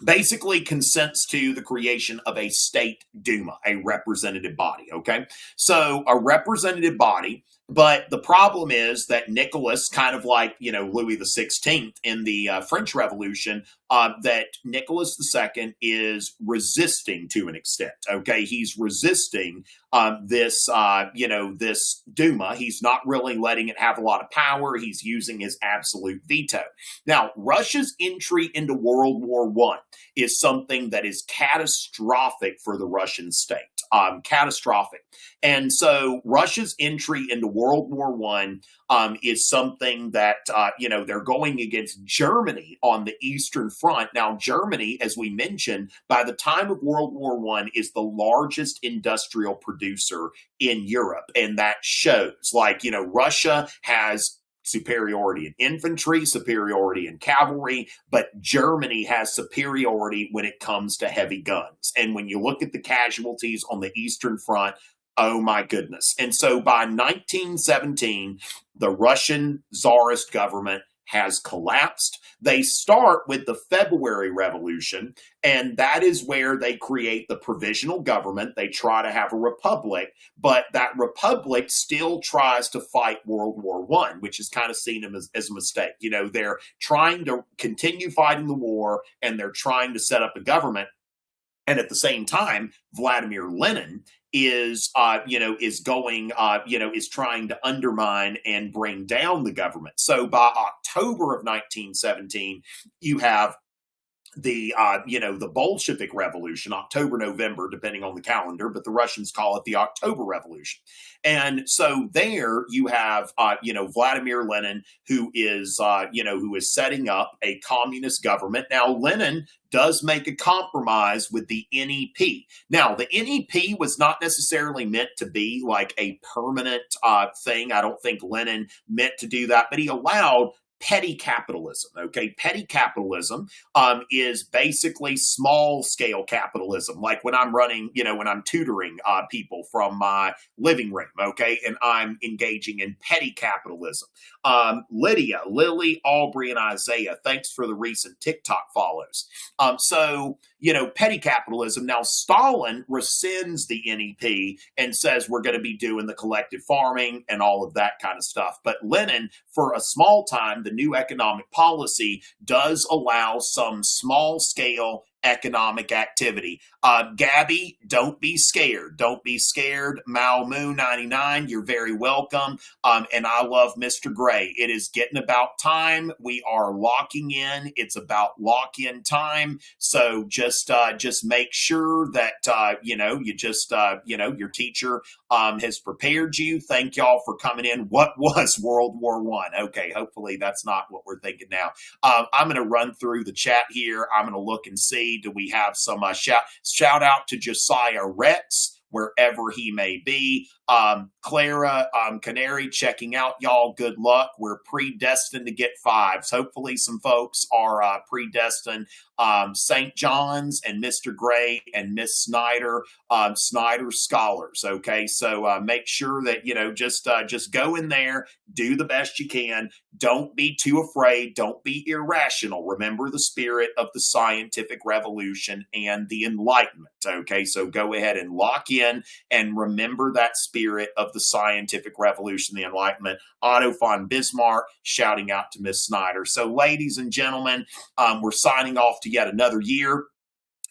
basically consents to the creation of a state Duma, a representative body, okay? So a representative body, but the problem is that Nicholas, kind of like, Louis XVI in the French Revolution, that Nicholas II is resisting to an extent, okay? He's resisting this Duma. He's not really letting it have a lot of power. He's using his absolute veto. Now, Russia's entry into World War I is something that is catastrophic for the Russian state. Catastrophic. And so Russia's entry into World War I is something that, they're going against Germany on the Eastern Front. Now, Germany, as we mentioned, by the time of World War I is the largest industrial producer in Europe. And that shows, Russia has superiority in infantry, superiority in cavalry, but Germany has superiority when it comes to heavy guns. And when you look at the casualties on the Eastern Front, oh my goodness. And so by 1917, the Russian Tsarist government has collapsed. They start with the February Revolution, and that is where they create the provisional government. They try to have a republic, but that republic still tries to fight World War I, which is kind of seen as a mistake. They're trying to continue fighting the war, and they're trying to set up a government. And at the same time, Vladimir Lenin is trying to undermine and bring down the government. So by October of 1917, you have the Bolshevik Revolution, October, November, depending on the calendar, but the Russians call it the October Revolution. And so there you have, Vladimir Lenin, who is setting up a communist government. Now, Lenin does make a compromise with the NEP. Now, the NEP was not necessarily meant to be like a permanent thing. I don't think Lenin meant to do that, but he allowed petty capitalism. Okay, petty capitalism is basically small scale capitalism. Like when I'm running, when I'm tutoring people from my living room, okay, and I'm engaging in petty capitalism. Lydia, Lily, Aubrey, and Isaiah, thanks for the recent TikTok follows. So petty capitalism. Now, Stalin rescinds the NEP and says we're going to be doing the collective farming and all of that kind of stuff. But Lenin, for a small time, the new economic policy does allow some small scale economic activity. Gabby, don't be scared. Don't be scared. Malmu 99, you're very welcome. And I love Mr. Gray. It is getting about time. We are locking in. It's about lock-in time. So just make sure that your teacher has prepared you. Thank y'all for coming in. What was World War I? Okay, hopefully that's not what we're thinking now. I'm going to run through the chat here. I'm going to look and see, do we have some shout out to Josiah Rex, wherever he may be. Clara Canary checking out, y'all. Good luck. We're predestined to get fives. Hopefully some folks are predestined. St. John's and Mr. Gray and Miss Snyder, Snyder Scholars. Okay, so make sure that, just go in there, do the best you can. Don't be too afraid. Don't be irrational. Remember the spirit of the scientific revolution and the Enlightenment. Okay, so go ahead and lock in and remember that spirit of the scientific revolution, the Enlightenment. Otto von Bismarck shouting out to Miss Snyder. So, ladies and gentlemen, we're signing off to yet another year.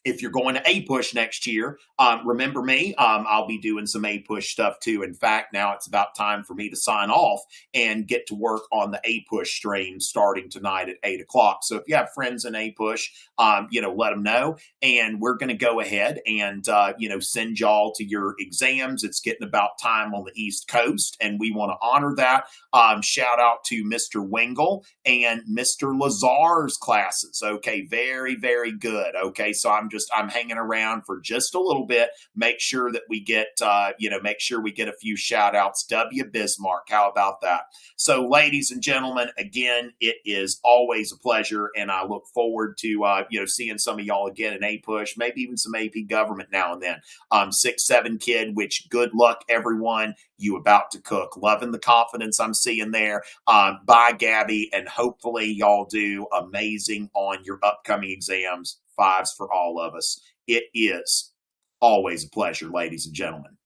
If you're going to A-Push next year, remember me. I'll be doing some A-Push stuff too. In fact, now it's about time for me to sign off and get to work on the A-Push stream starting tonight at 8 o'clock. So if you have friends in A-Push, let them know. And we're going to go ahead and, send y'all to your exams. It's getting about time on the East Coast, and we want to honor that. Shout out to Mr. Wingle and Mr. Lazar's classes. Okay, very, very good. Okay, so I'm hanging around for just a little bit. Make sure that we get, a few shout outs. W. Bismarck. How about that? So, ladies and gentlemen, again, it is always a pleasure. And I look forward to, seeing some of y'all again in A-Push, maybe even some AP government now and then. 6-7 kid, which good luck, everyone. You about to cook. Loving the confidence I'm seeing there. Bye, Gabby. And hopefully y'all do amazing on your upcoming exams. Fives for all of us. It is always a pleasure, ladies and gentlemen.